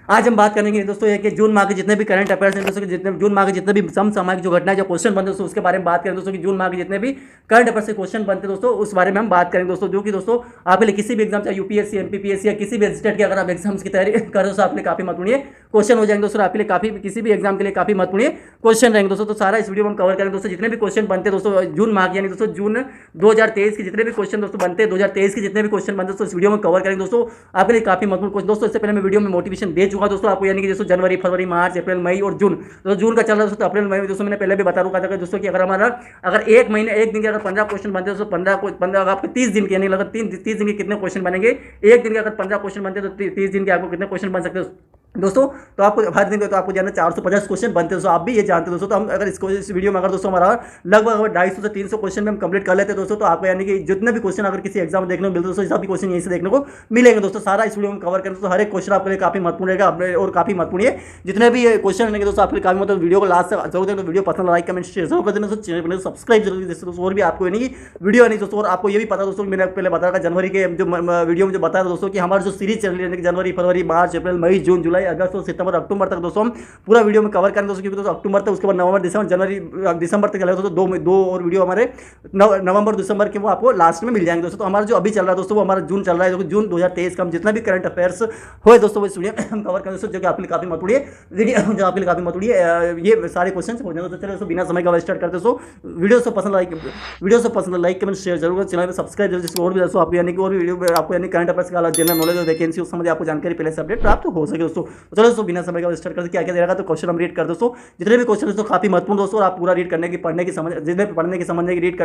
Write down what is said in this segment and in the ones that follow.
आज हम बात करेंगे दोस्तों ये कि जून माह के जितने भी करंट अफेयर्स हैं दोस्तों, जितने जून माह के जितने भी समसामयिक जो घटनाएं जो क्वेश्चन बनते हैं दोस्तों उसके बारे में बात करें दोस्तों कि जून माह के जितने भी करंट अफेयर्स के क्वेश्चन बनते हैं दोस्तों उस बारे में हम बात करेंगे दोस्तों। जो कि दोस्तों आपके लिए किसी भी एग्जाम चाहे यूपीएससी एमपीपीएससी या किसी भी स्टेट के अगर आप एग्जाम्स की तैयारी कर रहे हो तो आपके लिए काफी महत्वपूर्ण क्वेश्चन हो जाएंगे दोस्तों, आपके लिए काफी किसी भी एग्जाम के लिए काफी महत्वपूर्ण क्वेश्चन रहेंगे दोस्तों। तो सारा इस वीडियो में हम कवर करेंगे दोस्तों, जितने भी क्वेश्चन बनते हैं दोस्तों जून माह के यानी दोस्तों जून 2023 के जितने भी क्वेश्चन दोस्तों बनते हैं 2023 के जितने भी क्वेश्चन बनते हैं दोस्तों इस वीडियो में कवर करेंगे दोस्तों, आपके लिए काफी महत्वपूर्ण क्वेश्चन दोस्तों। इससे पहले मैं वीडियो में मोटिवेशन दे चुका दोस्तों आपको, यानी कि दोस्तों जनवरी फरवरी मार्च अप्रैल मई और जून, तो जून का चल रहा है दोस्तों। अप्रैल मई में दोस्तों मैंने पहले भी बता रखा था दोस्तों कि अगर एक महीने एक दिन के अगर 15 क्वेश्चन बनते हैं दोस्तों 15 अगर आपके 30 दिन के यानी लगभग 30 दिन के कितने क्वेश्चन बनेंगे, एक दिन के अगर 15 क्वेश्चन बनते हैं तो 30 दिन के आपको कितने क्वेश्चन बन सकते हैं दोस्तों। तो आपको हर दिन तो आपको जानना 450 क्वेश्चन बनते हैं दोस्तों, आप भी ये जानते हैं दोस्तों। तो हम अगर इस वीडियो में अगर दोस्तों हमारा लगभग 250 से 300 क्वेश्चन में हम कंप्लीट कर लेते हैं दोस्तों, तो आपको यानी कि जितने भी क्वेश्चन अगर किसी एग्जाम में देखने को मिलते हैं दोस्तों सभी क्वेश्चन यहीं से देखने को मिलेंगे दोस्तों। सारा इस वीडियो में कवर करें दोस्तों, हर एक क्वेश्चन आपके लिए काफी महत्वपूर्ण रहेगा और काफी महत्वपूर्ण है। जितने भी क्वेश्चन रहेंगे दोस्तों आपके लिए काफी मतलब वीडियो को लास्ट तक जरूर देखना, वीडियो पसंद लाइक कमेंट शेयर जरूर कर देना दोस्तों, चैनल को सब्सक्राइब जरूर देते दोस्तों। और भी आपको यानी कि वीडियो नहीं दोस्तों, और आपको ये भी पता दोस्तों मैंने पहले बताया था जनवरी के जो वीडियो में जो बताया दोस्तों कि हमारी जो सीरीज चल रही है जनवरी फरवरी मार्च अप्रैल मई जून जुलाई अगस्त और सितंबर अक्टूबर तक दोस्तों हम पूरा वीडियो में कवर करेंगे दोस्तों, क्योंकि दोस्तों अक्टूबर तक उसके बाद नवंबर दिसंबर जनवरी दिसंबर तक चलेगा दोस्तों। दो और वीडियो हमारे नवंबर दिसंबर के वो आपको लास्ट में मिल जाएंगे दोस्तों। तो हमारा जो अभी चल रहा है दोस्तों वो हमारा जून चल रहा है, जून 2023 का हम जितना भी करंट अफेयर्स हुए दोस्तों इस वीडियो हम कवर करेंगे दोस्तों, जो कि आपके लिए काफी महत्वपूर्ण है वीडियो, जो आपके लिए काफी महत्वपूर्ण है। ये सारे क्वेश्चन हो जाएंगे दोस्तों। चलिए बिना समय का स्टार्ट करते दोस्तों। वीडियो से पसंद लाइक कमेंट शेयर जरूर, चैनल में सब्सक्राइब जरूर, जिसको और भी दोस्तों आपको यानी कि और वीडियो आपको यानी करंट अफेयर्स का जनरल नॉलेज और वैकेंसी उस संबंधी आपको जानकारी पहले से अपडेट प्राप्त हो सके दोस्तों। चलो दोस्तों बिना समय का स्टार्ट करते क्या क्या देगा तो क्वेश्चन हम रीड कर दोस्तों। जितने भी क्वेश्चन दोस्तों काफी महत्वपूर्ण दोस्तों, आप पूरा रीड करने की पढ़ने की समझ जितने पढ़ने की समझने की रीड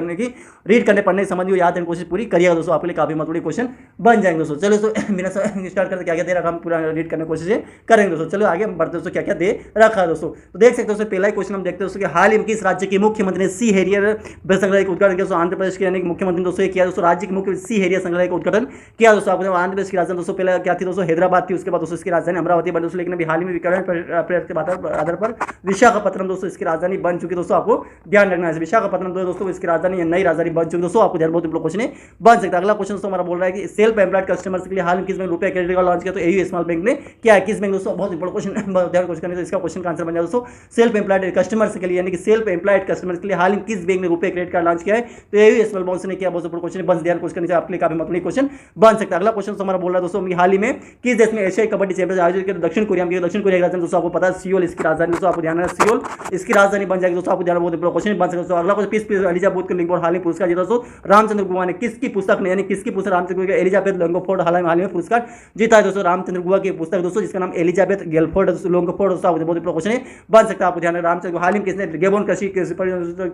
करने पढ़ने की समझ याद है कोशिश पूरी करिएगा दोस्तों, आपके लिए काफी महत्वपूर्ण क्वेश्चन बन जाएंगे दोस्तों। चलो दोस्तों बिना स्टार्ट करते क्या क्या दे रखा हम पूरा रीड करने की कोशिश करेंगे दोस्तों। चलो आगे हम बढ़ते दोस्तों क्या क्या दे रखा है दोस्तों। तो देख सकते हो दोस्तों पहला क्वेश्चन हम देखते हैं दोस्तों कि हाल ही में किस राज्य के मुख्यमंत्री ने सी हेरियर संग्रहालय का उद्घाटन किया दोस्तों। आंध्र प्रदेश के यानी कि मुख्यमंत्री दोस्तों किया दोस्तों, राज्य के मुख्य सी हेरियर संग्रहालय का उद्घाटन किया दोस्तों। आपको आंध्र प्रदेश की राजधानी दोस्तों पहले क्या थी दोस्तों हैदराबाद थी, उसके बाद दोस्तों इसकी राजधानी अमरावती बनी दोस्तों, लेकिन अभी हाल ही में करंट अफेयर्स के आधार पर विशाखापट्टनम दोस्तों इसकी राजधानी बन चुकी दोस्तों, आपको ध्यान रखना है। विशाखापट्टनम दोस्तों इसकी राजधानी नई राजधानी बन चुकी दोस्तों, आपको ध्यान बहुत क्वेश्चन बन सकता है। अगला क्वेश्चन दोस्तों हमारा बोल रहा है कि सेल्फ एम्प्लॉयड कस्टमर्स के लिए हाल में किस बैंक रुपए क्रेडिट कार्ड लॉन्च किया, तो एयू स्मॉल बैंक ने क्या है, किस बैंक दोस्तों, बहुत इंपॉर्टेंट क्वेश्चन ध्यान क्वेश्चन, तो इसका क्वेश्चन का आंसर बन जाए दोस्तों सेल्फ एम्प्लॉयड कस्टमर्स के लिए, यानी कि सेल्फ एम्प्लॉयड कस्टमर्स के लिए हाल में किस बैंक ने रुपए क्रेडिट कार्ड लॉन्च किया है, तो एयू स्मॉल बैंक ने किया। बहुत इंपॉर्टेंट क्वेश्चन बन ध्यान क्वेश्चन आपके लिए काफी महत्वपूर्ण क्वेश्चन बन सकता है। अगला क्वेश्चन हमारा बोल रहा है दोस्तों हाल ही में किस देश में एशियाई कबड्डी चैंपियनशिप आयोजित किया, दक्षिण कोरिया में। दक्षिण कोरिया की राजधानी दोस्तों आपको पता है सियोल इसकी राजधानी दोस्तों, आपको ध्यान है सियोल इसकी राजधानी बन जाएगी दोस्तों, आपको ध्यान बहुत क्वेश्चन बन सकता है। अगला क्वेश्चन पीस एलिजाबेथ के लिंगफोर्ड हाल में पुरस्कार जीता दोस्तों रामचंद्र गुहा ने, किसकी पुस्तक ने, यानी किसकी पुस्तक रामचंद्र गुहा एलिजाबेथ लिंगफोर्ड हाल में पुरस्कार जीता है दोस्तों, रामचंद्र गुहा की पुस्तक दोस्तों जिसका नाम एलिजाबेथ गेलफोर्ड लिंगफोर्ड दोस्तों, आपको बहुत क्वेश्चन बन सकता है। आपको ध्यान है रामचंद्र हाल ही में किसने गेबोन कृषि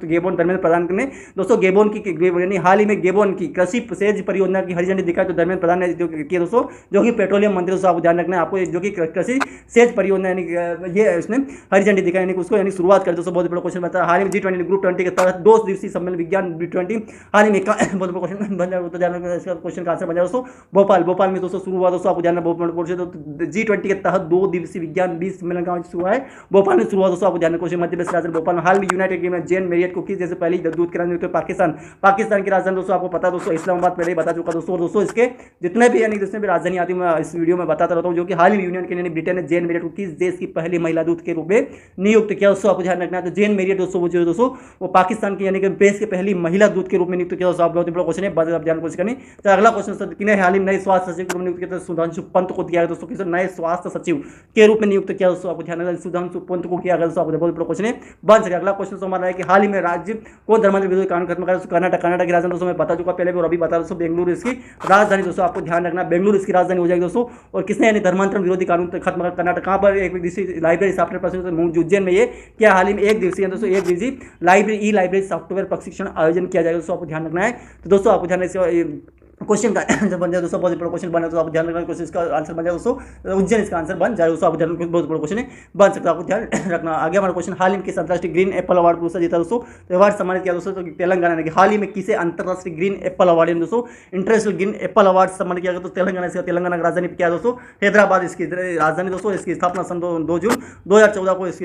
गेबोन धर्मेंद्र प्रधान ने दोस्तों गेबोन की हाल ही में गेबोन की कृषि सेज परियोजना की हरी झंडी दिखाई, तो धर्मेंद्र प्रधान ने जो किया दोस्तों, जो कि पेट्रोलियम मंत्री दोस्तों, आपको ध्यान रखना है। आपको जो कि कृषि सेज परियोजना यानी ये उसने हरी झंडी दिखाई यानी उसको यानी शुरुआत कर दोस्तों, बहुत बड़ा क्वेश्चन बनता है। हाल ही में G20 ग्रुप 20 के तहत 2 दिवसीय सम्मेलन विज्ञान G20 हाल ही में बहुत बड़ा क्वेश्चन बन जाएगा, तो ध्यान रखना इसका क्वेश्चन का आंसर बन जाएगा दोस्तों भोपाल में दोस्तों शुरू हुआ दोस्तों, आपको जानना बहुत क्वेश्चन। तो G20 के तहत 2 दिवसीय विज्ञान 20 सम्मेलन का शुरू है भोपाल में शुरू हुआ दोस्तों, आपको जानना क्वेश्चन। मध्य प्रदेश राजधानी भोपाल में हाल में यूनाइटेड किंगडम में जेन मेरियट को किस जैसे पहली दूध की राजधानी पाकिस्तान की राजधानी दोस्तों, आपको पता दोस्तों इस्लामाबाद पहले ही बता चुका दोस्तों। और दोस्तों इसके जितने भी यानी जितने भी राजधानी आती मैं इस वीडियो में बताता रहता हूँ, जो कि हाल ही यूनियन के ब्रिटेन ने जेन मेरियट को किस देश की पहली महिला दूत के रूप में नियुक्त किया दोस्तों, आपको ध्यान रखना है। तो जेन मेरियट दोस्तों वो पाकिस्तान की यानी कि देश के पहली महिला दूत के रूप में नियुक्त किया दोस्तों, आप बहुत बड़ा क्वेश्चन है, आप जानने की कोशिश करनी। तो अगला क्वेश्चन किन्हें हाल ही नए स्वास्थ्य सचिव के रूप में नियुक्त किया, सुधांशु पंत को दिया दोस्तों, किस नए स्वास्थ्य सचिव के रूप में नियुक्त किया दोस्तों, आपको ध्यान रखना सुधांशु पंत को किया गया दोस्तों, आपको बहुत बड़ा क्वेश्चन है बन सके। अगला क्वेश्चन हमारा है कि हाल ही में राज्य कौन धर्मांतरण विरोधी कानून खत्म कर कर्नाटक की राजधानी दोस्तों मैं बता चुका पहले भी और अभी बता दोस्तों बेंगलुरु इसकी राजधानी दोस्तों, आपको ध्यान रखना बेंगलुरु इसकी राजधानी हो जाएगी दोस्तों। और किसने यानी धर्मांतरण विरोधी कानून खत्म कर कर्नाटक कहां पर एक दिवसीय लाइब्रेरी सॉफ्टवेयर उज्जैन में ये क्या हाल ही में एक दिवसीय दोस्तों एक दिवसीय लाइब्रेरी सॉफ्टवेयर प्रशिक्षण आयोजन किया जाएगा दोस्तों, आपको ध्यान रखना है। तो दोस्तों आपको ध्यान क्वेश्चन का आंसर बन जाए दोस्तों, बहुत बड़ा क्वेश्चन बना तो आप ध्यान रखना, क्वेश्चन का आंसर बन जाए दोस्तों उज्जैन इसका आंसर बन जाए दोस्तों, आप ध्यान बहुत बड़ा क्वेश्चन बन सकता है, आपको ध्यान रखना। आगे हमारा क्वेश्चन हाल ही में किस अंतर्राष्ट्रीय ग्रीन एप्पल अवार्ड पुरस्कार जीता दोस्तों, तो अवार्ड सम्मानित किया दोस्तों, तो तेलंगाना ने हाल ही में किसे अंतर्राष्ट्रीय ग्रीन एप्पल अवार्ड दोस्तों इंटरनेशनल ग्रीन एप्पल अवार्ड सम्मानित किया गया, तो तेलंगाना की राजधानी क्या है दोस्तों हैदराबाद इसकी राजधानी दोस्तों, इसकी स्थापना सन 2 जून 2014 को इस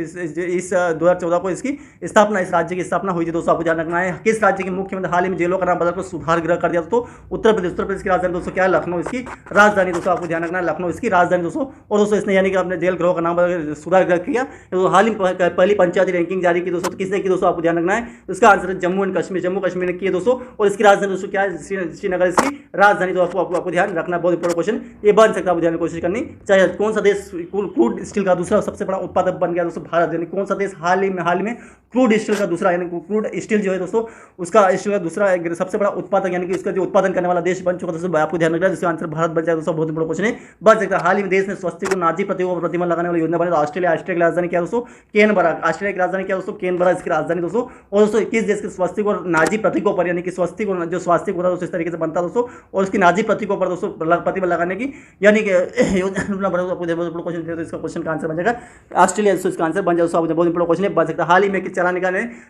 2014 को इसकी स्थापना इस राज्य की स्थापना हुई थी दोस्तों, आपको ध्यान रखना है। किस राज्य के मुख्यमंत्री हाल ही में जेलों का नाम बदलकर सुधार गृह कर दिया दोस्तों, उत्तर उत्तर प्रदेश की राजधानी दोस्तों क्या है, लखनऊ इसकी राजधानी दोस्तों, आपको ध्यान रखना है लखनऊ इसकी राजधानी दोस्तों। और दोस्तों इसने यानी कि अपने जेल ग्रह का नाम सुधार किया। तो हाल ही पहली पंचायती रैंकिंग जारी की दोस्तों, तो किसने की दोस्तों, आपको ध्यान रखना है। इसका आंसर है जम्मू एंड कश्मीर, जम्मू कश्मीर ने की है दोस्तों। और इसकी राजधानी दोस्तों क्या है, श्रीनगर इसकी राजधानी। तो आपको ध्यान रखना, बहुत इंपॉर्टेंट क्वेश्चन ये बन सकता है, आपको ध्यान की कोशिश करनी चाहिए। कौन सा देश क्रूड स्टील का दूसरा सबसे बड़ा उत्पादक बन गया दोस्तों, भारत। यानी कौन सा देश हाल ही में क्रूड स्टील का दूसरा, यानी क्रूड स्टील जो है दोस्तों उसका स्टील का दूसरा सबसे बड़ा उत्पादक, यानी कि उसका जो उत्पादन करने वाला देश बन चुका है दोस्तों, आपको ध्यान रखना है। जिसका आंसर भारत बन जाए दोस्तों, बहुत बड़ा क्वेश्चन है, बन सकता है। हाल ही में देश ने स्वस्तिक और नाजी प्रतीकों पर प्रतिबंध लगाने वाली योजना बनाई। तो ऑस्ट्रेलिया की राजधानी क्या दोस्तों, कैनबरा। ऑस्ट्रेलिया की राजधानी क्या दोस्तों, कैनबरा इसकी राजधानी दोस्तों। और दोस्तों किस देश के स्वस्तिक और नाजी प्रतीकों पर, यानी कि स्वस्तिक और जो स्वास्तिक होता है दोस्तों इस तरीके से बनता है दोस्तों, और उसकी नाजी प्रतीकों पर दोस्तों प्रतिबंध लगाने की यानी कि योजना बना। आपको क्वेश्चन दिया तो इसका क्वेश्चन का आंसर बन जाएगा ऑस्ट्रेलिया, इसका आंसर बन जाएगा। बहुत इंपॉर्टेंट क्वेश्चन है, बन सकता है। हाल ही में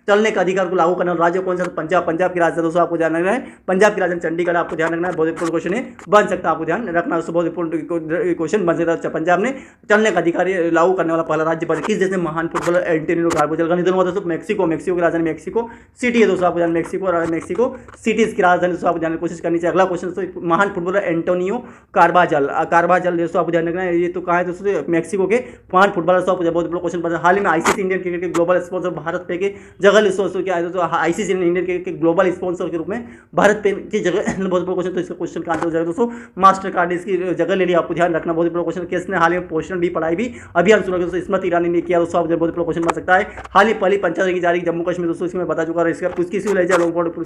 चलने का अधिकार को लागू करने वाला राज्य कौन सा, पंजाब। पंजाब की राजधानी दोस्तों आपको ध्यान रखना है, पंजाब की राजधानी चंडीगढ़, आपको ध्यान रखना है। बहुत इंपॉर्टेंट क्वेश्चन है, बन सकता है, आपको ध्यान रखना है दोस्तों, बहुत इंपॉर्टेंट क्वेश्चन बन सकता है। पंजाब ने चलने का अधिकार लागू करने वाला पहला राज्य बन। किस देश में महान फुटबॉलर एंटोनियो कार्बोजल का निधन हुआ दोस्तों, मैक्सिको। मैक्सिको की राजधानी मैक्सिको सिटी है दोस्तों, आपको ध्यान, मैक्सिको सिटी इसकी राजधानी दोस्तों, आपको जानने की कोशिश करनी चाहिए। अगला क्वेश्चन दोस्तों, महान फुटबॉलर एंटोनियो कार्बाजल दोस्तों, आपको ध्यान रखना है। ये तो कहाँ है दोस्तों, मैक्सिको के महान फुटबॉलर दोस्तों, आपको बहुत बड़ा क्वेश्चन बना। हाल ही में आईसीसी इंडियन क्रिकेट के ग्लोबल स्पॉन्सर भारत पे के जगह दोस्तों क्या है दोस्तों, आईसीसी इंडियन क्रिकेट के ग्लोबल स्पॉन्सर के रूप में भारत पे की जगह, बहुत बड़ा क्वेश्चन। तो इसका क्वेश्चन का आंसर हो जाएगा दोस्तों मास्टर कार्ड इसकी जगह ले लिया, आपको ध्यान रखना, बहुत बड़ा क्वेश्चन। किसने हाल ही में पोषण भी पढ़ाई भी अभियान शुरू किया दोस्तों, स्मृति ईरानी ने किया दोस्तों, बहुत बड़ा क्वेश्चन बन सकता है। हाल ही पहली पंचायत की जारी जम्मू कश्मीर दोस्तों, इसमें बता चुका है। इसका किसी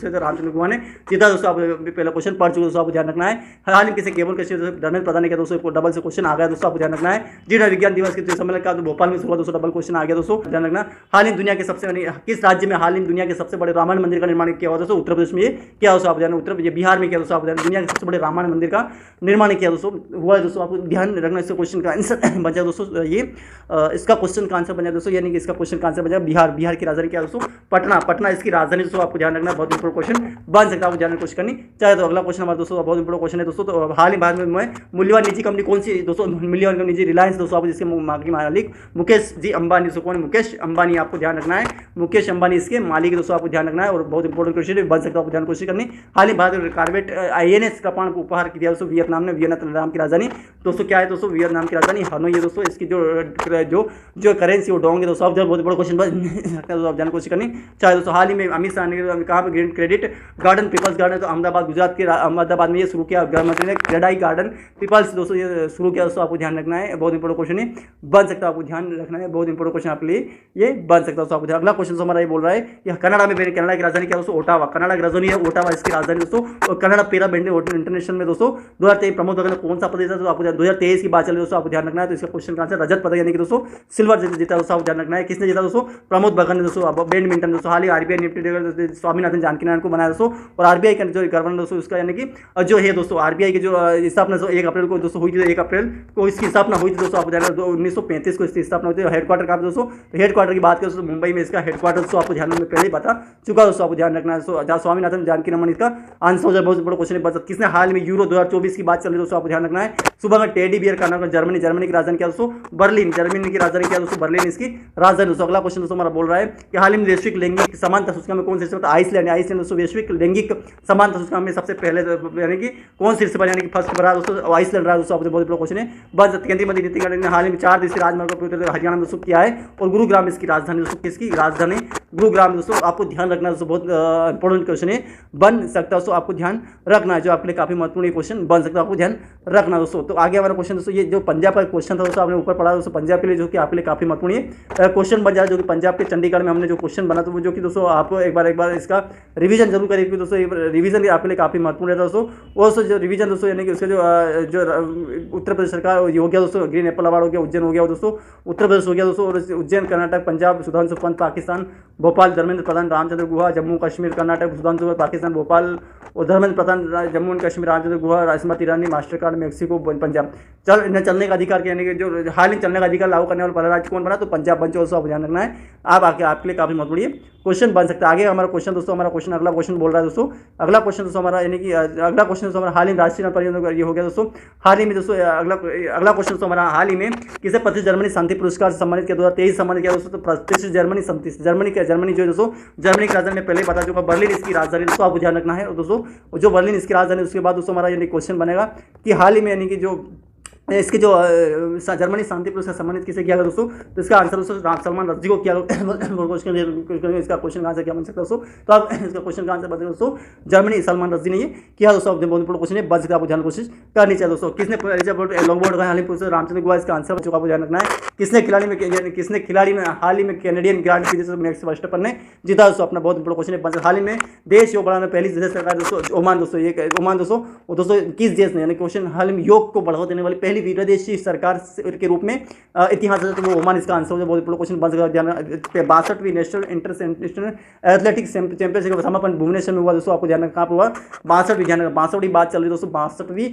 रामचंद्र गुहा ने जीता दोस्तों, आप पहला क्वेश्चन पढ़ चुके दोस्तों, आपको ध्यान रखना है। हाल ही किसी केबल कृषि धर्मेंद्र प्रधान ने किया दोस्तों, डबल से क्वेश्चन आ गया दोस्तों, आपको ध्यान रखना है। जी विज्ञान दिवस के सम्मेलन का भोपाल में शुरू हुआ दोस्तों, डबल क्वेश्चन आ गया दोस्तों, ध्यान रखना। हाल ही दुनिया के किस राज्य में हाल ही दुनिया के सबसे बड़े रामायण मंदिर का निर्माण किया हुआ दोस्तों, उत्तर प्रदेश में क्या दोस्तों, आप ध्यान, उत्तर बिहार में क्या दोस्तों, आप ध्यान, दुनिया के सबसे बड़े रामायण मंदिर का निर्माण किया दोस्तों हुआ है दोस्तों, आपको ध्यान रखना। इसका क्वेश्चन का आंसर बन जाए दोस्तों, ये इसका क्वेश्चन का आंसर बन जाए दोस्तों, यानी कि इसका क्वेश्चन का आंसर बन जाए बिहार। बिहार की राजधानी क्या दोस्तों, पटना। पटना इसकी राजधानी दोस्तों, आपको ध्यान रखना, बहुत इंपॉर्टेंट क्वेश्चन बन सकता है, आपको जानने की कोशिश करनी चाहे। तो अगला क्वेश्चन हमारा दोस्तों बहुत इंपॉर्टेंट क्वेश्चन है दोस्तों। तो हाल ही भारत में मूल्यवान निजी कंपनी कौन सी दोस्तों, मूल्यवान कंपनी निजी रिलायंस दोस्तों, आपको जिसके मालिक मुकेश जी अंबानी। कौन, मुकेश अंबानी, आपको ध्यान रखना है, मुकेश अंबानी इसके मालिक दोस्तों, आपको ध्यान रखना है। और बहुत इंपॉर्टेंट क्वेश्चन बन सकता है, आपको ध्यान कोशिश करनी। हाल ही भारत कार्बेट INS का पान उपहार दिया दोस्तों वियतनाम ने। वियतनाम की राजधानी दोस्तों क्या है दोस्तों, वियतनाम की राजधानी हनोई है दोस्तों। इसकी जो करेंसी वो डोंगे दोस्तों, आप बहुत बड़ा क्वेश्चन बन सकता है, आप जानने की कोशिश करनी चाहे दोस्तों। हाल ही में अमित शाह ने कहा green credit garden people's garden, तो अहमदाबाद गुजरात के अहमदाबाद में ये शुरू किया गृह मंत्री ने। क्रेडाई गार्डन पीपल्स दोस्तों ये शुरू किया दोस्तों, आपको ध्यान रखना है, बहुत इंपॉर्टेंट क्वेश्चन है, बन सकता है, आपको ध्यान रखना है, बहुत इंपॉर्टेंट क्वेश्चन आपके लिए ये बन सकता है दोस्तों, आपको। अगला क्वेश्चन हमारा ये बोल रहा है कि कनाडा में, कनाडा की राजधानी क्या दोस्तों, ओटावा। कनाडा की राजधानी है ओटावा इसकी राजधानी दोस्तों। और कनाडा पेरा बैंडी इंटरनेशनल में दोस्तों 2023 प्रमोद बघेल ने कौन सा पद जीता, तो आपको 2023 की बात चल रही है दोस्तों, आपको ध्यान रखना है। तो इसका क्वेश्चन का आंसर रजत पदक, यानी कि दोस्तों सिल्वर जीता दोस्तों, आपको ध्यान रखना है। किसने जीता दोस्तों, प्रमोद बघेल ने दोस्तों, बैडमिंटन दोस्तों। हाल ही RBI निफ्टी स्वामीनाथन जानकी नारायण को बनाया दोस्तों। और RBI का जो गवर्नर दोस्तों उसका यानी कि जो है दोस्तों RBI की जो स्थापना 1 अप्रैल को दोस्तों हुई थी, 1 अप्रैल को इसकी स्थापना हुई थी दोस्तों, आपको ध्यान रखना। 1935 को इसकी स्थापना हुई थी। हेडक्वार्टर कहाँ पे दोस्तों, तो हेडक्वार्टर की बात करें दोस्तों मुंबई में इसका हेडक्वार्टर दोस्तों, आपको ध्यान में पहले ही बता चुका दोस्तों, आपको ध्यान रखना है। जहाँ स्वामीनाथन जानकी नारायण इसका आंसर हो जाए, बहुत बड़ा क्वेश्चन है। किसने हाल में यूरो 2024 की बात चल रही है दोस्तों, आपको ध्यान रखना है। सुबह में टेडी बियर का नाम जर्मनी की राजधानी क्या दोस्तों, बर्लिन। जर्मनी की राजधानी क्या दोस्तों, बर्लिन इसकी राजधानी दोस्तों। अगला क्वेश्चन दोस्तों हमारा बोल रहा है कि हाल ही में वैश्विक लैंगिक समानता सूचकांक में कौन शीर्ष पर, आइसलैंड। आइसलैंड दोस्तों वैश्विक लैंगिक समानता सूचकांक में सबसे पहले यानी कि कौन शीर्ष पर, यानी कि फर्स्ट पर रहा दोस्तों, आइसलैंड रहा दोस्तों, आपको बहुत बड़ा क्वेश्चन है। बस केंद्रीय मंत्री नितिन गडकरी ने हाल ही में 4 दिवसीय राजमार्ग पर हरियाणा में दोस्तों किया है। और गुरुग्राम इसकी राजधानी दोस्तों, किसकी राजधानी, गुरुग्राम दोस्तों, आपको ध्यान रखना दोस्तों, बहुत इंपॉर्टेंट क्वेश्चन है, बन सकता है दोस्तों, आपको ध्यान रखना है, जो आपके लिए काफी महत्वपूर्ण क्वेश्चन बन सकता है, आपको ध्यान रखना दोस्तों। तो आगे हमारा क्वेश्चन दोस्तों, ये जो पंजाब का क्वेश्चन था दोस्तों, आपने ऊपर पढ़ा दोस्तों, पंजाब के लिए जो कि आपके लिए काफी महत्वपूर्ण है क्वेश्चन बन जाए, जो कि पंजाब के चंडीगढ़ में हमने जो क्वेश्चन बना था, वो जो कि दोस्तों आप एक बार इसका रिवीजन जरूर करिए, क्योंकि दोस्तों रिवीजन आपके लिए काफी महत्वपूर्ण है दोस्तों। और जो रिवीजन दोस्तों यानी कि उसका जो उत्तर प्रदेश सरकार हो गया दोस्तों, ग्रीन एप्पल अवार्ड हो गया, उज्जैन हो गया दोस्तों, उत्तर प्रदेश हो गया दोस्तों। और उज्जैन कर्नाटक, पंजाब सुधांशु पंत पाकिस्तान, भोपाल धर्मेंद्र प्रधान रामचंद्र गुहा, जम्मू कश्मीर कर्नाटक सुधांशु पाकिस्तान भोपाल, और Dharmendra Pradhan Jammu and Kashmir Ramachandra Guha, Smriti Irani Mastercard Mexico Punjab. चलने का अधिकार यानी कि जो हाल ही चलने का अधिकार लागू करने वाला पहला राज्य कौन बना, तो पंजाब बन चुका, आप ध्यान रखना है। आप आपके लिए काफी महत्वपूर्ण क्वेश्चन बन सकता है। आगे हमारा क्वेश्चन दोस्तों, हमारा क्वेश्चन अगला क्वेश्चन बोल रहा है दोस्तों, अगला क्वेश्चन दोस्तों हमारा यानी कि अगला क्वेश्चन दोस्तों हमारा हाल ही में राष्ट्रीय परियोजना ये हो गया दोस्तों। हाल ही में दोस्तों अगला क्वेश्चन दोस्तों हमारा हाल ही में किसे प्रतिष्ठित जर्मनी शांति पुरस्कार से सम्मानित किया, 2023 सम्मानित किया दोस्तों। तो प्रतिष्ठित जर्मनी जर्मनी जो है दोस्तों, जर्मनी की राजधानी में पहले बता चुका, बर्लिन इसकी राजधानी दोस्तों, आपको ध्यान रखना है। और दोस्तों जो बर्लिन इसकी राजधानी, उसके बाद दोस्तों हमारा यानी क्वेश्चन बनेगा कि हाल ही में यानी कि जो इसके जो जर्मनी शांति पुरस्कार सम्मानित किसे किया गया दोस्तों, तो इसका आंसर दोस्तों सलमान रश्दी को किया गया। इसका क्वेश्चन का आंसर क्या बन सकता है दोस्तों, तो आप इसका क्वेश्चन का आंसर बन सकता है दोस्तों, जर्मनी सलमान रश्दी ने ये किया दोस्तों। बहुत इंपॉर्टेंट क्वेश्चन है, बस इसका आपको ध्यान कोशिश करनी चाहिए दोस्तों। किसने लॉन्ग बोर्ड का हाल ही में रामचंद्र गुहा, इसका आंसर आपको ध्यान रखना है। किसने खिलाड़ी में हाल ही में Canadian grand pre max Verstappen ने जीता दोस्तों, अपना बहुत इंपॉर्टेंट क्वेश्चन है। हाल ही में देश योग बढ़ाने पहली सरकार दोस्तों ओमान दोस्तों, ये ओमान दोस्तों किस देश ने, यानी क्वेश्चन हाल में योग को बढ़ावा देने वाली पहली विदेशी सरकार के रूप में इतिहास है, तो वो ओमान इसका आंसर हो। बहुत बड़ा क्वेश्चन बन सकता है। 62वीं नेशनल इंटरनेशनल एथलेटिक्स चैंपियनशिप का समापन भुवनेश्वर में हुआ दोस्तों, आपको ध्यान कहाँ पर हुआ, 62वीं बात चल रही है दोस्तों, 62वीं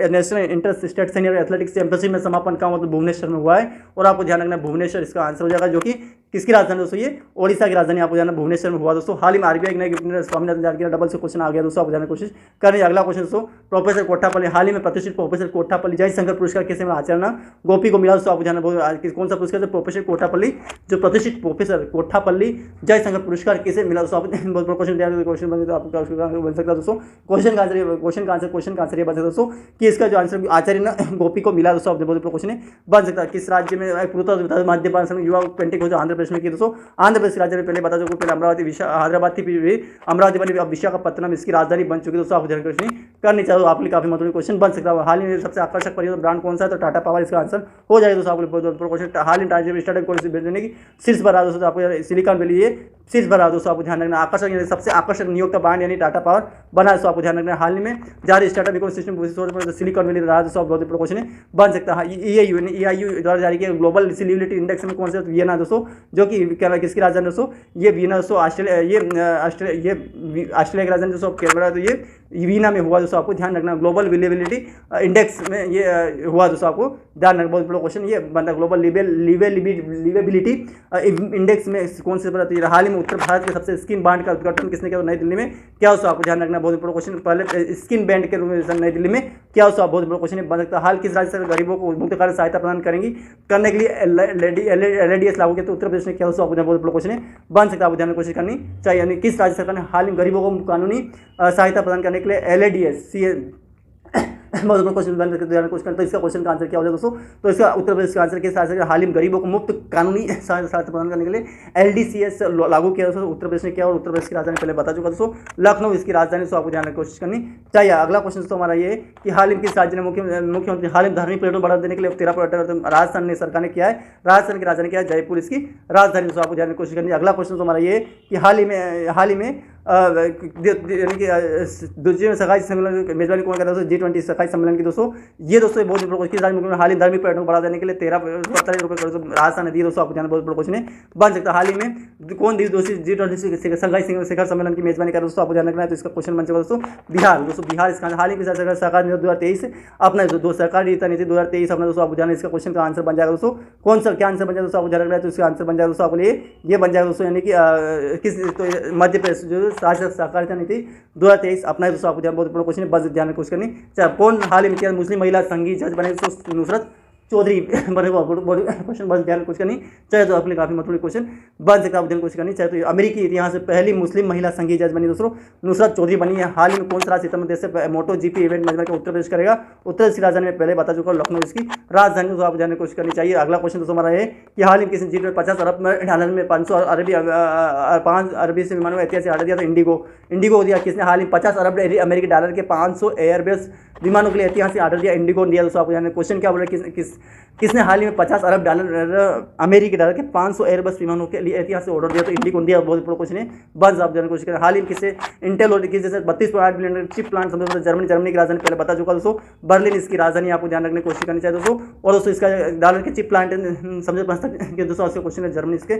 national inter state senior athletics championship में समापन कहाँ हुआ, तो भुवनेश्वर में हुआ है। और आपको ध्यान रखना भुवनेश्वर इसका आंसर हो जाएगा, जो कि किसकी राजधानी दोस्तों, ये ओडिशा की राजधानी, आपको जाना भुवनेश्वर में हुआ दोस्तों। हाल ही में आरबीआई के नए गवर्नर स्वामीनाथन जारकिहोली डबल से क्वेश्चन आ गया दोस्तों, आपको जाने की कोशिश करें। अगला क्वेश्चन दोस्तों, प्रोफेसर कोट्टापल्ली, हाल ही में प्रतिष्ठित प्रोफेसर कोट्टापल्ली जयशंकर पुरस्कार किसे मिला, आचार्य गोपी को मिला दोस्तों, आपको जाना कौन सा पुरस्कार, प्रोफेसर कोट्टापल्ली, जो प्रतिष्ठित प्रोफेसर कोट्टापल्ली जयशंकर पुरस्कार किसे मिला दोस्तों। बहुत क्वेश्चन बन सकता है दोस्तों। क्वेश्चन का आंसर ये बन सकता है दोस्तों कि इसका जो आंसर आचार्य गोपी को मिला दोस्तों, बहुत क्वेश्चन बन सकता है। किस राज्य में पूर्वोत्तर मध्य भारत युवा पेंटिंग हो, आंध्र प्रदेश में की दोस्तों, आंध्र प्रदेश राज्य में पहले बता चुका, पहले अमरावती हैदराबाद थी, अमरावती बनी, अब विशाखापत्तनम इसकी राजधानी बन चुकी है दोस्तों, आपको क्वेश्चन करनी चाहिए, आपके लिए काफी महत्वपूर्ण क्वेश्चन बन सकता है। हाल ही में सबसे आकर्षक परियोजना ब्रांड कौन सा है, तो टाटा पावर इसका आंसर हो जाएगा दोस्तों, आपको क्वेश्चन। हाल ही स्टार्टअप को भेजने की शीर्ष पर रहा दोस्तों, आपको सिलिकॉन वैली ये शीर्ष पर रहा दोस्तों, आपको ध्यान रखना। आकर्षक सबसे आकर्षक नियोक्ता ब्रांड यानी टाटा पावर बना दोस्तों, आपको ध्यान रखना। हाल ही में जारी स्टार्टअप इकोसिस्टम सिलिकॉन वैली रहा दोस्तों, बहुत क्वेश्चन बन सकता है। EIU द्वारा जारी किया ग्लोबल सिलिबिलिटी इंडेक्स में कौन से, वियना दोस्तों, जो कि किसकी राजधानी दोस्तों, ये वियना दोस्तों, ऑस्ट्रेलिया की राजधानी दोस्तों, कैनबरा, तो ये वीना में हुआ दोस्तों, आपको ध्यान रखना। ग्लोबल लिवेबिलिटी इंडेक्स में ये हुआ दोस्तों, आपको ध्यान रखना। बहुत बड़ा क्वेश्चन ये बनता है। ग्लोबल लिवेबिलिटी इंडेक्स में कौन से पड़ती है। हाल ही में उत्तर भारत के सबसे स्किन बैंड का उद्घाटन किसने किया, नई दिल्ली में क्या दोस्तों, आपको ध्यान रखना। बहुत बड़ा क्वेश्चन, पहले स्किन बैंड के रूप में नई दिल्ली में क्या दोस्तों, बहुत बड़ा क्वेश्चन बन सकता है। हाल किस राज्य सरकार गरीबों को मुफ्त कार्य सहायता प्रदान करने के लिए LADS लागू किया, तो उत्तर प्रदेश ने क्या दोस्तों, आपको बहुत बड़ा क्वेश्चन बन सकता है, आपको ध्यान कोशिश करनी चाहिए। यानी किस राज्य सरकार ने हाल ही गरीबों को कानूनी सहायता प्रदान करने के लिए LADS बहुत क्वेश्चन बन सकते हैं, क्वेश्चन तो इसका क्वेश्चन का आंसर क्या हो जाए दोस्तों, तो इसका उत्तर प्रदेश का आंसर किस राज्य हाल ही में गरीबों को मुफ्त कानूनी सहायता प्रदान करने के लिए LDCS लागू किया दोस्तों, उत्तर प्रदेश ने किया। और उत्तर प्रदेश की राजधानी पहले बता चुका दोस्तों, लखनऊ इसकी राजधानी, तो आपको जानने की कोशिश करनी चाहिए। अगला क्वेश्चन दोस्तों हमारा ये कि हाल ही में किस राज्य ने मुख्यमंत्री हाल ही में धार्मिक पर्यटन बढ़ा देने के लिए 13 पर्यटन राजस्थान ने सरकार ने किया है, राजस्थान की राजधानी क्या है, जयपुर इसकी राजधानी, तो आपको जानने की कोशिश करनी। अगला क्वेश्चन हमारा ये कि हाल ही में यानी कि दूसरे सगाई सम्मेलन की मेजबानी कौन कर रहा है, G20 सगाई सम्मेलन की दोस्तों, ये दोस्तों बहुत बड़ा क्वेश्चन। राज्य मुख्यमंत्री हाल ही धार्मिक पर्यटन को बढ़ा देने के लिए 13 रुपये करोड़ राजस्थान ने दिए दोस्तों, आपको जानना बहुत बड़ा क्वेश्चन बन सकता है। हाल ही में कौन दोस्तों G20 सगाई शिखर सम्मेलन की मेजबानी कर दोस्तों, आपको जानना है, तो इसका क्वेश्चन बन सकता दोस्तों बिहार दोस्तों, बिहार इसका हाल ही में सरकार नीति 2023 अपना दो सरकारी नीति 2023 अपना दोस्तों, आपको जानना इसका क्वेश्चन का आंसर बन जाएगा दोस्तों। कौन सा क्या आंसर बन जाएगा दोस्तों, आपको जानना है, तो इसका आंसर बन जाएगा दोस्तों आपके लिए ये बन जाएगा दोस्तों, यानी कि किस तो मध्य प्रदेश जो सहकारिता नीति 2023 अपना दोस्तों, आपको बहुत बड़ा क्वेश्चन बस ध्यान कोशिश करनी चाहिए। कौन हाल ही में मुस्लिम महिला संगीत जज बने दोस्तों, नुसरत चौधरी बने, क्वेश्चन बस ध्यान कोशिश करनी चाहे, तो अपने काफी महत्वपूर्ण क्वेश्चन बन सकता है, कोशिश करनी चाहे। तो अमेरिकी इतिहास से पहली मुस्लिम महिला संगीत जज बनी दोस्तों, नुसरत चौधरी बनी है। हाल ही में कौन सा राज्य सीतामढ़ी देश से MotoGP इवेंट मेजबान के उत्तर प्रदेश करेगा, उत्तर प्रदेश की राजधानी में पहले बता चुका, लखनऊ इसकी राजधानी, तो आप जानने की कोशिश करनी चाहिए। अगला क्वेश्चन दोस्तों हमारा है कि हाल ही में किसी जीत में 50 अरब डॉलर में 5 अरबी से विमानों ऐतिहासिक ऑर्डर दिया, तो इंडिगो दिया किसने, हाल ही 50 अरब अमेरिकी डॉलर के 500 एयरबेस विमानों के लिए ऐतिहासिक ऑर्डर दिया, इंडिगो ने दिया दोस्तों, आपको जानना क्वेश्चन क्या बोल रहे हैं, किसने हाल ही में 50 अरब डॉलर अमेरिकी डॉलर के 500 एयरबस विमानों के लिए ऐतिहासिक ऑर्डर दिया, तो इंडिगो ने दिया, बहुत बड़ा क्वेश्चन है बस आप जानने की कोशिश करें। हाल ही में किसे इंटेल और किस जैसे 32.8 बिलियन चिप प्लांट समझो, जर्मनी की राजधानी पहले बता चुका दोस्तों, बर्लिन इसकी राजधानी, आपको ध्यान रखने की कोशिश करनी चाहिए दोस्तों। और दोस्तों इसका डॉलर के चिप प्लांट समझो दोस्तों, इसका क्वेश्चन है जर्मनी इसके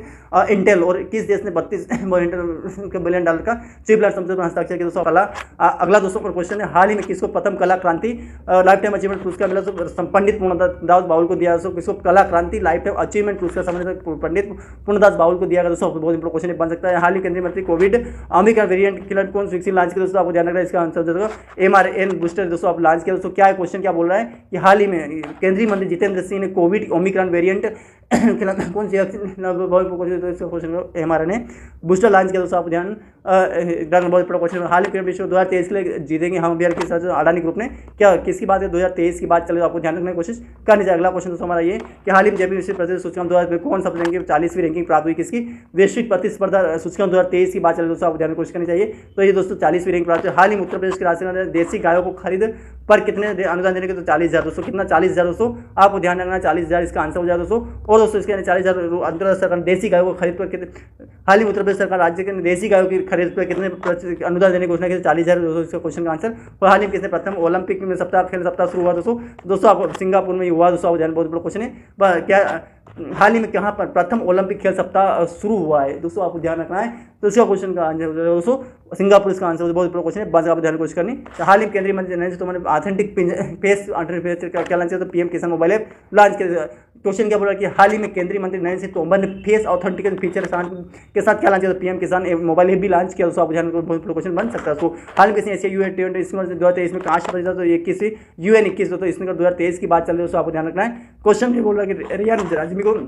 इंटेल, और किस देश ने 32 बिलियन डॉलर का चिप प्लांट समझो हस्ताक्षर किया दोस्तों। अगला दोस्तों पर क्वेश्चन है, हाल ही में किसको प्रथम कला क्रांति लाइफ टाइम अचीवमेंट पुरस्कार मिला, पंडित पूर्णदास बाउल को दिया दोस्तों, किसको कला क्रांति लाइफ टाइम अचीवमेंट पुरस्कार सम्मानित पंडित पूर्णदास बाउल को दिया गया दोस्तों, बहुत इंपॉर्टेंट क्वेश्चन बन सकता है। हाल ही केंद्रीय मंत्री कोविड ओमिक्रॉन वेरिएंट किलर कौन वैक्सीन लॉन्च किया दोस्तों, आपको ध्यान रखना है इसका आंसर दोस्तों mRNA बूस्टर दोस्तों आप लॉन्च किया दोस्तों। क्या है क्वेश्चन, क्या बोल रहा है कि हाल ही में केंद्रीय मंत्री जितेंद्र सिंह ने कोविड ओमिक्रॉन वेरिएंट कौन सी क्वेश्चन mRNA बूस्टर लॉन्च किया दोस्तों, आपको ध्यान बहुत बड़ा क्वेश्चन। हाल ही विश्व 2023 के लिए जीतेंगे हम अभियान के साथ अडानी ग्रुप ने क्या किसकी बात है 2023 की बात चले, आपको ध्यान रखने की कोशिश करनी चाहिए। अगला क्वेश्चन दोस्तों हमारा ये कि हाल ही में जयपुर विश्व प्रतिष्ठित सूचकांक 2000 में कौन सा रैंकिंग 40वीं रैंकिंग प्राप्त हुई किसकी, वैश्विक प्रतिस्पर्धा सूचकांक 2023 की बात चले दोस्तों, आपको ध्यान कोशिश करनी चाहिए। तो ये दोस्तों 40वीं रैंक प्राप्त है। हाल ही में उत्तर प्रदेश के राजधानी में देसी गायों को खरीद पर कितने अनुदान देने के, तो 40,000 दोस्तों, कितना 40,000 दोस्तों, आपको ध्यान रखना 40,000 इसका आंसर हो जाए दोस्तों। और दोस्तों इसके 40,000 अंतर्राष्ट्रीय सरकार देसी गायों को खरीद पर कितने, हाल ही में उत्तर प्रदेश सरकार राज्य के देसी गायों की खरीद पर कितने अनुदान देने की घोषणा की, 40,000 दोस्तों इसका क्वेश्चन का आंसर। और हाल ही में किसने प्रथम ओलंपिक में सप्ताह खेल सप्ताह शुरू हुआ दोस्तों आपको सिंगापुर में हुआ दोस्तों, आपको ध्यान बहुत बड़ा क्वेश्चन है। क्या हाल ही में कहाँ पर प्रथम ओलंपिक खेल सप्ताह शुरू हुआ है दोस्तों, आपको ध्यान रखना है। तो इसका क्वेश्चन का आंसर दोस्तों सिंगापुर इसका आंसर बहुत बड़ा क्वेश्चन है, बस आप ध्यान कोशिश करनी। तो हाल ही में केंद्रीय मंत्री नरेंद्र सिंह तोमर ने ऑथेंटिक फेस क्या लॉन्च किया, तो पीएम किसान मोबाइल ऐप लॉन्च किया। क्वेश्चन क्या बोला कि हाल ही में केंद्रीय मंत्री नरेंद्र सिंह तोमर ने फेस ऑथेंटिकेशन फीचर के साथ क्या लॉन्च किया, तो पीएम किसान मोबाइल ऐप भी लॉन्च किया दोस्तों, आप ध्यान बहुत बड़ा क्वेश्चन बन सकता है। तो हाल में किसी एशिया UN 2023 में कहाँ से पता, तो 21 UN 21 दोस्तों इसमें 2023 की बात चल रही है दोस्तों, आपको ध्यान रखना है। क्वेश्चन ये बोल रहा है कि रियान राजमी को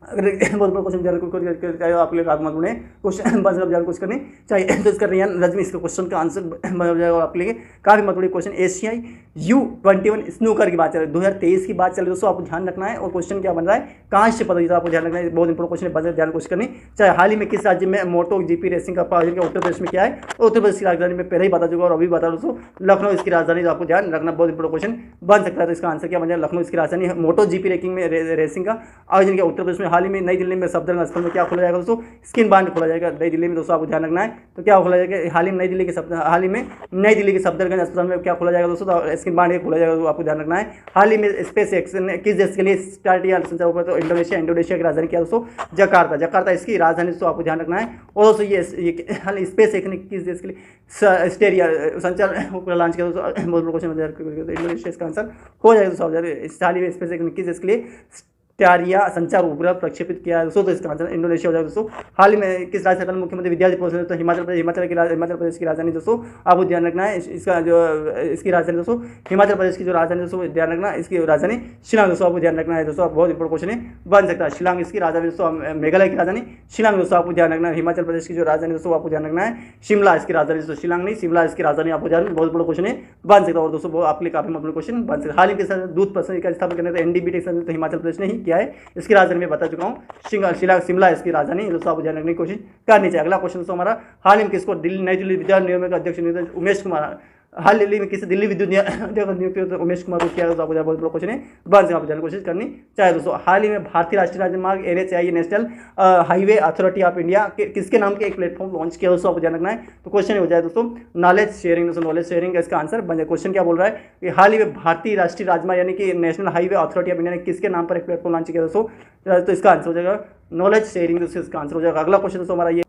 अगर बहुत बड़ा क्वेश्चन जान आपके लिए आगमन में क्वेश्चन बस जान कुछ करनी चाहिए, तो इसका रियान रजमी इसका क्वेश्चन का आंसर बन जाएगा आपके लिए काफी मतलब क्वेश्चन। एशियाई U21 स्नूकर की बात चल रही है, 2023 की बात चल रही है दोस्तों, आपको ध्यान रखना है। और क्वेश्चन क्या बन रहा है, कहाँ से पता चलता है, आपको ध्यान रखना है, बहुत इंपॉर्टेंट क्वेश्चन है, बस ध्यान कोशिश करनी चाहिए। हाल ही में किस राज्य में मोटो जीपी रेसिंग का आयोजन किया, उत्तर प्रदेश में क्या है, उत्तर प्रदेश की राजधानी में पहले ही बता चुका और अभी बता दोस्तों लखनऊ इसकी राजधानी, आपको ध्यान रखना, बहुत इंपॉर्टेंट क्वेश्चन बन सकता है। तो इसका आंसर क्या बन जाए, लखनऊ इसकी राजधानी है। मोटो जीपी रेसिंग में रेसिंग का आयोजन किया उत्तर प्रदेश में। हाल ही में नई दिल्ली में सफदरजंग अस्पताल में क्या खोला जाएगा दोस्तों, स्किन बांध खोला जाएगा नई दिल्ली में दोस्तों, आपको ध्यान रखना है। तो क्या खोला जाएगा, हाल ही में नई दिल्ली के सफदरजंग अस्पताल में क्या खोला जाएगा दोस्तों, तो स्किन बांध खोला जाएगा, आपको ध्यान रखना है। हाल ही में स्पेस एक्स ने किस देश के लिए स्टार्ट किया संचार ऊपर, तो इंडोनेशिया की राजधानी क्या दोस्तों, जकार्ता इसकी राजधानी दोस्तों, आपको ध्यान रखना है। और दोस्तों ये हाल स्पेस एक्स ने किस देश के लिए स्टेरिया संचार लॉन्च किया दोस्तों, बहुत बड़ा क्वेश्चन, इंडोनेशिया इसका आंसर हो जाएगा दोस्तों। हाल ही में स्पेस एक्स ने किस देश के लिए स्टारिया संचार उपग्रह प्रक्षेपित किया है दोस्तों, तो इसका आंसर इंडोनेशिया हो जाएगा दोस्तों। हाल ही में किस राज्य सरकार मुख्यमंत्री विद्यार्थी प्रोत्साहन, तो हिमाचल प्रदेश की राजधानी दोस्तों, आपको ध्यान रखना है। इसका जो इसकी राजधानी दोस्तों हिमाचल प्रदेश की जो राजधानी दोस्तों ध्यान रखना, इसकी राजधानी शिलांग दोस्तों, आपको ध्यान रखना है दोस्तों, बहुत इंपॉर्टेंट क्वेश्चन है बन सकता है। शिलांग इसकी राजधानी दोस्तों, मेघालय की राजधानी शिलांग दोस्तों, आपको ध्यान रखना है। हिमाचल प्रदेश की जो राजधानी दोस्तों, आपको ध्यान रखना है शिमला इसकी राजधानी दोस्तों, शिलांग नहीं शिमला इसकी राजधानी, आपको ध्यान बहुत बड़ा क्वेश्चन है बन सकता है। और दोस्तों आपके लिए काफी मतलब क्वेश्चन बन सकता है। हाल ही के साथ दूध प्रसंग का स्थापना करने का NDBT तो हिमाचल प्रदेश ने ही किया है, इसकी राजधानी में बता चुका हूँ शिमला इसकी राजधानी दोस्तों, आपको ध्यान रखने की कोशिश करनी चाहिए। अगला क्वेश्चन दोस्तों हमारा, हाल ही में किसको नई दिल्ली विद्यालय निगम के अध्यक्ष उमेश कुमार, हाल ही में किसी दिल्ली विद्युत नियुक्त उमेश कुमार को किया, तो आपको बहुत बड़ा क्वेश्चन है बन से आप जानने की कोशिश करनी चाहिए दोस्तों। हाल ही में भारतीय राष्ट्रीय राजमार्ग NHAI national highway authority of India किसके नाम के एक प्लेटफॉर्म लॉन्च किया दोस्तों, आपको ध्यान रखना है। तो क्वेश्चन हो जाए दोस्तों नॉलेज शेयरिंग दोस्तों, नॉलेज शेयरिंग का इसका आंसर बन जाए। क्वेश्चन क्या बोल रहा है कि हाल ही में भारतीय राष्ट्रीय राजमार्ग यानी कि national highway authority of India ने किसके नाम पर एक प्लेटफॉर्म लॉन्च किया दोस्तों, तो इसका आंसर हो जाएगा नॉलेज शेयरिंग दोस्तों, इसका आंसर हो जाएगा। अगला क्वेश्चन दोस्तों हमारा ये,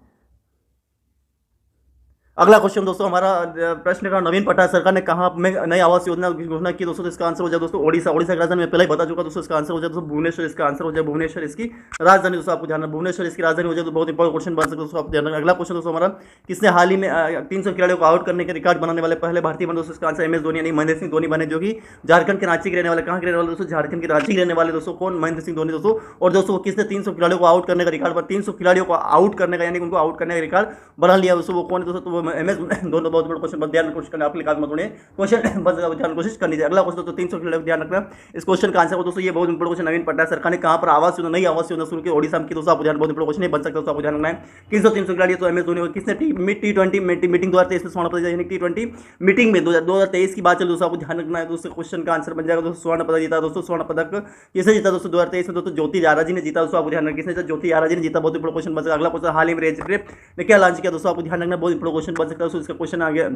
अगला क्वेश्चन दोस्तों हमारा प्रश्न का, नवीन पटनायक सरकार ने कहाँ में नई आवास योजना की घोषणा की दोस्तों, तो इसका आंसर हो जाए दोस्तों ओडिशा की राजधानी में पहले ही बता चुका दोस्तों, इसका आंसर हो जाए दोस्तों भुवनेश्वर, इसका आंसर हो जाए भुवनेश्वर इसकी राजधानी दोस्तों, आपको ध्यान भुवनेश्वर इसकी राजधानी हो जाए तो बहुत इंपॉर्टेंट क्वेश्चन बन सकता है दोस्तों, आपको ध्यान। अगला क्वेश्चन दोस्तों हमारा, किसने हाल ही में 300 खिलाड़ियों को आउट करने के रिकॉर्ड बनाने वाले पहले भारतीय बने दोस्तों, इसका आंसर MS धोनी यानी महेंद्र सिंह धोनी बने, जो कि झारखंड के रांची के रहने वाले, कहाँ के रहने वाले दोस्तों, झारखंड के रांची के रहने वाले दोस्तों, कौन, महेंद्र सिंह धोनी दोस्तों। और दोस्तों किसने 300 खिलाड़ियों को आउट करने का रिकॉर्ड, 300 खिलाड़ियों को आउट करने का यानी उनको आउट करने का रिकॉर्ड बना लिया दोस्तों, वो कौन है दोस्तों, तो वो MS धोनी, बहुत बड़ा क्वेश्चन ध्यान कोशिश करना, आपके लिए क्वेश्चन बस ध्यान कोशिश करनी चाहिए। अगला क्वेश्चन दोस्तों 300 खिलाड़ियों को ध्यान रखना, इस क्वेश्चन का आंसर दोस्तों ये बहुत इंपॉर्टेंट क्वेश्चन, नवीन पटनायक सरकार ने कहाँ पर आवास योजना नई आवास योजना शुरू की, ओडिशा की दोस्तों, आपको ध्यान बहुत इंपॉर्टेंट क्वेश्चन बन सकता है, आपको ध्यान रखना है। 300 खिलाड़ी तो MS धोनी, किसने T20 मीटिंग 2023 में स्वर्ण पदक यानी T20 मीटिंग में 2023 की बात चल दोस्तों, आपको ध्यान रखना है दोस्तों, क्वेश्चन का आंसर बन जाएगा दोस्तों स्वर्ण पदक जीता दोस्तों, स्वर्ण पदक किसने जीता दोस्तों 2023 में दोस्तों, ज्योति आरा जी ने जीता दोस्तों, आपको ध्यान रखना, किसने ज्योति आरा जी ने जीता, बहुत इंपॉर्टेंट क्वेश्चन बन सकता है। अगला क्वेश्चन, हाल ही में रेज ग्रेप ने क्या लॉन्च किया दोस्तों, आपको ध्यान रखना, बहुत इंपॉर्टेंट क्वेश्चन बन सकता है दोस्तों, इसका क्वेश्चन आ गया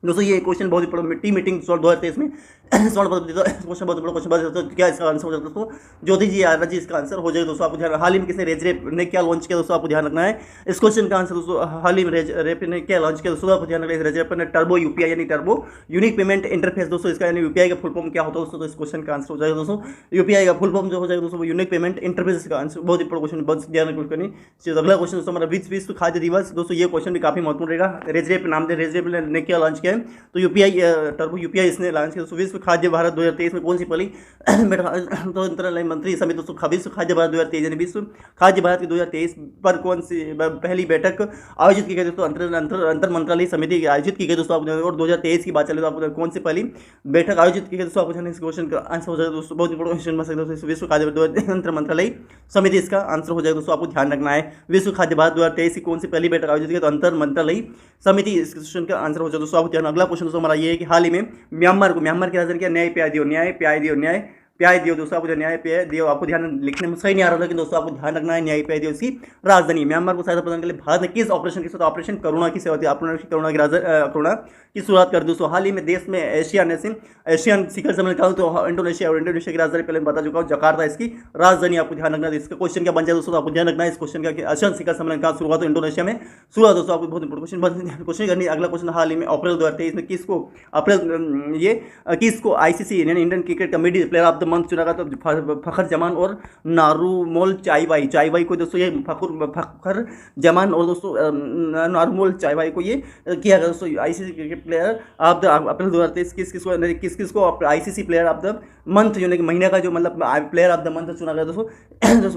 दोस्तों ये क्वेश्चन बहुत ही बड़ा टी मीटिंग 2023 में क्वेश्चन बहुत बड़ा क्वेश्चन दोस्तों, क्या इसका आंसर हो जाएगा दोस्तों? ज्योति जी आर्या जी इसका आंसर हो जाएगा दोस्तों। आपको ध्यान, हाल ही में किसने रेजरेप ने क्या लॉन्च किया दोस्तों? आपको ध्यान रखना है इस क्वेश्चन का आंसर दोस्तों। हाल ही में रेजरेप ने क्या लॉन्च किया दोस्तों? आपको ध्यान रखना है। रेजरेप ने टर्बो यूपीआई यानी टर्बो यूनिक पेमेंट इंटरफेस दोस्तों, इसका यानी यूपीआई का फुल फॉर्म क्या होता है दोस्तों? तो इस क्वेश्चन का आंसर हो जाएगा दोस्तों यूपीआई का फुल फॉर्म जो हो जाएगा दोस्तों यूनिक पेमेंट इंटरफेस का आंसर। बहुत इंपॉर्टेंट क्वेश्चन, बहुत ध्यान रखनी। अगला क्वेश्चन दोस्तों हमारा विश्व खाद्य दिवस दोस्तों, ये क्वेश्चन भी काफी महत्वपूर्ण रहेगा। रेजरेप नाम दे, रेजरेप ने क्या लॉन्च किया है? तो यूपीआई टर्बो यूपीआई इसने लॉन्च किया दोस्तों। विश्व खाद्य भारत 2023 में कौन सी पहली अंतरालय मंत्री समिति दोस्तों? विश्व खाद्य भारत 2023 यानी विश्व खाद्य भारत की 2023 पर कौन सी पहली बैठक आयोजित की गई दोस्तों? अंतर मंत्रालय समिति आयोजित की गई दोस्तों। और 2023 की बात चले तो आपको कौन सी पहली बैठक आयोजित की गई दोस्तों? आपको इस क्वेश्चन का आंसर हो जाएगा दोस्तों। बहुत इंपॉर्टेंट क्वेश्चन बन सकता है। विश्व खाद्य अंतर मंत्रालय समिति इसका आंसर हो जाएगा दोस्तों। आपको ध्यान रखना है विश्व खाद्य भारत 2023 की कौन सी पहली बैठक आयोजित की? तो अंतर मंत्रालय समिति इस क्वेश्चन का आंसर हो जाएगा दोस्तों। आपको ध्यान। अगला क्वेश्चन दोस्तों हमारा ये है कि हाल ही में म्यांमार की राजधानी क्या? न्याय प्याय दियो दोस्तों। आपको न्याय प्याय दियो, आपको ध्यान लिखने में सही नहीं आ रहा था, लेकिन दोस्तों आपको ध्यान रखना है न्याय प्याय दियो इसकी राजधानी म्यांमार को सहायता प्रदान के लिए भारत ने किस ऑपरेशन की शुरुआत? ऑपरेशन करुणा की सेवा थी। करुणा की शुरुआत कर दोस्तों। हाल ही में देश में एशियन शिखर सम्मेलन का तो इंडोनेशिया की राजधानी पहले बता चुका हूँ, जकार्ता इसकी राजधानी। आपको ध्यान रखना है। इसका क्वेश्चन क्या बन जाए दोस्तों? आपको ध्यान रखना है इस क्वेश्चन का एशियन शिखर सम्मेलन का शुरुआत इंडोनेशिया में शुरुआत दोस्तों। आपको बहुत इंपॉर्टेंट क्वेश्चन करनी है। अगला क्वेश्चन, हाल ही में अप्रैल 2023 में किसको आईसीसी यानी Indian cricket committee player of the month चुना गया? तो फखर जमान और नारूमोल चाइवाई को दोस्तों, ये फखर जमान और दोस्तों नारूमोल चाइवाई को ये किया गया दोस्तों ICC cricket player of the April 2023 किसको ICC player of the month यानी कि महीने का जो मतलब प्लेयर ऑफ द मंथ चुना गया दोस्तों।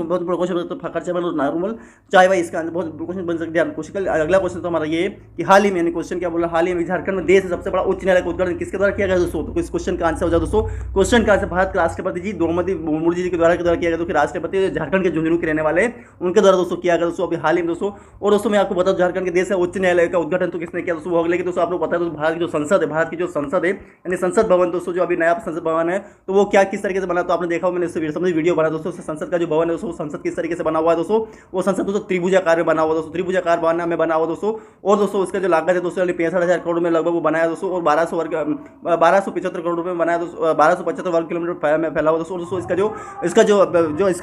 बहुत बड़ा क्वेश्चन तो फखर जमान और नारूमोल चाइवाई इसका आंसर बहुत क्वेश्चन बन सकते हैं। अगला क्वेश्चन तो हमारा ये कि हाल ही में यानी क्वेश्चन क्या बोला? हाल ही में झारखंड में देश सबसे बड़ा उच्च न्यायालय का उद्घाटन किसके द्वारा किया गया दोस्तों? तो इस क्वेश्चन का आंसर हो जाए दोस्तों। क्वेश्चन का आंसर भारत के राष्ट्रपति जी द्रौपदी मुर्मू जी के द्वारा किया गया दोस्तों। राष्ट्रपति झारखंड के झुंझुनू के रहने वाले उनके द्वारा दोस्तों किया गया दोस्तों अभी हाल ही में दोस्तों। और दोस्तों मैं आपको बता दूं झारखंड के देश का उच्च न्यायालय का उद्घाटन तो किसने किया दोस्तों? लेकिन दोस्तों आप लोग पता है दोस्तों भारत की जो संसद है यानी संसद भवन दोस्तों, जो अभी नया संसद भवन है तो वो क्या किस तरीके से बना? तो आपने देखा मैंने इससे वीडियो बना दोस्तों। संसद का जो भवन है दोस्तों, संसद किस तरीके से बना हुआ है दोस्तों? वो संसद दोस्तों त्रिभुजाकार में बना हुआ दोस्तों, त्रिभुजाकार बना में बना हुआ दोस्तों। और दोस्तों उसका जो लागत है दोस्तों 65,000 करोड़ में लगभग वो बनाया दोस्तों। और 1275 करोड़ रुपए में बनाया दोस्तों, 1275 वर्ग किलोमीटर में फैला हुआ दोस्तों। दोस्तों इसका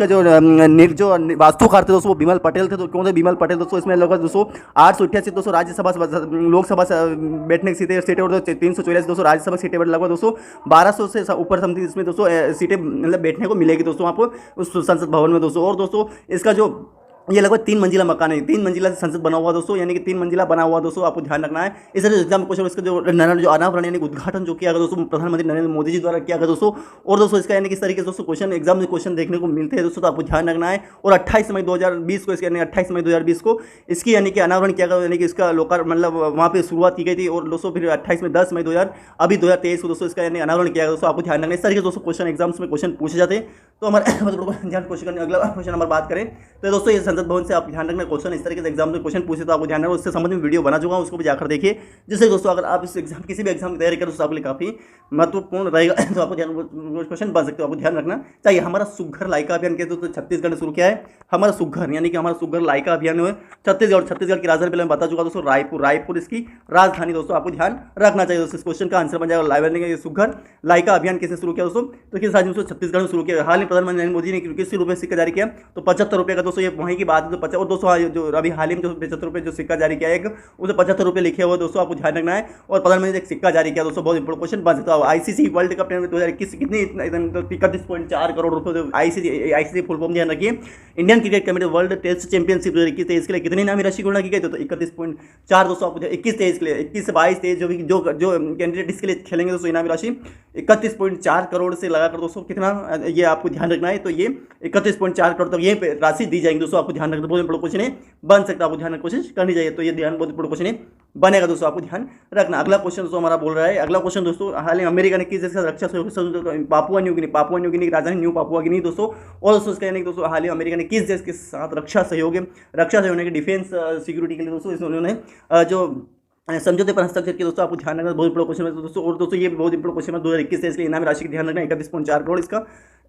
जो वास्तुकार थे दोस्तों वो बिमल पटेल थे। तो कौन थे? बिमल पटेल दोस्तों। इसमें लगभग दोस्तों 888 दोस्तों राज्यसभा लोकसभा बैठने की सीटें और 384 दोस्तों राज्यसभा सीटें लगभग दोस्तों 1200 से ऊपर समथिंग इसमें दोस्तों सीटें मतलब बैठने को मिलेगी दोस्तों आपको उस संसद भवन में दोस्तों। और दोस्तों इसका जो ये लगभग 3 मंजिला मकान है, 3 मंजिला संसद बना हुआ दोस्तों, यानी कि 3 मंजिला बना हुआ दोस्तों। आपको ध्यान रखना है। इस तरह एग्जाम क्वेश्चन इसका जो अनावरण यानी उद्घाटन जो किया गया दोस्तों प्रधानमंत्री नरेंद्र मोदी जी द्वारा किया गया दोस्तों। और दोस्तों इसका यानी किस तरीके से दोस्तों क्वेश्चन एग्जाम में क्वेश्चन देखने को मिलते हैं दोस्तों, तो आपको ध्यान रखना है। और 28 मई 2020 को इसके यानी 28 मई 2020 को इसकी यानी कि अनावरण किया गया, यानी कि इसका लोकार्पण मतलब वहाँ पे शुरुआत की गई थी। और दोस्तों फिर 28 में 10 मई 2023 को दोस्तों इसका यानी अनावरण किया गया दोस्तों। आपको ध्यान रखना है। इस तरीके से दोस्तों क्वेश्चन एग्जाम्स में क्वेश्चन पूछे जाते हैं। तो हमारे ध्यान क्वेश्चन अगला क्वेश्चन नंबर बात करें तो दोस्तों ये संसद भवन से आप ध्यान रखना क्वेश्चन इस तरीके से एग्जाम में क्वेश्चन पूछे तो आपको ध्यान रखना। उससे संबंधित में वीडियो बना चुका हूं, उसको भी जाकर देखिए। जिससे दोस्तों अगर आप इस एग्जाम किसी भी एग्जाम की तैयारी करें तो आपके लिए काफी महत्वपूर्ण रहेगा। तो आपको ध्यान क्वेश्चन बन सकते हो, आपको ध्यान रखना चाहिए। हमारा सुघर लाइका अभियान के दोस्तों छत्तीसगढ़ ने शुरू किया है। हमारा सुघर यानी कि हमारा सुघर लाइका अभियान है छत्तीसगढ़ की राजधानी पहले मैं बता चुका दोस्तों रायपुर इसकी राजधानी दोस्तों। आपको ध्यान रखना चाहिए दोस्तों। इस क्वेश्चन का आंसर बन जाएगा लाइव सुघर लाइका अभियान किसने शुरू किया दोस्तों? तो किस राज्य में छत्तीसगढ़ में शुरू किया। हाल ही प्रधानमंत्री नरेंद्र मोदी ने किस रुपये सिक्का जारी किया? तो 75 रुपये का दोस्तों। ये वहीं की बात है। तो 50 और दोस्तों जो अभी हाल ही में जो 75 रुपये जो सिक्का जारी किया है उसे 75 रुपये लिखे हुए दोस्तों, आपको ध्यान रखना है। और प्रधानमंत्री ने एक सिक्का जारी किया दोस्तों, बहुत इंपॉर्टेंट क्वेश्चन बन सकता है। आईसीसी वर्ल्ड कप 2021 कितनी 31.4 करोड़ रुपये आईसीसी फुल फॉर्म ध्यान रखिए। Indian cricket committee world test championship 2021-23 के लिए कितनी इनामी राशि घोषणा की गई? तो 31.4 दोस्तों। आपको 21-23 के लिए 21 से 22-23 जो कैंडिडेट इसके लिए खेलेंगे दोस्तों इनामी राशि 31.4 करोड़ से लगाकर दोस्तों कितना ये आपको ध्यान रखना है। तो ये 31.4 करोड़ तक ये राशि दी जाएगी दोस्तों, आपको ध्यान रखना। बहुत इंपॉर्टेंट क्वेश्चन है, बन सकता है, आपको ध्यान कोशिश करनी चाहिए। तो ये ध्यान बहुत इंपॉर्टेंट क्वेश्चन है, बनेगा दोस्तों, आपको ध्यान रखना। अगला क्वेश्चन दोस्तों हमारा बोल रहा है, अगला क्वेश्चन दोस्तों हाल ही अमेरिका ने किस देश का रक्षा सहयोग पापुआ न्यू गिनी की राजधानी न्यू पापुआ गिनी दोस्तों। और दोस्तों इसका यानी दोस्तों हाल ही अमेरिका ने किस देश के साथ रक्षा सहयोग की डिफेंस सिक्योरिटी के लिए दोस्तों उन्होंने जो समझौते पर हस्ताक्षर किया दोस्तों, आपको ध्यान रखना। बहुत बड़ा क्वेश्चन है दोस्तों। और दोस्तों ये बहुत इंपॉर्टेंट क्वेश्चन है 2021 से इसके इनामी राशि का ध्यान रखना 31.4 करोड़ इसका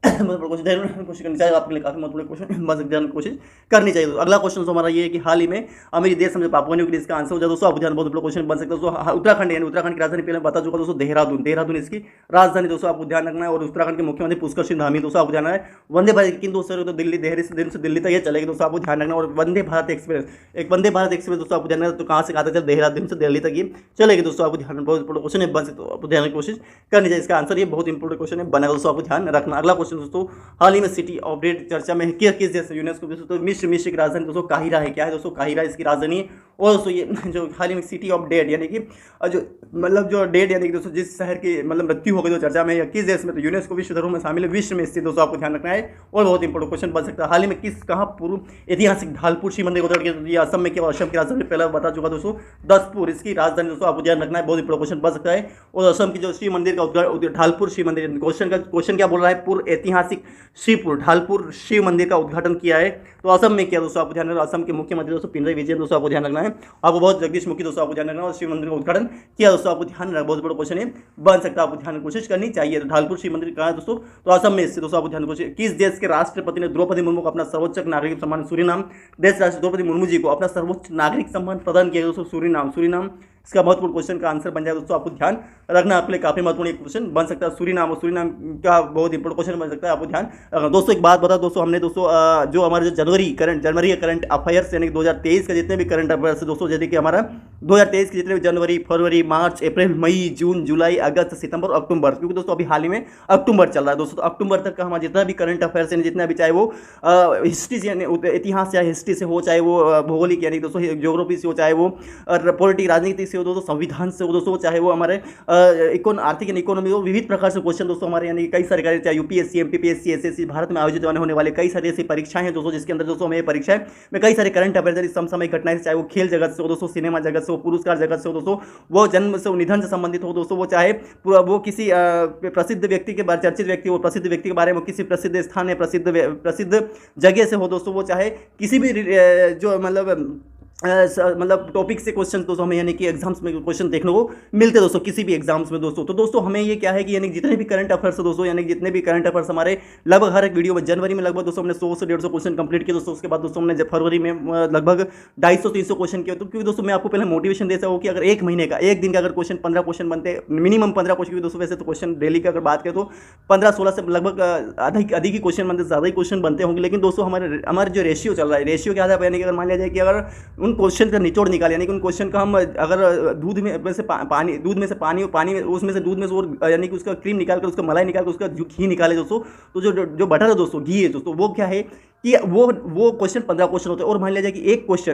कोशिश करनी चाहिए, आपके लिए काफी महत्वपूर्ण क्वेश्चन बन सकते हैं, कोशिश करनी चाहिए। अगला क्वेश्चन तो हमारा ये है कि हाल ही में अमीरी देश समझे पापुआ न्यू गिनी, इसका आंसर हो जाए दोस्तों। आप ध्यान बहुत बड़ा क्वेश्चन बन सकता है दोस्तों। उत्तराखंड यानी उत्तराखंड की राजधानी पहले बता चुका दोस्तों, देहरादून। देहरादून इसकी राजधानी दोस्तों, आपको ध्यान रखना है। और उत्तराखंड के मुख्यमंत्री पुष्कर सिंह धामी दोस्तों, आपको ध्यान है। वंदे भारत किन दोस्तों तो दिल्ली दिल्ली से दिल्ली तक ये चलेगी दोस्तों, आपको ध्यान रखना। और वंदे भारत एक्सप्रेस, एक वंदे भारत एक्सप्रेस दोस्तों, आपको ध्यान रखना। तो कहाँ से कहाँ तक देहरादून से दिल्ली तक ये चलेगी दोस्तों, आपको ध्यान बहुत इंपॉर्टेंट क्वेश्चन है, बन सकते हो, आपको ध्यान की कोशिश करनी चाहिए। इसका आंसर ये बहुत इंपॉर्टेंट क्वेश्चन है, बनेगा दोस्तों, आपको ध्यान रखना। अगला क्वेश्चन दोस्तों, हाल ही में सिटी ऑफ डेट चर्चा में किस देश यूनेस्को तो मिस्र की राजधानी दोस्तों काहिरा है। क्या है दोस्तों? काहिरा इसकी राजधानी है। और दोस्तों ये जो हाल ही में सिटी ऑफ डेट यानी कि जो मतलब जो डेट यानी कि दोस्तों जिस शहर की मतलब मृत्यु हो गई तो चर्चा में, या किस देश में, तो यूनेस्को विश्व धरोहर में शामिल है, विश्व में स्थित दोस्तों, आपको ध्यान रखना है। और बहुत इंपॉर्टेंट क्वेश्चन बन सकता है, हाल ही में किस कहाँ पूर्व ऐतिहासिक ढालपुर शिव मंदिर को ये असम में, केवल असम की राजधानी पहले बता चुका दोस्तों, दसपुर इसकी राजधानी दोस्तों, आपको ध्यान रखना है। बहुत इंपॉर्टेंट क्वेश्चन बन सकता है। और असम की जो शिव मंदिर का ढालपुर शिव मंदिर, क्वेश्चन क्या बोल रहा है? पूर्व ऐतिहासिक शिवपुर ढालपुर शिव मंदिर का उद्घाटन किया है तो असम में किया दोस्तों, आपको ध्यान रखना। असम के मुख्यमंत्री दोस्तों पिनराई विजयन दोस्तों, आपको ध्यान रखना है। आपको बहुत जगदीश मुखी दोस्तों, आपको ध्यान रखना। और शिव मंदिर का उद्घाटन किया दोस्तों, आपको ध्यान रखना। बहुत बड़ा क्वेश्चन है, बन सकता है, आपको ध्यान कोशिश करनी चाहिए। ढालपुर शिव मंदिर कहाँ है दोस्तों? तो असम में इससे दोस्तों, आपको ध्यान कोशिश। किस देश के राष्ट्रपति ने द्रौपदी मुर्मू को अपना सर्वोच्च नागरिक सम्मान, सूरीनाम देश राष्ट्र द्रौपदी मुर्मू जी को अपना सर्वोच्च नागरिक सम्मान प्रदान किया दोस्तों? सूरीनाम इसका महत्वपूर्ण क्वेश्चन का आंसर बन जाए दोस्तों, आपको ध्यान रखना। आपके लिए काफी महत्वपूर्ण क्वेश्चन बन सकता है सूरीनाम, और सूरीनाम का बहुत इंपॉर्टेंट क्वेश्चन बन सकता है, आपको ध्यान रखना। दोस्तों एक बात बता दोस्तों, हमने दोस्तों जो हमारे जो जनवरी का करंट अफेयर्स यानी कि 2023 का जितने भी करंट अफेयर्स दोस्तों, जैसे कि हमारा 2023 के जितने भी जनवरी, फरवरी, मार्च, अप्रैल, मई, जून, जुलाई, अगस्त, सितंबर, अक्टूबर, क्योंकि दोस्तों अभी हाल ही में अक्टूबर चल रहा है दोस्तों, तो अक्टूबर तक का हमारा जितना भी करंट अफेयर्स है, जितना भी, चाहे वो हिस्ट्री से इतिहास या हिस्ट्री से हो, चाहे वो भौगोलिक यानी दोस्तों ज्योग्राफी से हो, चाहे वो पॉलिटिक राजनीति से हो दोस्तों, संविधान से हो दोस्तों, चाहे वो हमारे आर्थिक एंड इकोनॉमी हो, विविध प्रकार से क्वेश्चन दोस्तों हमारे यानी कई सारे कार्य, चाहे यूपीएससी, एमपीपीएससी, एसएससी, भारत में आयोजित होने वाले कई सारी ऐसी परीक्षाएं हैं दोस्तों, जिसके अंदर दोस्तों हमें परीक्षाएं में कई सारे करंट अफेयर्स समसामयिक घटनाएं, चाहे वो खेल जगत से हो दोस्तों, सिनेमा जगत से हो, पुरस्कार जगत से हो दोस्तों, वो जन्म से निधन से संबंधित हो दोस्तों, वो चाहे वो किसी प्रसिद्ध व्यक्ति के बारे, चर्चित व्यक्ति, वो प्रसिद्ध व्यक्ति के बारे में, किसी प्रसिद्ध स्थान या प्रसिद्ध जगह से हो दोस्तों, वो चाहे किसी भी जो मतलब टॉपिक से क्वेश्चन दोस्तों हमें यानी कि एग्जाम्स में क्वेश्चन देखने को मिलते हैं दोस्तों, किसी भी एग्जाम्स में दोस्तों। तो दोस्तों हमें ये क्या है कि यानी जितने भी करंट अफेयर्स दोस्तों, यानी जितने भी करंट अफेयर्स हमारे लगभग हर एक वीडियो में, जनवरी में लगभग दोस्तों हमने 100 से 150 क्वेश्चन कंप्लीट किए दोस्तों। उसके बाद दोस्तों हमने फरवरी में लगभग 250-300 क्वेश्चन किए। तो क्योंकि दोस्तों मैं आपको पहले मोटिवेशन देता हूँ कि अगर एक महीने का, एक दिन का अगर क्वेश्चन 15 क्वेश्चन बनते, मिनिमम 15 क्वेश्चन दोस्तों, वैसे तो क्वेश्चन डेली का अगर बात करें तो 15-16 से लगभग अधिक ही क्वेश्चन बनते, ज़्यादा ही क्वेश्चन बनते होंगे। लेकिन दोस्तों हमारे जो रेशियो चल रहा है, रेशियो क्या था यानी कि अगर मान लिया जाए कि अगर उन क्वेश्चन का निचोड़ निकाल, यानी कि उन क्वेश्चन का हम अगर दूध में से पानी और पानी में उसमें से दूध में से और यानी कि उसका क्रीम निकाल कर, उसका मलाई निकाल कर, उसका घी निकाले दोस्तों, तो जो बटर है दोस्तों, घी है दोस्तों, वो क्या है कि वो क्वेश्चन 15 क्वेश्चन होते हैं। और मान लिया जाए कि एक क्वेश्चन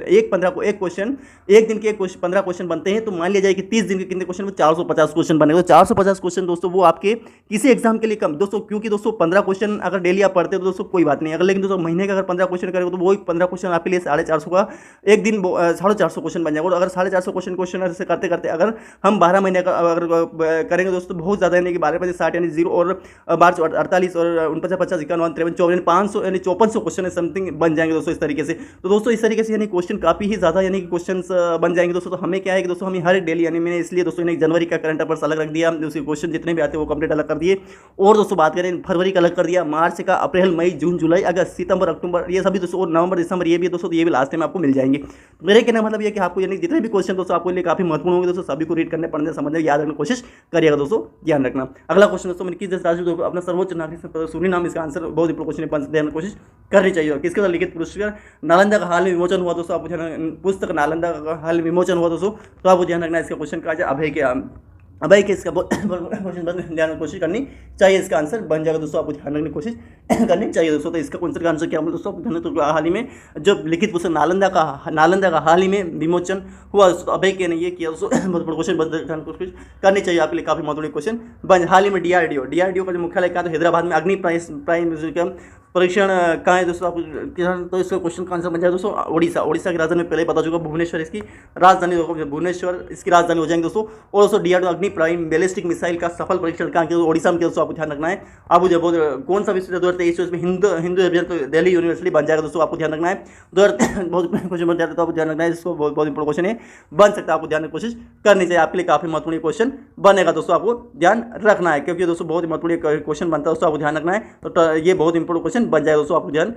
एक दिन के 15 क्वेश्चन बनते हैं, तो मान लिया जाए कि 30 दिन के कितने क्वेश्चन, 450 क्वेश्चन बनेगा। तो 450 क्वेश्चन दोस्तों वो आपके किसी एग्जाम के लिए कम दोस्तों, क्योंकि दोस्तों 15 क्वेश्चन अगर डेली आप पढ़ते हो तो दोस्तों कोई बात नहीं, अगर लेकिन दोस्तों महीने का अगर 15 क्वेश्चन करेंगे तो वो 15 क्वेश्चन आपके लिए 450 का एक दिन 450 क्वेश्चन बन जाएगा। और अगर 450 क्वेश्चन ऐसे करते करते अगर हम 12 महीने का अगर करेंगे दोस्तों, बहुत ज़्यादा यानी कि 12×5 यानी 0 और 12 48 और 49 50 51 53 54 500 यानी 5400 क्वेश्चन समथिंग बन जाएंगे दोस्तों इस तरीके से। तो दोस्तों इस तरीके से यानी क्वेश्चन काफ़ी ही ज़्यादा यानी कि क्वेश्चंस बन जाएंगे दोस्तों। तो हमें क्या है कि दोस्तों हमें हर डेली यानी मैंने इसलिए दोस्तों यानी जनवरी का करंट अफेयर्स अलग रख दिया, उसके क्वेश्चन जितने भी आते हैं वो कंप्लीट अलग कर दिए। और दोस्तों बात करें फरवरी का अलग कर दिया, मार्च का, अप्रैल, मई, जून, जुलाई, अगस्त, सितंबर, अक्टूबर, ये सभी दोस्तों, और नवंबर, दिसंबर ये भी दोस्तों, ये भी लास्ट टाइम आपको मिल जाएंगे। मेरे कहने का मतलब ये कि आपको यानी जितने भी क्वेश्चन दोस्तों आपको लिए काफी महत्वपूर्ण होंगे दोस्तों, सभी को रीड करने, पढ़ने, समझने, याद रखने की कोशिश करिएगा दोस्तों, ध्यान रखना। अगला क्वेश्चन दोस्तों, मैंने किस देश राज्य अपना सर्वोच्च नागरिक सूरीनाम, इसका आंसर बहुत इंपॉर्टेंट क्वेश्चन देने की कोशिश करनी चाहिए। किसके द्वारा लिखित पुरस्कार नालंदा का हाल में विमोचन हुआ दोस्तों, आपको ध्यान, पुस्तक नालंदा का हाल में विमोचन हुआ दोस्तों, तो आपको ध्यान रखना इसका क्वेश्चन का अभय के इसका क्वेश्चन ध्यान की कोशिश करनी चाहिए, इसका आंसर बन जाएगा दोस्तों, आपको ध्यान रखने की कोशिश करनी चाहिए दोस्तों। तो इसका क्वेश्चन का आंसर क्या दोस्तों, तो हाल ही में जो लिखित पुस्तक नालंदा का हाल ही में विमोचन हुआ दोस्तों, अभय के ने ये किया दोस्तों, बहुत बड़ा क्वेश्चन कोशिश करनी चाहिए, आपके लिए काफी महत्वपूर्ण क्वेश्चन बन। हाल ही में डीआरडीओ का जो मुख्यालय कहाँ, तो हैदराबाद में अग्नि प्राइम म्यूजियम परीक्षण कहाँ है दोस्तों, आप तो इसका क्वेश्चन का आंसर बन जाएगा दोस्तों उड़ीसा। उड़ीसा की राजधानी में पहले ही बता चुका, भुवनेश्वर इसकी राजधानी, भुवनेश्वर इसकी राजधानी हो जाएंगे दोस्तों। और दोस्तों DRDO अग्नि प्राइम बैलिस्टिक मिसाइल का सफल परीक्षण कहाँ किया, ओडिशा में किया दोस्तों, आपको ध्यान रखना है। अब जो कौन सा विश्वविद्यालय 2023 में हिंदू दिल्ली यूनिवर्सिटी बन जाएगा दोस्तों, आपको ध्यान रखना है। बहुत क्वेश्चन बन जाता है तो आपको ध्यान रखना है, इसको बहुत इंपॉर्टेंट क्वेश्चन है, बन सकता है, आपको ध्यान कोशिश करनी चाहिए, आपके लिए काफी महत्वपूर्ण क्वेश्चन बनेगा दोस्तों, आपको ध्यान रखना है, क्योंकि दोस्तों बहुत महत्वपूर्ण क्वेश्चन बनता है दोस्तों, आपको ध्यान रखना है। तो ये बहुत इंपॉर्टेंट क्वेश्चन बन जाएगा दोस्तों, आपको ध्यान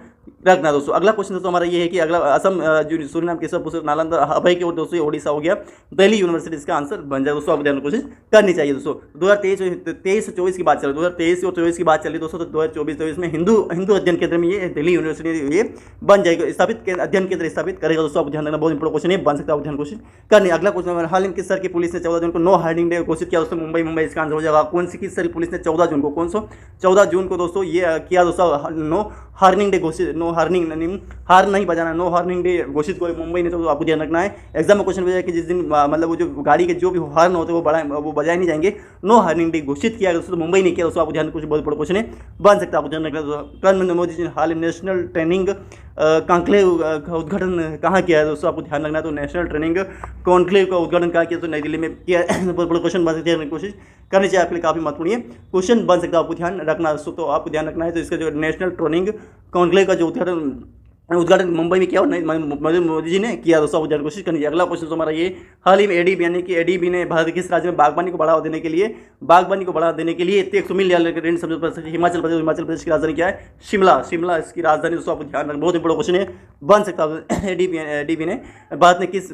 रखना है दोस्तों। अगला क्वेश्चन दोस्तों हमारा ये है कि अगला असम सूरीनाम केशवपुर नालंदा अभय की ओर दोस्तों ओडिशा हो गया, दिल्ली यूनिवर्सिटी इसका आंसर बन जाएगा दोस्तों, आपको ध्यान कोशिश करनी चाहिए दोस्तों। 2023 से 24 की बात चल रही है, 2023 और 24 की बात चल रही है दोस्तों, तो 2024 में हिंदू अध्ययन केंद्र में ये दिल्ली यूनिवर्सिटी ये बन जाएगा, स्थापित अध्ययन केंद्र स्थापित करेगा दोस्तों, आपको ध्यान रखना, बहुत इंपॉर्टेंट क्वेश्चन है, बन सकता है, आपको ध्यान कोशिश करनी। अगला क्वेश्चन हाल ही में किस सर की पुलिस ने 14 जून को नो हार्निंग डे घोषित किया दोस्तों, मुंबई इसका आंसर हो जाएगा। कौन सी किस सर की पुलिस ने 14 जून को, कौन सा 14 जून को दोस्तों ये किया दोस्तों, नो हार्निंग डे घोषित, नो हार्निंग हार नहीं बजाना, नो हार्निंग डे घोषित को मुंबई ने, तो आपको ध्यान रखना है। एग्जाम में क्वेश्चन पूछा कि जिस दिन मतलब वो जो गाड़ी के जो भी हॉर्न होते हैं वो बजाए नहीं जाएंगे, नो हार्निंग डे घोषित किया दोस्तों, तो मुंबई ने किया दोस्तों, आपको ध्यान कुछ बहुत बड़ा क्वेश्चन है, बन सकता है, आपको ध्यान रखना। प्रधानमंत्री मोदी जी ने हाल ही नेशनल ट्रेनिंग कॉन्क्लेव का उद्घाटन कहाँ किया है दोस्तों, आपको ध्यान रखना है। तो नेशनल ट्रेनिंग कॉन्क्लेव का उद्घाटन कहाँ किया, तो नई दिल्ली में किया, बहुत बड़ा क्वेश्चन बन सकता है, कोशिश करनी चाहिए, आपके लिए काफी महत्वपूर्ण है क्वेश्चन बन सकता है, आपको ध्यान रखना दोस्तों, तो आपको ध्यान रखना है। तो इसका जो नेशनल ट्रेनिंग कॉन्क्लेव का जो उद्घाटन मुंबई में किया और मोदी जी ने किया दोस्तों, आपको कोशिश करनी चाहिए। अगला क्वेश्चन तो हमारा ये हाल ही में एडीबी यानी कि एडीबी ने भारत किस राज्य में बागवानी को बढ़ावा देने के लिए 100 मिलियन डॉलर के ऋण समझौते पर हिमाचल प्रदेश की राजधानी क्या है, शिमला इसकी राजधानी दोस्तों, आपको ध्यान रखना, बहुत इंपॉर्टेंट क्वेश्शन है, बन सकता है। एडीबी ने भारत ने किस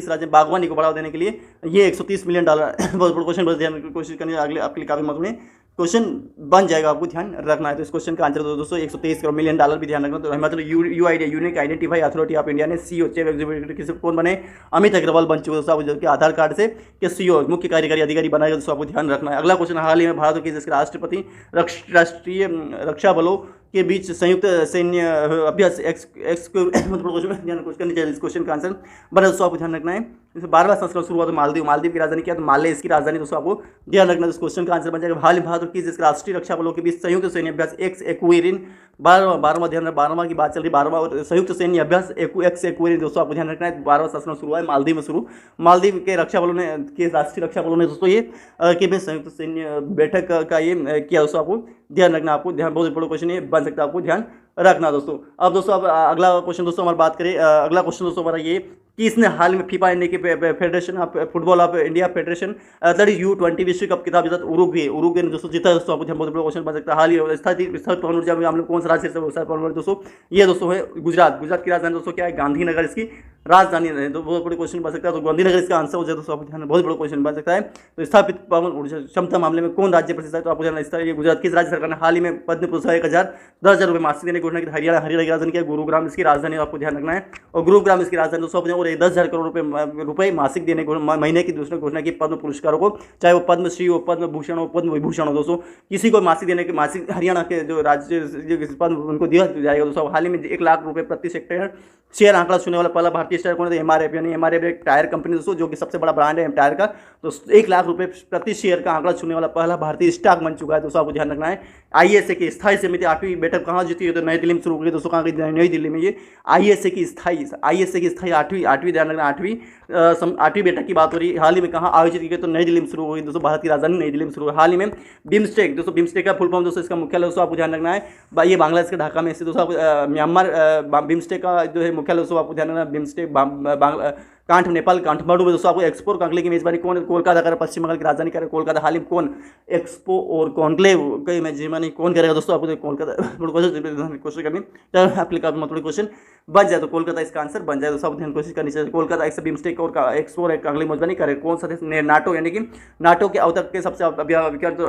राज्य में बागवानी को बढ़ावा देने के लिए ये 130 मिलियन डॉलर, बहुत बड़ा क्वेश्चन, बस ध्यान कोशिश करनी है, अगले आपके लिए काफी महत्वपूर्ण क्वेश्चन बन जाएगा, आपको ध्यान रखना है। तो इस क्वेश्चन का आंसर दोस्तों 123 करोड़ मिलियन डॉलर भी ध्यान रखना। तो Himachal UID unique identify authority of India ने सीईओ चीफ एग्जीक्यूटिव किसे कौन बने, अमित अग्रवाल बन चुके दोस्तों, आपको आधार कार्ड से कि सीईओ मुख्य कार्यकारी अधिकारी बनाएगा दोस्तों, आपको ध्यान रखना है। अगला क्वेश्चन हाल ही में भारत के जिसके राष्ट्रपति राष्ट्रीय रक्षा बलों के बीच संयुक्त सैन्य अभ्यास क्वेश्चन का आंसर बना दोस्तों, आपको ध्यान रखना है। 12वां संस्करण शुरू हुआ तो मालदीव की राजधानी क्या, तो माले इसकी राजधानी दोस्तों, आपको ध्यान रखना। इस क्वेश्चन का आंसर बन जाएगा हाल ही भारत और किस राष्ट्रीय रक्षा बलों के बीच संयुक्त सैन्य अभ्यास एक्स एक्वेरिन 12वां ध्यान 12वां की बात चल रही, 12वां संयुक्त सैन्य अभ्यास एक्स एक्वेरिन दोस्तों, आपको ध्यान रखना है। 12वां संस्करण शुरू हुआ है मालदीव में शुरू, मालदीव के रक्षा बलों ने के राष्ट्रीय रक्षा बलों ने दोस्तों ये के बीच संयुक्त सैन्य बैठक का ये किया दोस्तों, आपको ध्यान रखना, आपको ध्यान, बहुत इंपॉर्टेंट क्वेश्चन है, बन सकता है, आपको ध्यान रखना दोस्तों। अब दोस्तों अब अगला क्वेश्चन दोस्तों हमारी बात करें, अगला क्वेश्चन दोस्तों हमारा ये कि इसने हाल में फीफा इंडिया की federation of football of India federation U20 विश्व कप खिताब जीता, उरुग्वे ने दोस्तों जीता दोस्तों, आपको बहुत बड़ा क्वेश्चन बन सकता है। हाल ही स्थापित पवन ऊर्जा में हम लोग कौन सा राज्य से दोस्तों, ये दोस्तों है गुजरात की राजधानी दोस्तों क्या है, गांधीनगर इसकी राजधानी है, तो बहुत बड़े क्वेश्चन बन सकता है। तो गांधीनगर इसका आंसर हो जाए दोस्तों, आपको ध्यान, बहुत बड़ा क्वेश्चन बन सकता है। तो स्थापित पवन ऊर्जा क्षमता मामले में कौन राज्य प्रसिद्ध है, तो आपको ध्यान रखना है। गुजरात की राज्य सरकार ने हाल ही में पद्म पुरस्कार 10,000 रुपये मासिक देने की घोषणा की। हरियाणा की राजधानी क्या है, गुरुग्राम इसकी राजधानी, आपको ध्यान रखना है। और गुरुग्राम इसकी राजधानी दोस्तों, और 10,000 करोड़ रुपए मासिक देने महीने की दूसरी घोषणा की पद्म पुरस्कारों को, चाहे वो पद्मश्री हो, पद्म भूषण हो, पद्म विभूषण हो दोस्तों, किसी को मासिक देने के मासिक हरियाणा के जो राज्य पद्म उनको दिया जाएगा दोस्तों। हाल ही में 1 लाख रुपए प्रति शेयर आंकड़ा छूने वाला पहला भारतीय शेयर कौन है, एमआरएफ यानी एमआरएफ एक टायर कंपनी दोस्तों, जो कि सबसे बड़ा ब्रांड है टायर का। तो 1 लाख रुपए प्रति शेयर का आंकड़ा छूने वाला पहला भारतीय स्टॉक बन चुका है दोस्तों, आपको ध्यान रखना है। आईएसए की स्थायी समिति 8वीं बैठक कहाँ जीती है, तो नई दिल्ली में शुरू हुई दोस्तों, कहाँ गई, नई दिल्ली में। ये आईएसए की स्थायी 8वीं ध्यान रखना 8वीं बैठक की बात हो रही है। हाल ही में कहाँ आयोजित की गई, तो नई दिल्ली में शुरू हुई दोस्तों, भारत की राजधानी नई दिल्ली में शुरू हुई। हाल ही में बिम्स्टेक दोस्तों, बिम्स्टेक का फुल फॉर्म दोस्तों, इसका मुख्यालय दोस्तों, आपको ध्यान रखना है। ये बांग्लादेश के ढाका में स्थित दोस्तों, म्यांमार बिम्स्टेक का जो है मुख्यालय दोस्तों, आपको ध्यान रखना। बिम्स्टेक नेपाल काठमांडू में दोस्तों, आपको एक्सपो और कॉन्क्लेव की मेजबानी कौन, कोलकाता कर, पश्चिम बंगाल की राजधानी क्या है, कोलकाता। हाल ही में कौन एक्सपो और कॉन्क्लेव की मेजबानी कौन करेगा दोस्तों, आपको कोलकाता कोशिश करनी, आपके लिए मतलब क्वेश्चन बन जाए, तो कोलकाता इसका आंसर बन जाए दोस्तों, आपको कोशिश करनी चाहिए। कोलकाता एक बिम्स्टेक और एक्सपो और कॉन्क्लेव मेजबानी करे, कौन सा देश, नाटो यानी कि नाटो के अवतक के सबसे तो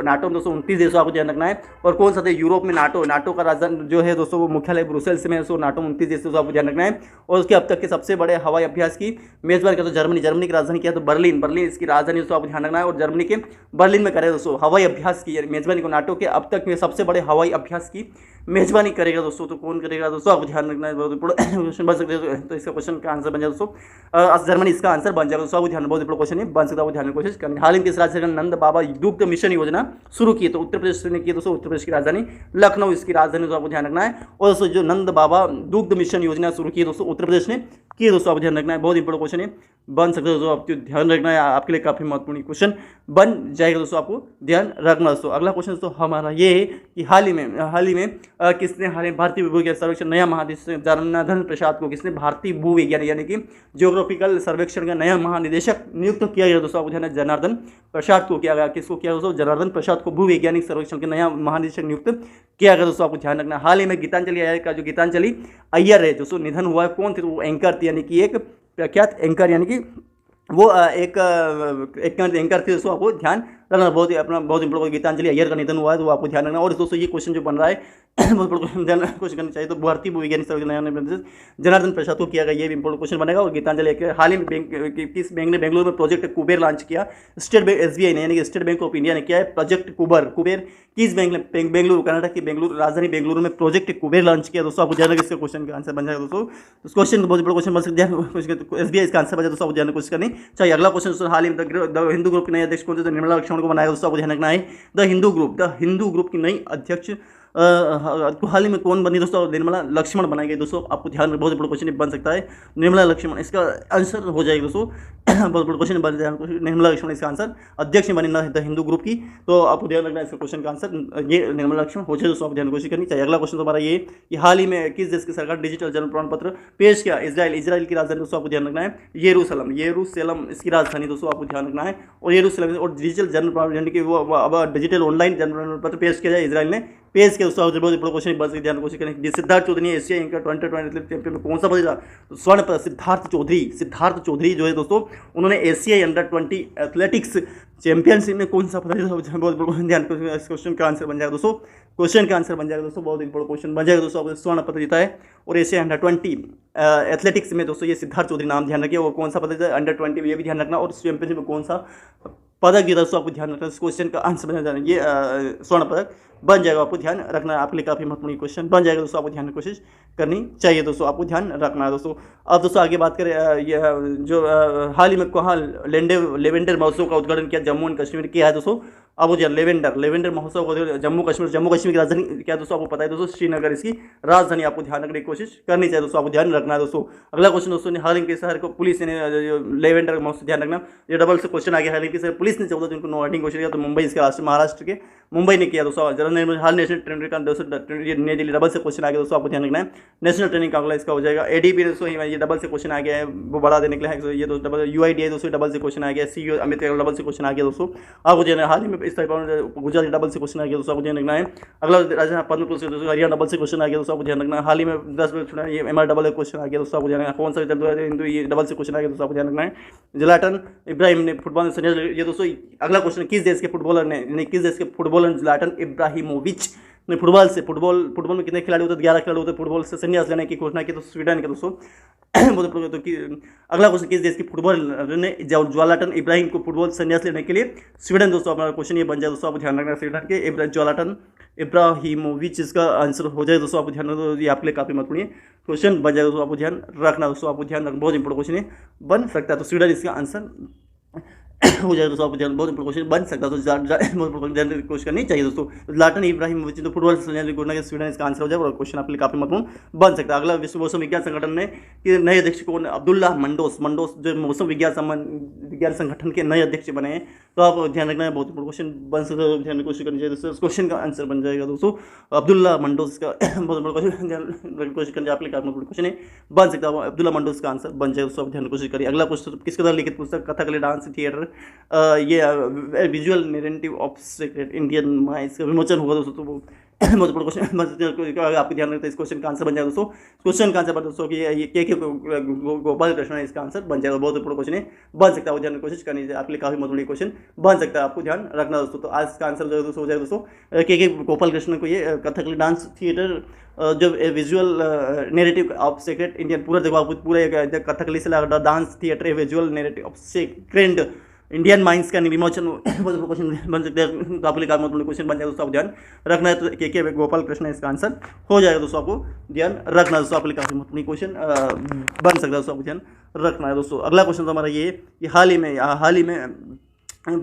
नाटो में दोस्तों 29 देशों, आपको ध्यान रखना है। और कौन सा देश यूरोप में नाटो का राजधानी जो है दोस्तों, वो मुख्यालय ब्रुसेल्स में, नाटो 29 देशों, आपको ध्यान रखना है। और उसके अब तक के सबसे बड़े हवाई अभ्यास की मेजबान क्या तो जर्मनी, जर्मनी की राजधानी क्या है तो बर्लिन, बर्लिन इसकी राजधानी दोस्तों आपको ध्यान रखना है और जर्मनी के बर्लिन में करेगा दोस्तों हवाई अभ्यास की मेजबानी को। नाटो के अब तक में सबसे बड़े हवाई अभ्यास की मेजबानी करेगा दोस्तों, तो कौन करेगा दोस्तों आपको ध्यान रखना है, बहुत इंपॉर्टेंट क्वेश्चन बन सकते हैं, तो इसका क्वेश्चन का आंसर बन जाए दोस्तों जर्मनी इसका आंसर बन जाएगा दोस्तों, आपको ध्यान बहुत इंपॉर्टेंट क्वेश्चन है, बन सकता है, ध्यान कोशिश करनी। हाल ही में किस राज्य सरकार ने नंद बाबा दुग्ध मिशन योजना शुरू की, तो उत्तर प्रदेश ने की दोस्तों, उत्तर प्रदेश की राजधानी लखनऊ इसकी राजधानी, तो आपको ध्यान रखना है। और दोस्तों जो नंद बाबा दुग्ध मिशन योजना शुरू की है दोस्तों उत्तर प्रदेश ने की, दोस्तों आपको ध्यान रखना है, बहुत इंपॉर्टेंट क्वेश्चन है, बन सकता है दोस्तों, आपको ध्यान रखना है, आपके लिए काफी महत्वपूर्ण क्वेश्चन बन जाएगा दोस्तों, आपको ध्यान रखना दोस्तों। अगला क्वेश्चन दोस्तों हमारा ये है कि हाल ही में किसने हाल ही भारतीय भूविज्ञान सर्वेक्षण नया महानिदेशक जनार्दन प्रसाद को किसने भारतीय भूविज्ञान यानी कि जियोग्राफिकल सर्वेक्षण का नया महानिदेशक नियुक्त किया गया दोस्तों, आपको ध्यान है जनार्दन प्रसाद को किया गया, किसको किया दोस्तों, जनार्दन प्रसाद को भूवैज्ञानिक सर्वेक्षण के नया महानिदेशक नियुक्त किया गया दोस्तों, आपको ध्यान रखना। हाल ही में गीतांजलि अय्यर का जो गीतांजलि अय्यर है दोस्तों निधन हुआ है, कौन थे, वो एंकर थी, यानी कि एक प्रख्यात एंकर, यानी कि वो एक एंकर थे दोस्तों, आपको ध्यान रखना, बहुत ही अपना बहुत इंपॉर्टेंट गीतांजलि अय्यर का निधन हुआ है, तो आपको ध्यान रखना। और दोस्तों ये क्वेश्चन जो बन रहा है बहुत ध्यान क्वेश्चन करना चाहिए, तो भारतीय भूवैज्ञानिक सर्वेक्षण जनार्दन प्रसाद को किया गया, ये भी इंपॉर्टेंट क्वेश्चन बनेगा। और गीतांजलि हाल ही में किस बैंक ने बेंगलुरु में प्रोजेक्ट कुबेर लॉन्च किया, स्टेट बैंक SBI ने, यानी कि स्टेट बैंक ऑफ इंडिया ने किया है प्रोजेक्ट कुबेर किस बैंक ने बेंगलुरु कर्नाटक की राजधानी बेंगलुरु में प्रोजेक्ट कुबेर लॉन्च किया दोस्तों, आपको ध्यान रखना, इसका क्वेश्चन का आंसर बन जाएगा दोस्तों, उस क्वेश्चन बहुत बड़ा क्वेश्चन बन सकता है, SBI इसका आंसर बन जाए दोस्तों, आपको ध्यान कोशिश करनी चाहिए। अगला क्वेश्चन दोस्तों हाल ही में द हिंदू ग्रुप के नए अध्यक्ष कौन थे, निर्मला लक्ष्मण को बनाया दोस्तों, आपको ध्यान रखना है। द हिंदू ग्रुप की नई अध्यक्ष हाल ही में कौन बनी दोस्तों, निर्मला लक्ष्मण बनाई गई दोस्तों, आपको ध्यान में बहुत बड़ा क्वेश्चन बन सकता है, निर्मला लक्ष्मण इसका आंसर हो जाएगा दोस्तों बहुत बड़ा क्वेश्चन बन जाएगा, निर्मला लक्ष्मण इसका आंसर अध्यक्ष बनी ना द हिंदू ग्रुप की, तो आपको ध्यान रखना है, इसका क्वेश्चन का आंसर ये निर्मला लक्ष्मण हो जाए दोस्तों, आप ध्यान कोशिश करनी चाहिए। अगला क्वेश्चन हमारा ये कि हाल ही में किस देश की सरकार डिजिटल जन्म प्रमाण पत्र पेश किया, इजराइल की राजधानी दोस्तों, आपको ध्यान रखना है येरूशलम इसकी राजधानी दोस्तों, आपको ध्यान रखना है। और येरूशलम और डिजिटल जन्म प्रमाण यानी कि वो अब डिजिटल ऑनलाइन जन्म प्रमाण पत्र पेश किया जाए, इजराइल ने पेश किया दोस्तों, बहुत बड़ा क्वेश्चन बस ध्यान कोशिश करें। Siddharth Chaudhary Asia anchor 2020 champion में कौन सा पदक जीता, स्वर्ण पदक सिद्धार्थ चौधरी जो है दोस्तों, उन्होंने एशिया अंडर 20 एथलेटिक्स चैंपियनशिप में कौन सा पदक जीता, बहुत बड़ा ध्यान इस क्वेश्चन का आंसर बन जाएगा दोस्तों, क्वेश्चन का आंसर बन जाएगा दोस्तों, बहुत इंपॉर्टेंट क्वेश्चन बन जाएगा दोस्तों, स्वर्ण पदक जीता है। और एशिया अंडर 20 एथलेटिक्स में दोस्तों ये सिद्धार्थ चौधरी नाम ध्यान रखिए, वो कौन सा पदक अंडर 20 ये भी ध्यान रखना, और चैंपियनशिप में कौन सा पदक जीता दोस्तों, आपको ध्यान रखना, इस क्वेश्चन का आंसर बन जाएगा ये स्वर्ण पदक बन जाएगा, आपको ध्यान रखना है, आपके लिए काफी महत्वपूर्ण क्वेश्चन बन जाएगा दोस्तों, आपको ध्यान कोशिश करनी चाहिए दोस्तों, आपको ध्यान रखना है दोस्तों। अब दोस्तों आगे बात करें ये जो हाल ही में कहाँ लेवेंडर महोत्सव का उद्घाटन किया जम्मू एंड कश्मीर किया है दोस्तों, अब वो लेवेंडर महोत्सव को जम्मू कश्मीर की राजधानी क्या दोस्तों, आपको पता है दोस्तों, श्रीनगर इसकी राजधानी, आपको ध्यान रखने की कोशिश करनी चाहिए दोस्तों, आपको ध्यान रखना है दोस्तों। अगला क्वेश्चन दोस्तों ने हाल ही के शहर को पुलिस ने लेवेंडर महोत्सव ध्यान रखना, ये डबल से क्वेश्चन आ गया, हाल ही के शहर पुलिस ने 14 दिन को नोटिंग क्वेश्चन किया, तो मुंबई इसके महाराष्ट्र के मुंबई ने किया दोस्तों। हाल नेशनल ट्रेनिंग का नई दिल्ली डबल से क्वेश्चन आ गया दोस्तों, आपको ध्यान रखना है, नेशनल ट्रेनिंग काउंसिल इसका हो जाएगा। ADB दोस्तों ये डबल से क्वेश्चन आ गया है, वो बढ़ा देने के लिए ये दोस्तों डबल UIDAI दोस्तों डबल से क्वेश्चन आ गया, CU अम्बेडकर डबल से क्वेश्चन आ गया दोस्तों, आपको ध्यान हाल ही में इस तरह गुजरात डबल से क्वेश्चन आ गया दोस्तों, आपको ध्यान रखना है। अगला राजस्थान पद्म पुरस्कार दोस्तों हरियाणा डबल से क्वेश्चन आ गया दोस्तों, आपको ध्यान रखना है। हाल ही में 10 ये MR डबल क्वेश्चन आ गया दोस्तों, आपको ध्यान रखना, कौन सा हिंदू ये डबल से क्वेश्चन आ गया दोस्तों, आपको ध्यान रखना है। ज़लाटन इब्राहिम ने फुटबॉल ये दोस्तों अगला क्वेश्चन किस देश के फुटबॉलर ज़लाटन इब्राहिमोविच ने फुटबॉल में कितने खिलाड़ी होते हैं, 11 खिलाड़ी होते हैं, फुटबॉल से संन्यास लेने की घोषणा की, तो स्वीडन के दोस्तों तो अगला क्वेश्चन किस देश की फुटबॉलर ने ज़लाटन इब्राहिम को फुटबॉल संन्यास लेने के लिए, स्वीडन दोस्तों, अपना क्वेश्चन ये बन जाए दोस्तों, आपको ध्यान रखना, स्वीडन के ज़लाटन इब्राहिमोविच इसका आंसर हो जाए दोस्तों, आपको ध्यान रखना, ये आपके लिए काफी महत्वपूर्ण क्वेश्चन बन जाए दोस्तों, आपको ध्यान रखना दोस्तों, आपको ध्यान रखना, बहुत इंपॉर्टेंट क्वेश्चन बन सकता है, तो स्वीडन इसका आंसर हो जाए दोस्तों, आपको ध्यान बहुत इंपॉर्टेंट क्वेश्चन बन सकता है, तो ध्यान कोशिश करनी चाहिए दोस्तों। ज़लाटन इब्राहिमोविच तो फुटबॉल घोषणा स्वीडन इसका आंसर हो जाए, और क्वेश्चन आपके लिए काफी महत्वपूर्ण बन सकता है। अगला विश्व मौसम विज्ञान संगठन ने कि नए अध्यक्ष कौन, अब्दुल्ला मंडोस जो मौसम विज्ञान संगठन के नए अध्यक्ष बने हैं, तो आप ध्यान रखना है, बहुत इंपॉर्टेंट क्वेश्चन बन सकता है, ध्यान कोशिश करनी चाहिए दोस्तों, क्वेश्चन का आंसर बन जाएगा दोस्तों अब्दुल्ला मंडोस का बहुत बड़ा क्वेश्चन कोशिश करनी आपके लिए काफी महत्वपूर्ण क्वेश्चन बन सकता है, अब्दुल्ला मंडोस का आंसर बन जाए दोस्तों, ध्यान कोशिश करिए। अगला क्वेश्चन किसके द्वारा लिखित पुस्तक कथकली डांस थिएटर ये visual narrative of secret Indian mimes का विमोचन होगा दोस्तों, तो महत्वपूर्ण क्वेश्चन आपको ध्यान रखते हैं। इस क्वेश्चन का आंसर बन जाएगा दोस्तों, क्वेश्चन का आंसर बन दोस्तों कि ये के गोपाल कृष्ण है, इसका आंसर बन जाएगा। बहुत महत्वपूर्ण क्वेश्चन है, बन सकता है, वो ध्यान में कोशिश करनी चाहिए, आपके लिए काफी महत्वपूर्ण क्वेश्चन बन सकता है, आपको ध्यान रखना दोस्तों। तो आज का आंसर जो दोस्तों हो जाएगा दोस्तों के गोपाल कृष्ण को ये कथकली डांस थिएटर जो visual narrative of sacred Indian, पूरा देखो आपको पूरा कथकली से लगा dance theatre visual narrative of sacred Indian mimes का विमोचन क्वेश्चन बन सकते हैं। तो आपके लिए काफी क्वेश्चन बन जाएगा दोस्तों, आप ध्यान रखना है। तो के गोपाल कृष्ण इसका आंसर हो जाएगा दोस्तों, आपको ध्यान रखना है दोस्तों, आपके लिए काफी महत्वपूर्ण क्वेश्चन बन सकता है दोस्तों, आपको ध्यान रखना है दोस्तों। अगला क्वेश्चन तो हमारा ये कि हाल ही में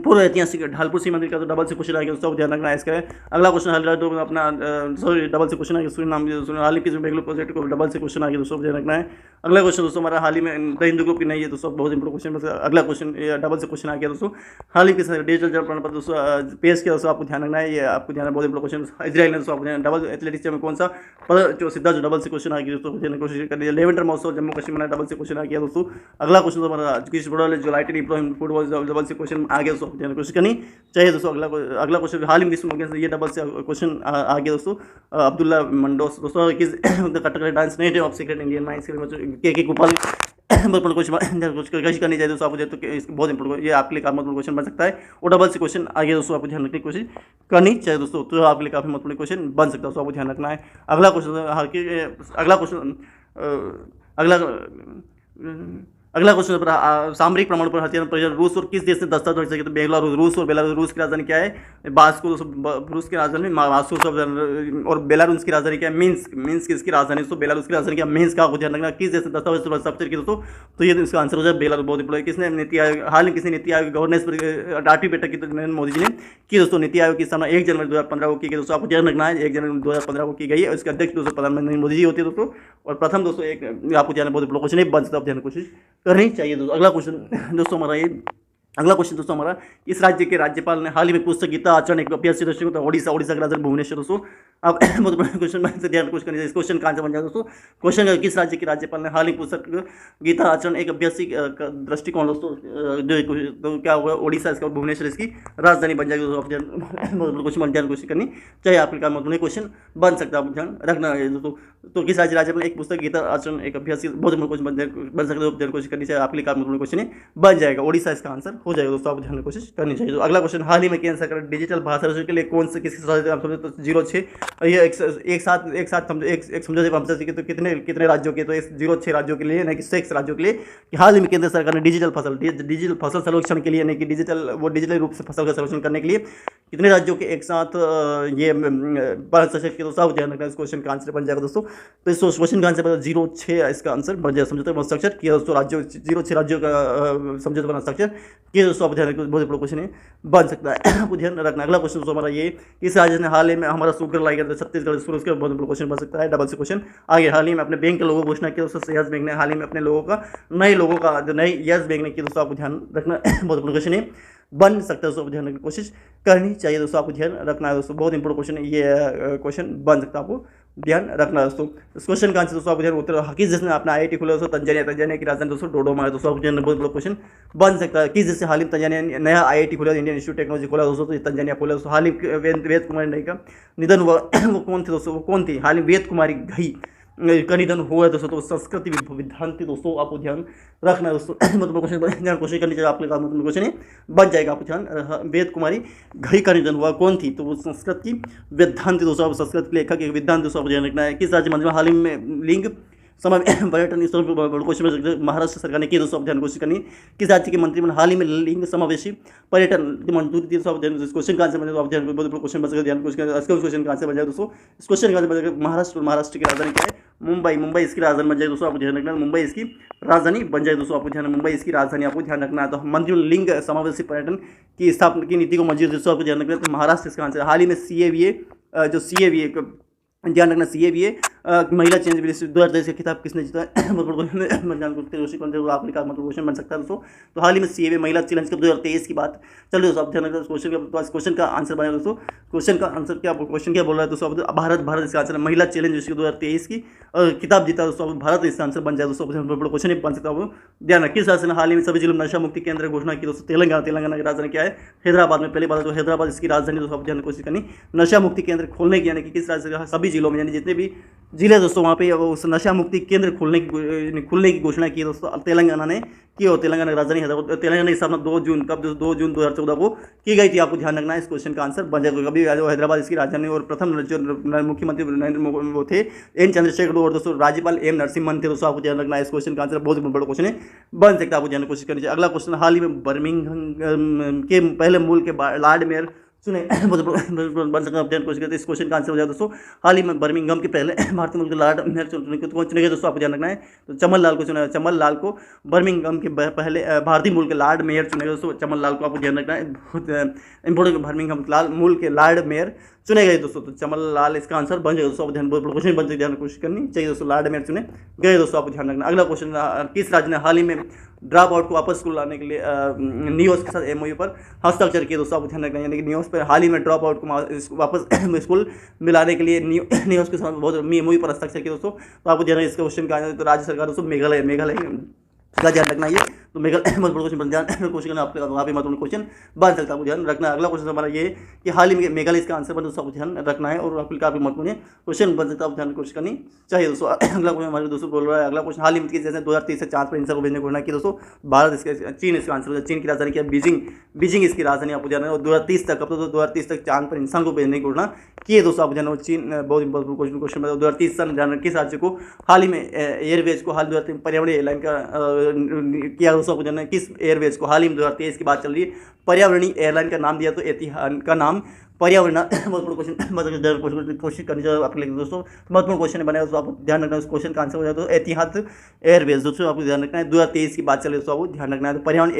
पूर्व ऐतिहासिक ढालपुर शिव मंदिर का तो डबल से क्वेश्चन आएगा दोस्तों, ध्यान रखना है इसका। अगला क्वेश्चन अपना सॉरी डबल से क्वेश्चन आएगा, हाल ही के बेंगलुरु प्रोजेक्ट को डबल से क्वेश्चन आएगा दोस्तों, ध्यान रखना है। अगला क्वेश्चन दोस्तों हमारा हाल ही में द हिंदू ग्रुप की नहीं है दोस्तों, बहुत इंपॉर्टेंट क्वेश्चन। अगला क्वेश्चन डबल से क्वेश्चन आ गया दोस्तों, हाल ही के डिजिटल जल प्रमाण पत्र दोस्तों पेश किया दोस्तों, आपको ध्यान रखना है, ये आपको ध्यान बहुत इंपॉर्टेंट क्वेश्चन। इजराइल ने दोस्तों आपको डबल एथलेटिक्स में कौन सा जो सीधा जो डबल से क्वेश्चन आ गया दोस्तों, कोशिश करनी है। लेवेंडर महोत्सव जम्मू कश्मीर में डबल से क्वेश्चन आ गया दोस्तों। अगला क्वेश्चन तो हमारा किस बड़ा जो लाइट फुटबॉल डबल से क्वेश्चन आ गया दोस्तों, ध्यान कोशिश करनी चाहिए दोस्तों। अगला क्वेश्चन हाल ही में विश्व मुकाबले ये डबल से क्वेश्चन आ गया दोस्तों, अब्दुल्ला मंडोस दोस्तों किस Kathakali dance narrative of secret Indian mines के गोपाल कोशिश करनी चाहिए दोस्तों, आपको तो बहुत इंपॉर्टेंट, ये आपके लिए काफी महत्वपूर्ण क्वेश्चन बन सकता है। वो डबल से क्वेश्चन आ गया दोस्तों, आपको ध्यान रखने की कोशिश करनी चाहिए दोस्तों, तो आपके लिए काफी महत्वपूर्ण क्वेश्चन बन सकता है दोस्तों, आपको ध्यान रखना है। अगला क्वेश्चन अगला क्वेश्चन पर सामरिक प्रमाण पर हथियार प्रयोग रूस और किस देश ने दस्तावेज रख सके, तो बेलारूस, रूस और बेलारूस। रूस की राजधानी क्या है? बास्को, रूस की राजधानी मास्को, और बेलारूस की राजधानी क्या है? मिन्स्क इसकी राजधानी, तो बेलारूस की राजधानी क्या? मिन्स्क का ध्यान रखना। किस देश ने दस्तावेज हस्ताक्षर किया दोस्तों, तो ये इसका आंसर हो जाए बेलारूस। बहुत इंपॉर्टेंट। किसने नीति आयोग, हाल में किसने नीति आयोग गवर्नेंस पर 8वीं बैठक की नरेंद्र मोदी जी ने की दोस्तों। नीति आयोग की स्थापना 1 जनवरी 2015 को की गई दोस्तों, आपको ध्यान रखना है, 1 जनवरी 2015 को की गई है। इसके अध्यक्ष दोस्तों प्रधानमंत्री मोदी जी होते हैं दोस्तों, और प्रथम दोस्तों एक आपको ध्यान बहुत क्वेश्चन नहीं बन सकता, आप ध्यान कोशिश करनी चाहिए दोस्तों। अगला क्वेश्चन दोस्तों हमारा इस राज्य के राज्यपाल ने हाल ही में पुस्तक गीता आचरण एक अभ्यासी दृष्टिकोण ओडिशा का राजधानी भुवनेश्वर दोस्तों। अब बहुत बड़ा क्वेश्चन से ध्यान कुछ करनी चाहिए, इस क्वेश्चन का आंसर बन जाए दोस्तों। क्वेश्चन किस राज्य के राज्यपाल ने हाल ही पुस्तक गीता आचरण एक अभ्यासी दृष्टिकोण दोस्तों जो क्या हुआ ओडिशा इसका भुवनेश्वर इसकी राजधानी बन जाएगी दोस्तों। क्वेश्चन ध्यान कोशिश करनी चाहिए, आपके काम महत्वपूर्ण क्वेश्चन बन सकता है, आप ध्यान रखना है दोस्तों। तो किस राज्यपाल ने एक पुस्तक गीता आचरण एक अभ्यासी बहुत क्वेश्चन बन सकता है, कोशिश करनी चाहिए, आपके लिए काम महत्वपूर्ण क्वेश्चन बन जाएगा, ओडिशा इसका आंसर हो जाएगा दोस्तों, आप ध्यान कोशिश करनी चाहिए। तो अगला क्वेश्चन हाल ही में केंद्र सरकार डिजिटल भाषा रजिस्टर के लिए कौन से किसके तो 06 ये एक साथ समझौते को हमसे तो कितने राज्यों के, तो 06 राज्यों के लिए नहीं कि 6 राज्यों के लिए कि हाल ही में केंद्र सरकार ने डिजिटल फसल सर्वेक्षण के लिए नहीं कि डिजिटल रूप से फसल का सर्वेक्षण करने के लिए कितने राज्यों के एक साथ ये सशक्त के दोस्तों, ध्यान रखना। इस क्वेश्चन का आंसर बन जाएगा दोस्तों, तो इस क्वेश्चन का आंसर 06 इसका आंसर बन जाएगा। समझौते हस्ताक्षर किया दोस्तों, राज्यों 06 राज्यों का समझौते पर हस्ताक्षर किया दोस्तों, आप ध्यान रखना, बहुत बड़ा क्वेश्चन बन सकता है, आपको ध्यान रखना। अगला क्वेश्चन दोस्तों हमारा ये इस राज्य ने हाल ही में हमारा शुक्र लाई गया छत्तीसगढ़, उसका बहुत बड़ा क्वेश्चन बन सकता है, डबल से क्वेश्चन आगे। हाल ही में अपने बैंक के लोगों घोषणा किया दोस्तों, यस बैंक ने हाल ही में अपने लोगों का नए लोगों का जो नई यस बैंक ने किया दोस्तों, आपको ध्यान रखना, बहुत बड़ा क्वेश्चन बन सकता है दोस्तों, ध्यान रखने की कोशिश करनी चाहिए दोस्तों, आपको ध्यान रखना है दोस्तों, बहुत इंपॉर्टेंट क्वेश्चन है ये क्वेश्चन बन सकता है, आपको ध्यान रखना है दोस्तों। इस क्वेश्चन का आंसर दोस्तों आपको ध्यान उत्तर किस जिसने अपना IIT खोला दोस्तों, तंजानिया की राजधानी दोस्तों डोडोमा है दोस्तों, आपको ध्यान बहुत बड़ा क्वेश्चन बन सकता है। किस जैसे हाल ही तंजानिया नया IIT खोला, इंडियन इंस्टीट्यूट टेक्नोलॉजी खोला दोस्तों, तो तंजानिया खोला दोस्तों। हाल ही वेद कुमारी नहीं का निधन हुआ, वो कौन थे दोस्तों, वो कौन थी? हाल ही वेद कुमारी घई का निधन हुआ है दोस्तों, तो संस्कृति विद्वांति दोस्तों, आपको ध्यान रखना है दोस्तों, मतलब क्वेश्चन कोशिश करनी चाहिए, आपके मतलब क्वेश्चन बन जाएगा, आपको ध्यान। वेद कुमारी घई का निधन हुआ, कौन थी? तो वो संस्कृत की विद्वांति दोस्तों, आप संस्कृत के लेखक एक विद्वांत दोस्तों, आपको ध्यान रखना है। किस राज्य मंत्री में हाल ही में लिंग समय पर्यटन क्वेश्चन महाराष्ट्र सरकार ने की दोस्तों, ध्यान कोशिश करनी। किस राज्य के मंत्रिमंडल हाल ही में लिंग समावेशी पर्यटन की मंजूरी दी दोस्तों, क्वेश्चन का आंसर बन जाए, ध्यान बहुत क्वेश्चन बन सकता है, क्वेश्चन का आंसर बन जाए दोस्तों। इस क्वेश्चन का आंसर बन जाएगा महाराष्ट्र की राजधानी क्या है? मुंबई इसकी राजधानी बन जाए दोस्तों, आपको ध्यान रखना, मुंबई इसकी राजधानी बन जाए दोस्तों, आपको ध्यान, मुंबई इसकी राजधानी आपको ध्यान रखना है। तो मंत्रिमंडल लिंग समावेशी पर्यटन की स्थापना की नीति को मंजूरी दोस्तों, आपको ध्यान रखना है, तो महाराष्ट्र इसका आंसर। हाल ही में CAVA जो CAVA ध्यान रखना, CAVA महिला चैंपियन 2023 का खिताब किसने जीता है? आपने कहा मतलब क्वेश्चन बन सकता है दोस्तों। तो हाल ही में सीए महिला चैलेंज कप 2023 की बात चल रही है दोस्तों। अब ध्यान रखना क्वेश्चन का आंसर बनाया दोस्तों। क्वेश्चन का आंसर क्या, क्वेश्चन क्या बोल रहा है दोस्तों? भारत इसका आंसर है। महिला चैलेंज विश्व 2023 की खिताब जीता दोस्तों। अब भारत इसका आंसर बन जाए दोस्तों। क्वेश्चन ही बन सकता है। ध्यान रखिए, किस राज्य ने हाल ही में सभी जिलों में नशा मुक्ति केंद्र घोषणा की दोस्तों? तेलंगाना की राजधानी क्या है? हैदराबाद में। पहली बात तो हैदराबाद इसकी राजधानी दोस्तों। अब ध्यान कोशिश करनी नशा मुक्ति केंद्र खोलने की, यानी कि किस राज्य से सभी जिलों में, यानी जितने भी जिले दोस्तों वहाँ पे उस नशा मुक्ति केंद्र खुलने की घोषणा की दोस्तों तेलंगाना ने की। और तेलंगाना की राजधानी हैदराबाद। तेलंगाना की स्थापना 2 जून 2014 को की गई थी। आपको ध्यान रखना है, इस क्वेश्चन का आंसर बन जाएगा। अभी हैदराबाद इसकी राजधानी, और प्रथम जो मुख्यमंत्री वो थे एन चंद्रशेखर, और दोस्तों राज्यपाल एम नरसिम्हन थे दोस्तों। आपको ध्यान रखना है, इस क्वेश्चन का आंसर बहुत बड़ा क्वेश्चन है, बन सकता है। आपको ध्यान कोशिश करनी चाहिए। अगला क्वेश्चन, हाल ही में बर्मिंघम के पहले मूल के लॉर्ड मेयर सुने बन सकता है। कोशिश करते इस क्वेश्चन का आंसर हो जाए दोस्तों। हाल ही में बर्मिंघम के पहले भारतीय मूल के लॉर्ड मेयर कौन चुने गए दोस्तों? आपको ध्यान रखना है। तो चमन लाल को चुना, चमन लाल को बर्मिंघम के पहले भारतीय मूल के लॉर्ड मेयर चुने गए दोस्तों। चमन लाल को आपको ध्यान रखना है, बहुत इंपॉर्टेंट। बर्मिंघम मूल के लॉर्ड मेयर चुने गए दोस्तों। तो चमन लाल इसका आंसर बन जाएगा दोस्तों। ध्यान क्वेश्चन बन ध्यान कोशिश करनी चाहिए दोस्तों। लॉर्ड मेयर चुने गए दोस्तों। आपको ध्यान रखना। अगला क्वेश्चन, किस राज्य ने हाल ही में ड्रॉप आउट को वापस स्कूल लाने के लिए नियोस के साथ एमओयू पर हस्ताक्षर किए दोस्तों? आपको ध्यान रखना है, यानी कि नियोस पर हाल ही में ड्रॉप आउट को वापस स्कूल मिलाने के लिए नियोस के साथ बहुत एमओयू पर हस्ताक्षर किए दोस्तों। तो आपको ध्यान इस क्वेश्चन का तो राज्य सरकार दोस्तों मेघालय का ध्यान रखना है। तो मेघालय बहुत बड़ा क्वेश्चन ध्यान क्वेश्चन करना आपके काफी महत्वपूर्ण क्वेश्चन बन सकता है। आपको ध्यान रखना है। अगला क्वेश्चन हमारा ये कि हाल ही में मेघालय इसका आंसर बन दोस्तों। आपको ध्यान रखना है, और आपके काफी महत्वपूर्ण क्वेश्चन बन सकता है। ध्यान कोशिश करनी चाहिए दोस्तों। अगला क्वेश्चन हमारे दोस्तों बोल रहा है, अगला क्वेश्चन, हाल ही में जैसे 2023 से चांद पर इंसान को भेजने की घोषणा की दोस्तों। भारत इसका, चीन इसका आंसर, चीन की राजधानी क्या? बीजिंग इसकी राजधानी। आपको ध्यान है। और 2030 तक, अब तो 2030 तक चांद पर इंसान को भेजने की घोषणा की है दोस्तों। आपको ध्यान, चीन बहुत इंपॉर्टेंट क्वेश्चन 2030 सन ध्यान, किस राज्य को हाल ही में एयरवेज को हाल 2023 पर्यावरणीय एयरलाइन का किया दोस्तों? आपको जानना किस एयरवेज को हाल ही में 2023 की बात चल रही है पर्यावरणीय एयरलाइन का नाम दिया, तो एतिहाद का नाम पर्यावरण महत्वपूर्ण क्वेश्चन कोशिश करनी चाहिए आपके लिए दोस्तों। महत्वपूर्ण क्वेश्चन बनाया दोस्तों। आपको ध्यान रखना है, उस क्वेश्चन का आंसर हो जाए तो एतिहाद एयरवेज दोस्तों। आपको ध्यान रखना है, 2023 की बात चल रही है दोस्तों। आपको ध्यान रखना है, तो पर्यावरण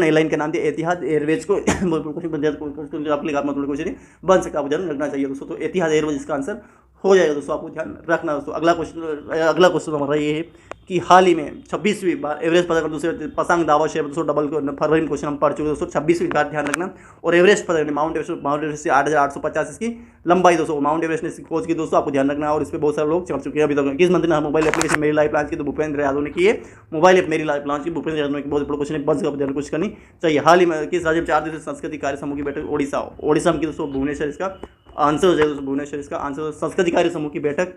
एयरलाइन का नाम दिया एतिहाद एयरवेज को। क्वेश्चन आपके लिए महत्वपूर्ण क्वेश्चन बन सकता है, आपको ध्यान रखना चाहिए दोस्तों। तो एतिहाद एयरवेज इसका आंसर हो जाएगा दोस्तों। आपको ध्यान रखना दोस्तों। अगला क्वेश्चन हमारा ये है कि हाल ही में 26वीं बार एवरेस्ट पदक दूसरे पतंग दावा शेयर दोस्तों डबल को फरवरी में क्वेश्चन हम पढ़ चुके दोस्तों। 26वीं बार ध्यान रखना। और एवरेस्ट पदक माउंट एवरेस्ट से 8,850 इसकी लंबाई दोस्तों। माउंट एवरेस्ट ने इसकी खोज की दोस्तों। आपको ध्यान रखना। और इस पर बहुत सारे लोग चढ़ चुके हैं अभी तक। किस मंत्री ने मोबाइल एप्लीकेशन मेरी लाइफ लॉन्च की? तो भूपेंद्र यादव ने की है। मोबाइल ऐप मेरी लाइफ लॉन्च की भूपेंद्र यादव ने बहुत बड़ा क्वेश्चन बन सकता है, कोशिश करनी चाहिए। हाल ही में किस राज्य में 4 दिवसीय संस्कृति कार्य समूह की बैठक? ओडिशा में की दोस्तों। भुवनेश्वर इसका आंसर हो जाएगा दोस्तों। भुवनेश्वर इसका आंसर। संस्कृति कार्य समूह की बैठक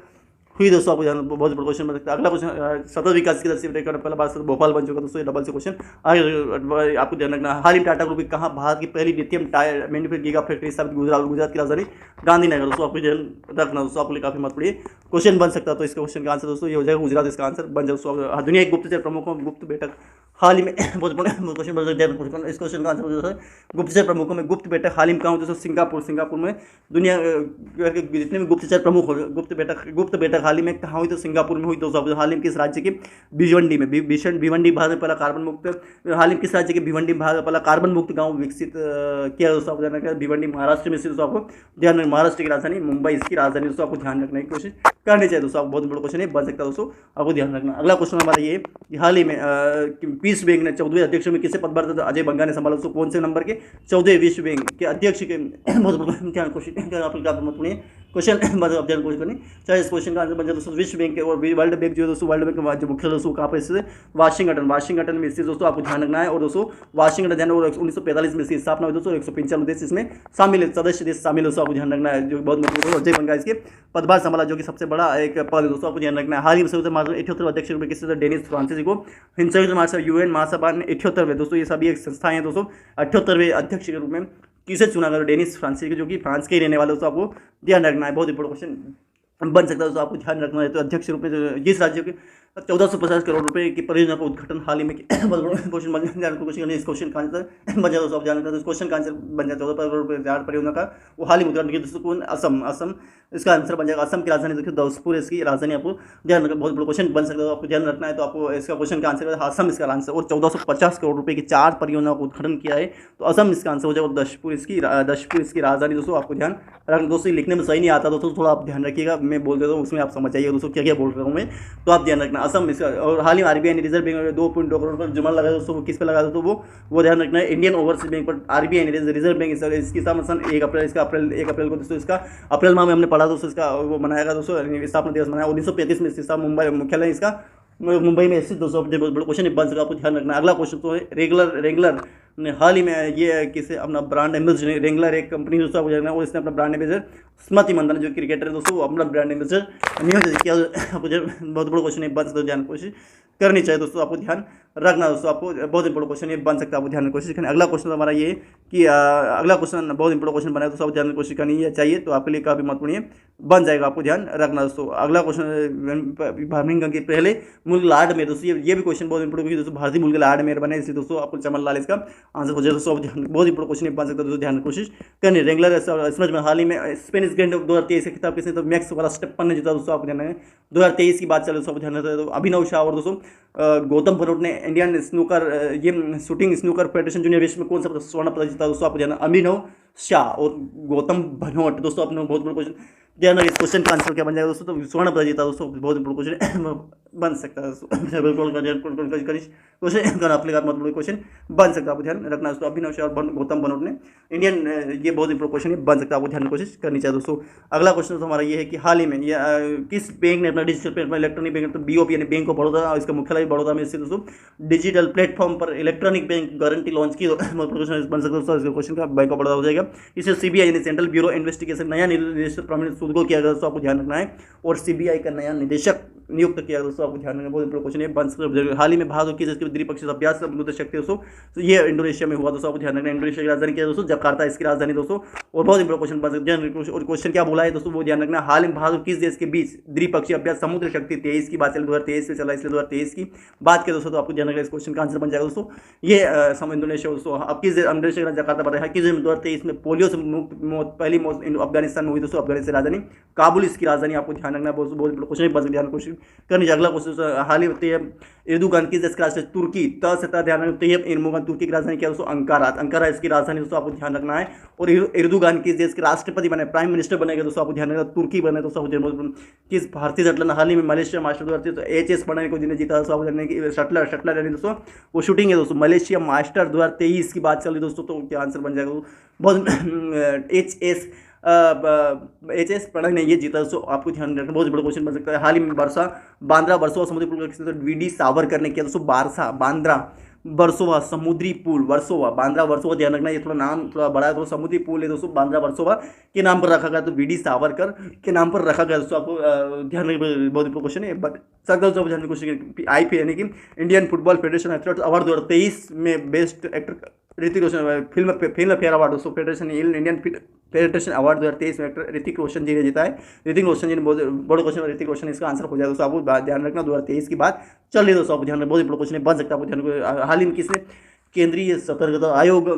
हुई दोस्तों। आपको ध्यान, बहुत बड़ा क्वेश्चन बन सकता है। अगला क्वेश्चन, सतत विकास की दर से पहला बार भोपाल बन चुका दोस्तों। ये डबल से क्वेश्चन आगे आपको ध्यान रखना। हाल ही में टाटा ग्रुप की कहाँ भारत की पहली lithium tyre manufacturing giga factory स्थापित? गुजरात की राजधानी गांधीनगर दोस्तों। आपको ध्यान रखना दोस्तों, आपके लिए काफी महत्वपूर्ण क्वेश्चन बन सकता है। तो इस क्वेश्चन का आंसर दोस्तों ये हो जाएगा गुजरात, इसका आंसर बन जाए दोस्तों। दुनिया के गुप्तचर प्रमुखों में गुप्त बैठक हाल ही में बहुत बड़ा क्वेश्चन बन सकता है। इस क्वेश्चन का आंसर हो जाए गुप्तचर प्रमुखों में गुप्त बैठक हाल ही में कहाँ हुई दोस्तों? सिंगापुर में। दुनिया के जितने भी गुप्तचर प्रमुख हो गुप्त बैठक हाल ही में कहाँ हुई? तो सिंगापुर में हुई दोस्तों। हाल ही में किस राज्य के? भिवंडी में। भिवंडी भारत में पहला कार्बन मुक्त, हाल ही में किस राज्य के भिवंडी भारत में पहला कार्बन मुक्त गांव विकसित किया दोस्तों? आपको ध्यान रखना है। भिवंडी महाराष्ट्र में दोस्तों। आपको ध्यान रखना, महाराष्ट्र की राजधानी मुंबई इसकी राजधानी दोस्तों। आपको ध्यान रखने की कोशिश करनी चाहिए दोस्तों। बहुत बड़ा क्वेश्चन है, बन सकता है दोस्तों। आपको ध्यान रखना। अगला क्वेश्चन हमारा ये कि हाल ही में विश्व बैंक ने 14वें अध्यक्ष में किसे पदभार दिया? अजय बंगा ने संभाला दोस्तों। कौन से नंबर के? 14वें विश्व बैंक के अध्यक्ष के बहुत बड़ा क्वेश्चन क्वेश्चन ध्यान कोशिश करनी चाहिए। इस क्वेश्चन का आंसर बन जाए दोस्तों विश्व बैंक के। और वर्ल्ड बैंक जो है दोस्तों, वर्ल्ड बैंक जो मुख्य दोस्तों कहाँ पर स्थित? वाशिंगटन में स्थित दोस्तों। आपको ध्यान रखना है। और दोस्तों वाशिंगटन ध्यान, और 1945 में इसकी स्थापना हुई दोस्तों। 195 देश इसमें शामिल है, सदस्य देश शामिल दोस्तों। आपको ध्यान रखना है, जो बहुत महत्वपूर्ण। अजय बंगा इसके पदभार संभाला, जो कि सबसे बड़ा एक पद है दोस्तों। आपको ध्यान रखना है। हाल ही में 78वें अध्यक्ष में किसी डेनिस फ्रांसिस को संयुक्त महासभा यूएन महासभा ने 78वें दोस्तों, ये सभी एक संस्थाएं हैं दोस्तों। 78वें अध्यक्ष के रूप में किसे चुना गया? डेनिस फ्रांसिस, जो कि फ्रांस के ही रहने वाले दोस्तों। आपको ध्यान रखना है, बहुत इंपॉर्टेंट क्वेश्चन बन सकता है दोस्तों। आपको ध्यान रखना है। तो अध्यक्ष रूप में जिस राज्य के 1450 करोड़ रुपए की परियोजना का उद्घाटन हाल ही में बहुत बड़ा क्वेश्चन बन जाए क्वेश्चन इस क्वेश्चन का आंसर बन जाए दोस्तों। आप जानते हैं इस क्वेश्चन का आंसर बन जाए 14 करोड़ रुपए परियोजना का वो हाल ही में उद्घाटन किया दोस्तों। कौन? असम। असम इसका आंसर बन जाएगा। असम की राजधानी देखिए दौलतपुर इसकी राजधानी, आपको ध्यान रखना, बहुत बड़ा क्वेश्चन बन सकता है, आपको ध्यान रखना है। तो आपको इसका क्वेश्चन का आंसर असम इसका आंसर, और 1450 करोड़ रुपए की 4 परियोजनाओं का उद्घाटन किया है, तो असम इसका आंसर हो जाएगा। दशपुर इसकी राजधानी दोस्तों, आपको ध्यान रखना दोस्तों। लिखने में सही नहीं आता दोस्तों, थोड़ा आप ध्यान रखिएगा, मैं बोल देता हूँ उसमें आप समझ जाइए दोस्तों क्या क्या बोल रहा हूँ मैं, तो आप ध्यान रखना। असम इसका, और हाल ही में आरबीआई ने रिजर्व बैंक में 2.2 करोड़ पर जुर्माना लगाया दोस्तों। वो किस पे लगा दोस्तों? वो ध्यान रखना है, इंडियन ओवरसीज बैंक पर आरबीआई ने, रिजर्व बैंक इसकी सन 1 अप्रैल को दोस्तों, इसका अप्रैल माह में हमने पढ़ा दोस्तों, इसका वो मनाएगा दोस्तों, स्थापना दिवस मनाया 1935 में। इसका मुंबई मुख्यालय इसका मुंबई में स्थित दोस्तों। बहुत बड़ा क्वेश्चन बन सका, आपको ध्यान रखना। अगला क्वेश्चन तो है रेंगलर ने हाल ही में ये किसे अपना ब्रांड एम्बेसडर, रेंगलर एक कंपनी दोस्तों, आपको जानना है, और इसने अपना ब्रांड एम्बेसडर स्मृति मंदाना जो क्रिकेटर है दोस्तों, वो अपना ब्रांड एम्बेसडर नियोजित किया। आपको बहुत बड़ा क्वेश्चन बन सकता है, ध्यान कोशिश करनी चाहिए दोस्तों, आपको ध्यान रखना दोस्तों। आपको बहुत इंपॉर्टेंट क्वेश्चन ये बन सकता है, आपको ध्यान में कोशिश करनी। अगला क्वेश्चन हमारा ये कि अगला क्वेश्चन बहुत इंपॉर्टेंट क्वेश्चन बना है दोस्तों, आपको ध्यान में कोशिश करनी है चाहिए, तो आपके लिए काफी महत्वपूर्ण बन जाएगा, आपको ध्यान रखना दोस्तों। अगला क्वेश्चन बर्मिंघम के पहले मुल्क लॉर्ड मेयर दोस्तों, ये भी क्वेश्चन बहुत इंपॉर्टेंट दोस्तों, भारतीय मुल्क लॉर्ड मेयर बने इसलिए दोस्तों, आपको चमन लाल इसका आंसर हो जाए दोस्तों। बहुत इंपॉर्टेंट क्वेश्चन बन सकता है दोस्तों, ध्यान में कोशिश करनी। रेंगलर समझ में हाल ही में स्पेनिश ग्रैंड 2023 का खिताब किसने? तो मैक्स वर्स्टैपेन ने जीता दोस्तों, आपको ध्यान है। 2023 की बात चले दोस्तों, आपको ध्यान रखना है। तो अभिनव शाह और दोस्तों गौतम भनोट ने इंडियन स्नूकर ये शूटिंग स्नूकर फेडरेशन जूनियर विश्व में कौन सा स्वर्ण पदक जीता दोस्तों, आपको ध्यान। अभिनव शाह और गौतम भनोट दोस्तों, अपने बहुत बड़ा क्वेश्चन ध्यान रखिए। इस क्वेश्चन का आंसर क्या बन जाएगा दोस्तों? तो स्वर्ण पदक जीता दोस्तों, बहुत बड़ा क्वेश्चन बन सकता है दोस्तों। क्वेश्चन अपने आप मतलब क्वेश्चन बन सकता है, आपको ध्यान रखना दोस्तों। अभिनव शाह और गौतम भनोट ने इंडियन ये बहुत इंपॉर्टेंट क्वेश्चन बन सकता है, आपको ध्यान कोशिश करनी चाहिए दोस्तों। अगला क्वेश्चन तो हमारा ये है कि हाल ही में किस बैंक ने अपना डिजिटल प्लेटफॉर्म इलेक्ट्रॉनिक बैंक, तो बीओपी यानी बैंक ऑफ बड़ौदा, इसका मुख्यालय बड़ौदा में स्थित दोस्तों, डिजिटल प्लेटफॉर्म पर इलेक्ट्रॉनिक बैंक गारंटी लॉन्च की, क्वेश्चन बन सकता है दोस्तों। इसका क्वेश्चन का बैंक ऑफ बड़ौदा हो जाएगा। इसे सीबीआई यानी सेंट्रल ब्यूरो इन्वेस्टिगेशन नया निदेशक प्रवीण सूद को किया गया दोस्तों, आपको ध्यान रखना है, और सीबीआई का नया निदेशक नियुक्त किया दोस्तों, आपको ध्यान रखना। बहुत इंपॉर्टेंट क्वेश्चन है बन सकता है। हाल ही में भारत और किस द्विपक्षीय अभ्यास समुद्र शक्ति दोस्तों, तो ये इंडोनेशिया में हुआ दोस्तों, आपको ध्यान रखना। इंडोनेशिया की राजधानी क्या है दोस्तों? जकार्ता इसकी राजधानी दोस्तों, और बहुत इंपॉर्टेंट क्वेश्चन बन सकता है। और क्वेश्चन क्या बोला है दोस्तों, वो ध्यान रखना। हाल में भारत और किस देश के बीच द्विपक्षीय अभ्यास समुद्र शक्ति 23 की बात चली, 2023 से चला, इसलिए 2023 की बात करें दोस्तों, तो आपको ध्यान रखना। इस क्वेश्चन का आंसर बन जाएगा दोस्तों ये इंडोनेशिया दोस्तों। अब किस इंडोनेशिया जकार्ता बताया किस 2023 में पोलियो से मुक्त पहली अफगानिस्तान में हुई दोस्तों, अफगानिस्तान राजधानी काबुल इसकी राजधानी, आपको ध्यान रखना। बहुत क्वेश्चन बन ध्यान कोशिश करनी। अगला क्वेश्चन हाल ही एर्दोगान किस देश का राष्ट्र? तुर्की। ध्यान रखना। तैयब एर्दोगान तुर्की की राजधानी क्या दोस्तों? अंकारा इसकी राजधानी दोस्तों, आपको ध्यान रखना है। और एर्दोगान किस देश के राष्ट्रपति बने, प्राइम मिनिस्टर बनेगा दोस्तों, आपको ध्यान रखना। तुर्की बने दोस्तों। किस भारतीय शटलर हाल ही में मलेशिया मास्टर 2023 बनाने को जिन्हें जीता दोस्तों, आपको जानने की शटलर यानी दोस्तों वो शूटिंग है दोस्तों, मलेशिया मास्टर 2023 की बात चल रही दोस्तों, तो क्या आंसर बन जाएगा? बहुत एच एस प्रणय ने ये जीता दोस्तों, आपको ध्यान रखना। बहुत बड़ा क्वेश्चन बन सकता है। हाल ही में बांद्रा वर्सोवा समुद्री पुल का वीडी सावरकर ने किया दोस्तों, बांद्रा वर्सोवा समुद्री पुल, बांद्रा वर्सोवा ध्यान रखना। ये थोड़ा नाम थोड़ा बड़ा है, थोड़ा समुद्री पुल है दोस्तों, बांद्रा वर्सोवा के नाम पर रखा गया, तो वीडी सावरकर के नाम पर रखा गया दोस्तों, आपको ध्यान रखना। बहुत इंपॉर्टेंट क्वेश्चन है बट सकता दोस्तों, ध्यान क्वेश्चन। आईपीएल यानी कि Indian football federation athletes award 2023 में best actor Hrithik Roshan, film fair award दोस्तों, इंडियन फेडरेशन अवार्ड 2023 में एक्टर ऋतिक रोशन जी ने जीता है। ऋतिक रोशन जी ने बहुत बड़ा क्वेश्चन, ऋतिक रोशन इसका आंसर हो जाएगा दोस्तों, आपको ध्यान रखना। 2023 की बात चल रही है दोस्तों, आपको ध्यान रखना। बहुत बड़ा क्वेश्चन बन सकता है, आपको ध्यान। हाल ही में किसने केंद्रीय सतर्कता आयोग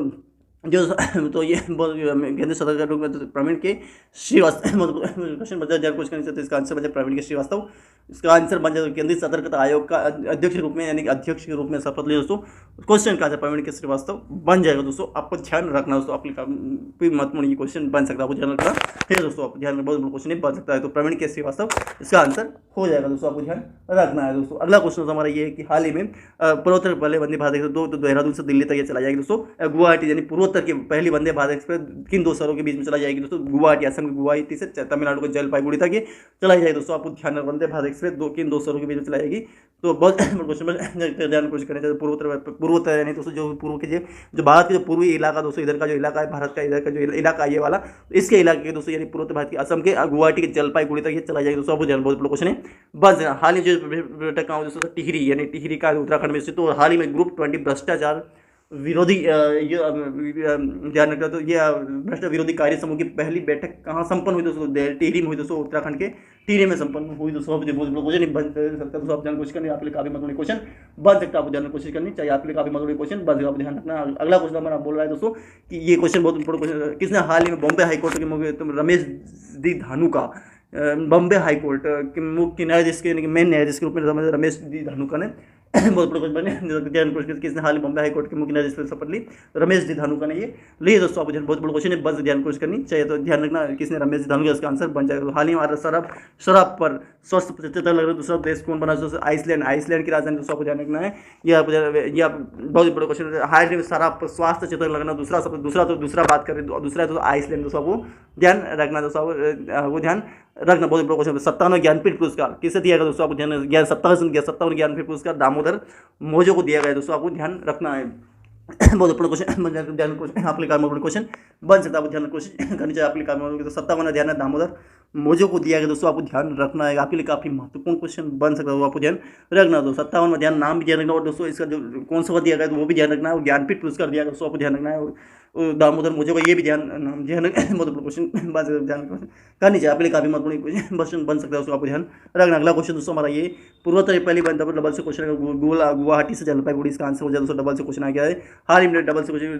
जो तो ये केंद्रीय सतर्कता में प्रवीण के श्रीवास्तव क्वेश्चन बचा जाए कुछ नहीं सकते, इसका आंसर बचा प्रवीण के श्रीवास्तव, इसका आंसर बन जाए केंद्रीय सतर्कता आयोग का अध्यक्ष के रूप में, यानी कि अध्यक्ष के रूप में शपथ लिया दोस्तों। क्वेश्चन का आंसर प्रवीण के श्रीवास्तव बन जाएगा दोस्तों, आपको ध्यान रखना दोस्तों। आपके महत्वपूर्ण ये क्वेश्चन बन सकता है, आपको ध्यान रखना है दोस्तों, आपको ध्यान बहुत क्वेश्चन बन सकता है, तो प्रवीण के श्रीवास्तव इसका आंसर हो जाएगा दोस्तों, आपको ध्यान रखना है दोस्तों। अगला क्वेश्चन हमारा ये है कि हाल ही में पूर्वोत्तर पहले वंदे भारत एक्सप्रेस तो देहरादून से दिल्ली तक ये चला जाएगी दोस्तों। गुवाहाटी यानी पूर्वोत्तर की पहली वंदे भारत एक्सप्रेस किन दो शहरों के बीच में चला जाएगी दोस्तों? गुवाहाटी, असम के गुवाहाटी से तमिलनाडु के जलपाईगुड़ी तक ये चलाई जाएगी दोस्तों, आपको ध्यान रखना। वंदे भारत एक्सप्रेस किन दो शहरों के बीच में चलाई जाएगी? तो बहुत क्वेश्चन ध्यान कोशिश करना चाहिए। पूर्वोत्तर यानी दोस्तों जो पूर्व के जो भारत के जो पूर्वी इलाका दोस्तों, इधर का जो इलाका है भारत का, इधर का जो इलाका ये वाला, इसके इलाके के दोस्तों यानी पूर्वोत्तर भारत के असम के गुवाहाटी के जलपाईगुड़ी तक ये चला जाएगी दोस्तों, आपको ध्यान। बहुत बड़ा क्वेश्चन है बस। हाल ही जो पर्यटक गाँव दोस्तों टिहरी यानी टिहरी का उत्तराखंड में स्थित, तो हाल ही में ग्रुप 20 भ्रष्टाचार विरोधी ये ध्यान रखना। तो ये भ्रष्टाचार विरोधी कार्य समूह की पहली बैठक कहाँ संपन्न हुई दोस्तों? टिहरी में हुई दोस्तों, उत्तराखंड के टीने में संपन्न हुई दोस्तों बहुत क्वेश्चन नहीं बन सकता दोस्तों आप ध्यान कोशिश करनी आपके लिए काफी महत्वपूर्ण क्वेश्चन बन सकता है, आप ध्यान कोशिश करनी चाहिए, आपके लिए काफी महत्वपूर्ण क्वेश्चन बन सकता है, आप ध्यान रखना। अगला क्वेश्चन हमारा बोल रहा है दोस्तों कि ये क्वेश्चन बहुत इंपॉर्टेंट क्वेश्चन, किसने हाल ही में बॉम्बे हाईकोर्ट के मुख्य रमेश दी धानुका बॉम्बे हाईकोर्ट के मुख्य न्यायाधीश के मेन न्यायाधीश के रूप में रमेश दी धानुका ने बहुत बड़ा क्वेश्चन बने, किसने हाल बॉम्बे हाईकोर्ट के मुख्य न्यायाधीश शपथ ली, रमेश दी धानुका ने ये लिए दोस्तों आप बहुत बड़ा क्वेश्चन है, बस ध्यान कोशिश करनी चाहिए, तो ध्यान रखना किसने रमेश दी धानुका, इसका आंसर बन जाएगा। हाल ही में शराब पर स्वस्थ 75 लग रहा है, दूसरा देश कौन बना दोस्तों, आइसलैंड की राजधानी दोस्तों आपको ध्यान रखना है, यह बहुत बड़ा क्वेश्चन है। हाल ही में शराब पर स्वास्थ्य चेतक लगना, दूसरा बात करें दूसरा तो आइसलैंड दोस्तों आपको ध्यान रखना दोस्तों वो ध्यान रखना, बहुत बड़ा क्वेश्चन। 57 ज्ञानपीठ पुरस्कार किसे दिया गया दोस्तों आपको ध्यान, 57 ज्ञानपीठ पुरस्कार दामोदर मोजो को दिया गया दोस्तों आपको ध्यान रखना है। बहुत बड़ा क्वेश्चन ध्यान आपके काम में क्वेश्चन बन सकता है, आपको ध्यान कोशिश करनी चाहिए, आपके काम में 57 ध्यान है दामोदर मोजो को दिया गया दोस्तों आपको ध्यान रखना है, आपके लिए काफी महत्वपूर्ण क्वेश्चन बन सकता है, आपको ध्यान रखना दोस्तों। 57 में ध्यान नाम भी ध्यान रखना, और दोस्तों इसका जो कौन सा दिया गया तो वो भी ध्यान रखना है, और ज्ञानपीठ पुरस्कार दिया गया दोस्तों आपको ध्यान रखना है, दामोदर मोजो का ये भी ध्यान महत्वपूर्ण क्वेश्चन ध्यान करनी चाहिए, आपके लिए काफी महत्वपूर्ण क्वेश्चन बन सकता है, उसको आपको ध्यान रखना। अगला क्वेश्चन दोस्तों हमारा ये पूर्वोत्तर पहली बार डबल से क्वेश्चन गुवाहाटी से जलपाईगुड़ी, इसका आंसर हो जाए दोस्तों, डबल से क्वेश्चन आ गया है। हाल ही में डबल से क्वेश्चन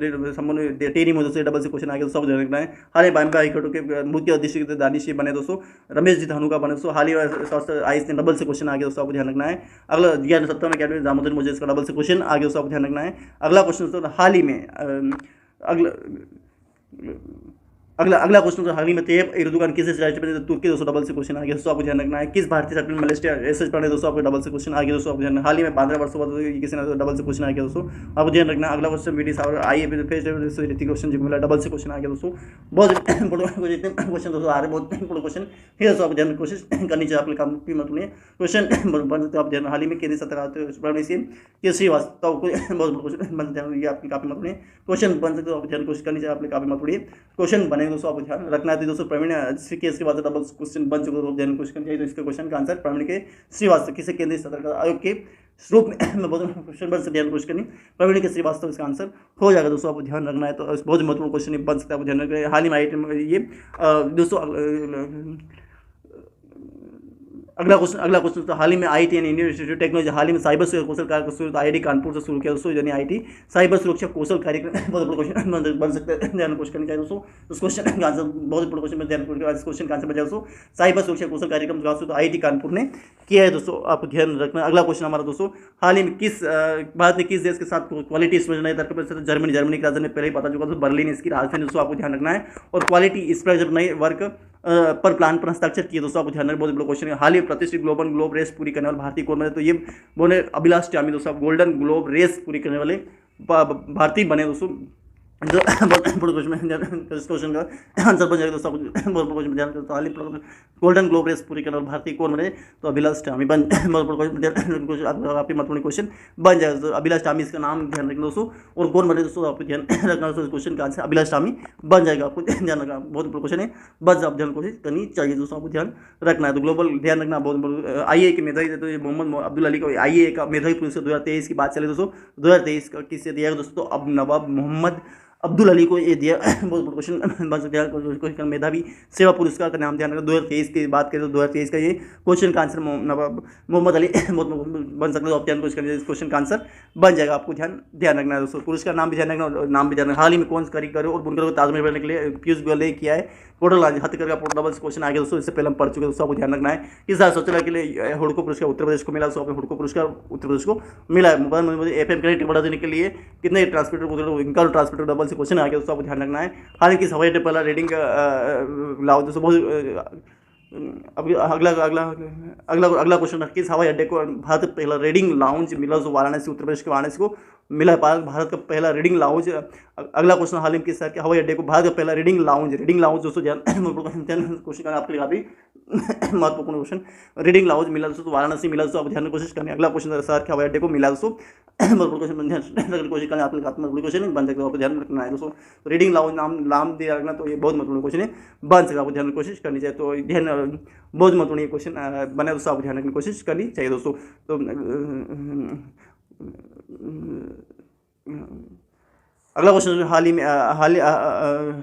टेरी में दोस्तों डबल से क्वेश्चन आ गया, सब ध्यान रखना है। हाल ही बॉम्बे हाईकोर्ट के मुख्य अधीक्षक दानिश बने दोस्तों, रमेश जी धानुका बने दोस्तों, हाल ही आइस ने डबल से क्वेश्चन आ गया दोस्तों, आपको ध्यान रखना है। अगला 57 दामोदर मोजो, इसका डबल से क्वेश्चन आ गया दोस्तों, आपको ध्यान रखना है। अगला क्वेश्चन दोस्तों हाल ही में अगला क्वेश्चन हाल ही में तैयब एर्दोगान किस राष्ट्रपति तुर्की दोस्तों, डबल से क्वेश्चन आ गया दोस्तों, आपको ध्यान रखना है। किस भारतीय सेटलमेंट मलेशिया एसएच पढ़े दोस्तों, आपको डबल से क्वेश्चन आ गया दोस्तों, आपको ध्यान। हाल ही में 15 वर्षों बाद किसी ने डबल से क्वेश्चन आ गया दोस्तों, आपको ध्यान रखना। अगला क्वेश्चन बीडी सावर आइए ऋतिक रोशन जी को मिला, डबल से क्वेश्चन आ गया दोस्तों, बहुत जितने क्वेश्चन दोस्तों आ रहे बहुत इंपॉर्टेंट क्वेश्चन फिर दोस्तों आपको ध्यान कोशिश करनी चाहिए, आपके काम की मतलब क्वेश्चन बन सकते हो आप ध्यान। हाल ही में केंद्रीय सरकार के श्रीवास्तव को बहुत क्वेश्चन बन सकते हैं, ये आपकी काफी मतलब क्वेश्चन बन सकते हो, आप ध्यान कोशिश करनी चाहिए, आपके काफी मतलब क्वेश्चन बनेंगे दोस्तों, आपको ध्यान रखना है। दोस्तों प्रवीण केस के बाद डबल क्वेश्चन बन चुके हैं, ध्यान क्वेश्चन चाहिए, तो इसका क्वेश्चन का आंसर प्रवीण के श्रीवास्तव किसे केंद्रीय सतर्कता आयोग के रूप में बहुत क्वेश्चन बन सकते, ध्यान कोशिश करनी प्रवीण के श्रीवास्तव इसका आंसर हो जाएगा दोस्तों, आपको ध्यान रखना है, तो बहुत महत्वपूर्ण क्वेश्चन बन सकता है, आपको ध्यान रखना है। हाल ही में ये दोस्तों अगला क्वेश्चन तो हाल ही में IT and Indian institute technology हाल ही में साइबर सुरक्षा कौशल कार्यक्रम आईआईटी कानपुर से शुरू किया दोस्तों, यानी आईटी साइबर सुरक्षा कौशल कार्यक्रम बहुत बड़ा क्वेश्चन बन सकता है, ध्यान क्वेश्चन करनी चाहिए दोस्तों। उस क्वेश्चन का आंसर बहुत बड़ा क्वेश्चन ध्यान क्वेश्चन का आंसर बचा दोस्तों, साइबर सुरक्षा कौशल कार्यक्रम तो आईआईटी कानपुर ने किया है दोस्तों, आपको ध्यान रखना। अगला क्वेश्चन हमारा दोस्तों हाल ही में भारत ने किस देश के साथ क्वालिटी स्पर्धा तर्क पर जर्मनी की राजधानी पहले ही पता चुका, बर्लिन इसकी राजधानी दोस्तों, आपको ध्यान रखना है। और क्वालिटी स्पर्धा नए वर्क पर प्लान पर हस्ताक्षर किए दोस्तों, आपको ध्यान रखना, बहुत बड़ा क्वेश्चन है। हाल ही प्रतिष्ठित ग्लोब रेस पूरी करने वाले भारतीय कौन बने, तो ये बोले अभिलाष टामी दोस्तों, गोल्डन ग्लोब रेस पूरी करने वाले भारतीय बने दोस्तों, क्वेश्चन का आंसर बन जाएगा दोस्तों, क्वेश्चन गोल्डन ग्लोब रेस पूरी करने वाले भारतीय कौन बने, तो अभिलाष टामी बन आपके महत्वपूर्ण क्वेश्चन बन जाएगा दोस्तों, अभिलाष टामी इसका नाम ध्यान रखना दोस्तों, और कौन बने दोस्तों, आपको ध्यान रखना दोस्तों, क्वेश्चन का आंसर अभिलाष टामी बन जाएगा, आपको ध्यान रखना, बहुत बड़ा क्वेश्चन है, बस आप ध्यान कोशिश करनी चाहिए दोस्तों, आपको ध्यान रखना है। तो ग्लोबल ध्यान रखना बहुत आईए के मेधावी तो मोहम्मद अब्दुल अली को आईए का मेधावी पुरस्कार 2023 की बात चले दोस्तों, 2023 का किससे दिया गया दोस्तों, अब नवाब मोहम्मद अब्दुल अली को ये दिया, बहुत बड़ा क्वेश्चन बन सकता है, क्वेश्चन मेधावी सेवा पुरस्कार का नाम ध्यान रखना। 2023 की बात करें तो 2023 का ये क्वेश्चन का आंसर नवाब मोहम्मद अली बन सकता है, ध्यान कोशिश करें, इस क्वेश्चन का आंसर बन जाएगा, आपको ध्यान रखना है दोस्तों। पुरस्कार नाम भी ध्यान रखना, नाम भी ध्यान रखना। हाल ही में कौन कारीगर और बुनकर को ताजमहल बनाने के लिए पीयूष गोयल ने किया है, पोर्टल हथकरघा का पोर्टल, डबल क्वेश्चन आ गया दोस्तों, इससे पहले हम पढ़ चुके दोस्तों, आपको ध्यान रखना है। किस शौचालय के लिए हुडको पुरस्कार उत्तर प्रदेश को मिला दोस्तों, हुडको पुरस्कार उत्तर प्रदेश को मिला है। मोबाइल एफएम कनेक्ट बढ़ा देने के लिए कितने ट्रांसमीटर इनका ट्रांसमीटर डबल से क्वेश्चन आ गया दोस्तों, आपको ध्यान रखना है। हाल ही किस हवाई अड्डे पहला रेडिंग लाओ दोस्तों, बहुत अभी अगला क्वेश्चन, किस हवाई अड्डे को भारत पहला रेडिंग लाउंज मिला जो वाराणसी उत्तर प्रदेश के वाराणसी को मिला, भारत का पहला रीडिंग लाउंज। अगला क्वेश्चन हाल ही में किस शहर के हवाई अड्डे को भारत का पहला रीडिंग लाउंज दोस्तों, क्वेश्चन आपके लिए काफी महत्वपूर्ण क्वेश्चन, रीडिंग लाउंज मिला दोस्तों, तो वाराणसी मिला दोस्तों, आप ध्यान कोशिश करनी। अगला क्वेश्चन शहर के हवाई अड्डे को मिला दोस्तों, कोशिश करना, आपके क्वेश्चन बन सकते हो, आपको ध्यान रखना है दोस्तों। तो रीडिंग लाउंज नाम दिया रखना, तो ये बहुत महत्वपूर्ण क्वेश्चन है, बन सकता है, आपको ध्यान कोशिश करनी चाहिए, तो ध्यान बहुत महत्वपूर्ण क्वेश्चन बने दोस्तों, आपको ध्यान रखने की कोशिश करनी चाहिए दोस्तों। तो अगला क्वेश्चन हाल ही में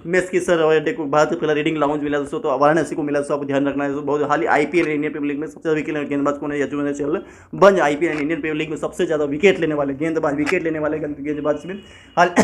मेस की सर अवार्ड को भारत को पहला रीडिंग लाउंज मिला दोस्तों, तो वाराणसी को मिला दोस्तों, आपको ध्यान रखना है दोस्तों। बहुत हाल ही आईपीएल इंडियन प्रीमियर लीग में सबसे ज्यादा विकेट गेंदबाज कौन है? यजुवेंद्र चहल बन आईपीएल इंडियन प्रीमियर लीग में सबसे ज्यादा विकेट लेने वाले गेंदबाज, विकेट लेने वाले गेंदबाज में हाल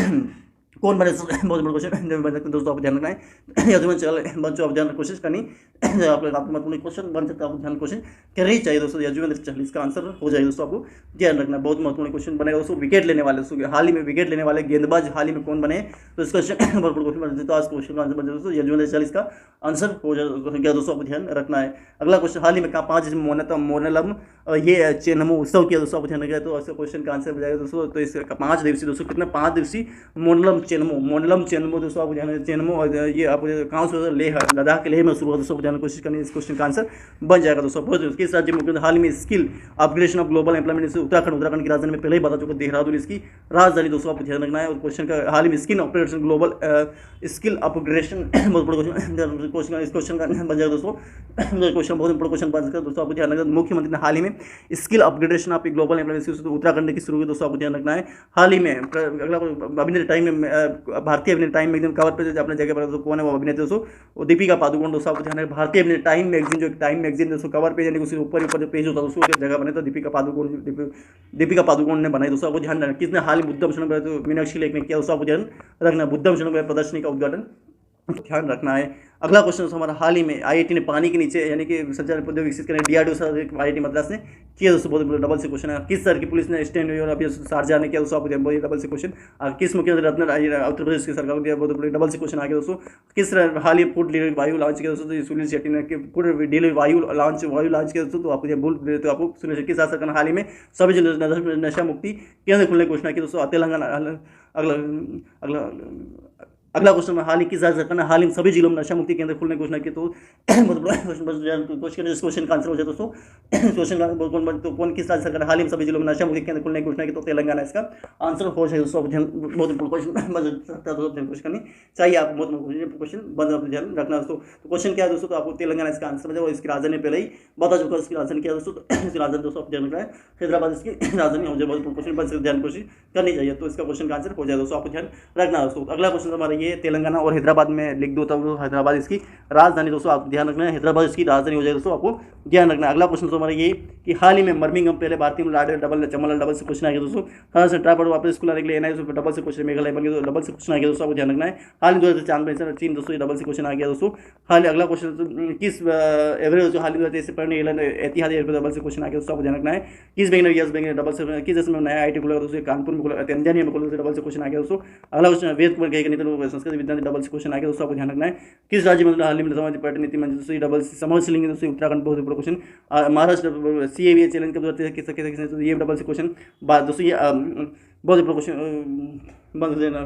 कौन बने? बहुत बड़ा क्वेश्चन बन सकते हैं दोस्तों, आपको ध्यान रखना है। यजुवेंद्र चहल बन, आप ध्यान कोशिश करनी आपको महत्वपूर्ण क्वेश्चन बन सकता है, आपको ध्यान क्वेश्चन करना ही चाहिए दोस्तों। यजुवेंद्र चहल इसका आंसर हो जाएगा दोस्तों, आपको ध्यान रखना, बहुत महत्वपूर्ण क्वेश्चन बनेगा दोस्तों। विकेट लेने वाले दोस्तों, हाल ही में विकेट लेने वाले गेंदबाज हाल ही में कौन बने? तो इसका बहुत बड़ा क्वेश्चन बन सकता है, आज क्वेश्चन का आंसर बन जाए दोस्तों यजुवेंद्र चहल इसका आंसर हो जाएगा दोस्तों, आपको ध्यान रखना है। अगला क्वेश्चन हाल ही में कहा 5 मोनलम ये चेन्नमो उत्सव किया दोस्तों, आपको ध्यान रखना है। तो ऐसे क्वेश्चन का आंसर हो जाएगा दोस्तों। तो इसका 5 दिवसीय दोस्तों, कितना 5 दिवसीय मोनलम चेन्नमो दोस्तों, आपको ध्यान चेन्नमो, और ये आप कहाँ से लेह लद्दाख के लेह में शुरू हुआ दोस्तों, ध्यान कोशिश करनी, इस क्वेश्चन का आंसर बन जाएगा दोस्तों। किस राज्य में हाल ही में skill upgradation of global employment से उत्तराखंड की राजधानी में पहले ही बता चुका, देहरादून इसकी राजधानी दोस्तों, आपको ध्यान रखना है। और क्वेश्चन का हाल ही में skill upgradation global skill upgradation बहुत बड़ा क्वेश्चन, इस क्वेश्चन का बन जाएगा दोस्तों। क्वेश्चन बहुत बड़ा क्वेश्चन बन सकता है दोस्तों, आपको ध्यान रखना है। मुख्यमंत्री ने हाल ही में skill upgradation of global employment Uttarakhand की शुरू हुई दोस्तों, आपको ध्यान रखना है। हाल ही में अगला अभिनेत्री टाइम में भारतीय अभिनेत्री टाइम मैगजीन कवर पे अपने जगह पर दोस्तों कौन है? वो अभिनेत्री दोस्तों वो दीपिका पादुकोण दोस्तों, आपको ध्यान है। भारतीय अभिनेत्री टाइम मैगजीन, जो टाइम मैगजीन दोस्तों कवर पेज यानी उसके ऊपर जो पेज होता है दोस्तों उसकी जगह बने तो दीपिका पादुकोण ने बनाई दोस्तों, आपको ध्यान रखना। किसने हाल ही बुद्धम शरण तो मीनाक्षी लेख ने किया दोस्तों, आपको ध्यान रखना। बुद्धम शरण प्रदर्शनी का उद्घाटन ध्यान रखना है। अगला क्वेश्चन हमारा हाल ही में आईआईटी ने पानी के नीचे यानी कि संचार प्रौद्योगिकी विकसित करने डीआरडीओ सर आईआईटी मद्रास ने किया दोस्तों, बहुत डबल से क्वेश्चन है। किस शहर की पुलिस ने स्टैंड और अभी शारजाह ने किया दोस्तों, आपको बहुत डबल से क्वेश्चन। किस मुख्यमंत्री रत्न उत्तर प्रदेश की सरकार को दिया, बहुत बड़े डबल से क्वेश्चन आ गया दोस्तों। किस हाल ही फूड डिलीवरी वायु लॉन्च किया दोस्तों, सुनील शेट्टी ने फूड डिलीवरी वायु लॉन्च किया दोस्तों, तो आपको बोल तो आपको सुनील शेट्टी साथ सरकार हाल ही में सभी जिले नशा मुक्ति केंद्र खुलने की घोषणा की दोस्तों, तेलंगाना। अगला क्वेश्चन हाल ही किस राज्य सरकार ने हाल ही सभी जिलों में नशा मुक्ति केंद्र खोलने की घोषणा की? तो क्वेश्चन का आंसर हो जाए दोस्तों। क्वेश्चन का कौन किस राज्य सरकार ने हाल ही सभी जिलों में नशा मुक्ति केंद्र खोलने की घोषणा की? तो तेलंगाना इसका आंसर हो जाए दोस्तों। बहुत क्वेश्चन करनी चाहिए आप, बहुत क्वेश्चन बन ध्यान रखना दोस्तों। तो क्वेश्चन क्या है दोस्तों? तो आपको तेलंगाना इसका आंसर बचा, और इसकी राजधानी पहले ही बता चुका, इसकी राजधानी क्या है दोस्तों? इसकी राजधानी दोस्तों आप ध्यान रखना है, हैदराबाद इसकी राजधानी हो जाए। बहुत क्वेश्चन बन सकते ध्यान कोशिश करनी चाहिए, तो इसका क्वेश्चन का आंसर हो जाए दोस्तों, आपको ध्यान रखना दोस्तों। अगला क्वेश्चन हमारा ये तेलंगाना और हैदराबाद में लिख दो, तब हैदराबाद इसकी राजधानी दोस्तों, आप ध्यान रखना है, हैदराबाद इसकी राजधानी हो जाए दोस्तों, आपको ध्यान रखना है। अगला क्वेश्चन हमारा ये कि हाल ही में बर्मिंघम पहले भारतीय डबल से क्वेश्चन आ गया दोस्तों। हाँ सर ट्राई वापस स्कूल आने के लिए एनआई डबल से क्वेश्चन, मेघालय बन गया तो डबल से क्वेश्चन आ गया दोस्तों, आपको ध्यान रखना है। हाल ही 2004 में चीन दोस्तों डबल से क्वेश्चन आ गया दोस्तों। हाल अगला क्वेश्चन किस एवरेज जो हाल ही 2023 से पढ़ने एतिहाद एयरपोर्ट डबल से क्वेश्चन आ गया दोस्तों, आपको ध्यान रखना है। किस बैंक ने यस बैंक ने डबल से किस देश में नया आईटी खुला दोस्तों? कानपुर में खुला, तंजानिया में खुला, डबल से क्वेश्चन आ गया दोस्तों। अगला क्वेश्चन वेद कुमार गए संस्कृत विद्यालय डबल से क्वेश्चन आ गया दोस्तों, आपको ध्यान रखना है। किस राज्य में हाल ही में समाज पर्यटन नीति मंच दोस्तों डबल समझ से लेंगे दोस्तों, उत्तराखंड बहुत बड़ा क्वेश्चन। महाराष्ट्र सीएबीए चैलेंज कब करते हैं किस तो ये डबल से क्वेश्चन बात दोस्तों, ये बहुत बड़ा क्वेश्चन बंद देना।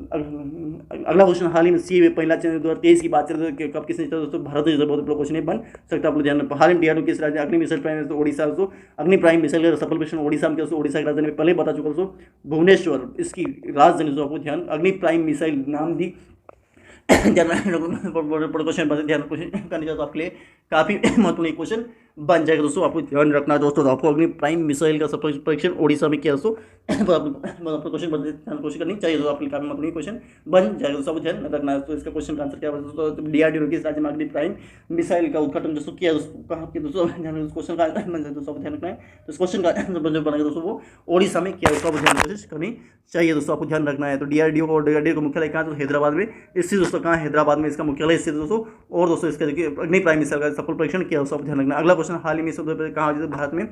अगला क्वेश्चन हाल ही में सीए पहला चैनल 2023 की बात करें तो कब किसने जीता दोस्तों? भारत ने जीता, बहुत बड़ा क्वेश्चन बन सकता है, आप ध्यान। हाल ही डीआरडीओ किस राज्य अग्नि मिसाइल प्राइम ओडिशा दोस्तों, अग्नि प्राइम मिसाइल का सफल परीक्षण ओडिशा में किया दोस्तों, ओडिशा की राजधानी में पहले बता चुका दोस्तों, भुवनेश्वर इसकी राजधानी दोस्तों, आपको ध्यान। अग्नि प्राइम मिसाइल नाम दी क्वेश्चन ध्यान क्वेश्चन करने का तो आपके लिए काफी महत्वपूर्ण क्वेश्चन बन जाएगा दोस्तों, आपको ध्यान रखना है दोस्तों। तो आपको अग्नि प्राइम मिसाइल का सफल परीक्षण ओडिशा में किया दोस्तों, आपको क्वेश्चन ध्यान कोशिश करनी चाहिए दोस्तों, आपके लिए काफी महत्वपूर्ण क्वेश्चन बन जाएगा दोस्तों, आपको ध्यान रखना है। तो इसका क्वेश्चन का आंसर क्या है दोस्तों? डीआरडीओ किस राज्य में अग्नि प्राइम मिसाइल का उद्घाटन दोस्तों किया दोस्तों, कहाँ किया दोस्तों? क्वेश्चन का बन जाए दोस्तों, आपको ध्यान रखना है। तो इस क्वेश्चन का बनेगा दोस्तों वो ओडिशा में किया दोस्तों, आपको ध्यान कोशिश करनी चाहिए दोस्तों, आपको ध्यान रखना है। तो डीआरडीओ और डीआरडीओ का मुख्यालय कहाँ? तो हैदराबाद में स्थित दोस्तों, कहाँ? हैदराबाद में इसका मुख्यालय स्थित दोस्तों। और दोस्तों इसका देखिए अग्नि प्राइम मिसाइल का सफल परीक्षण किया दोस्तों, आपको ध्यान रखना। अगला क्वेश्चन हाल ही में कहाँ भारत में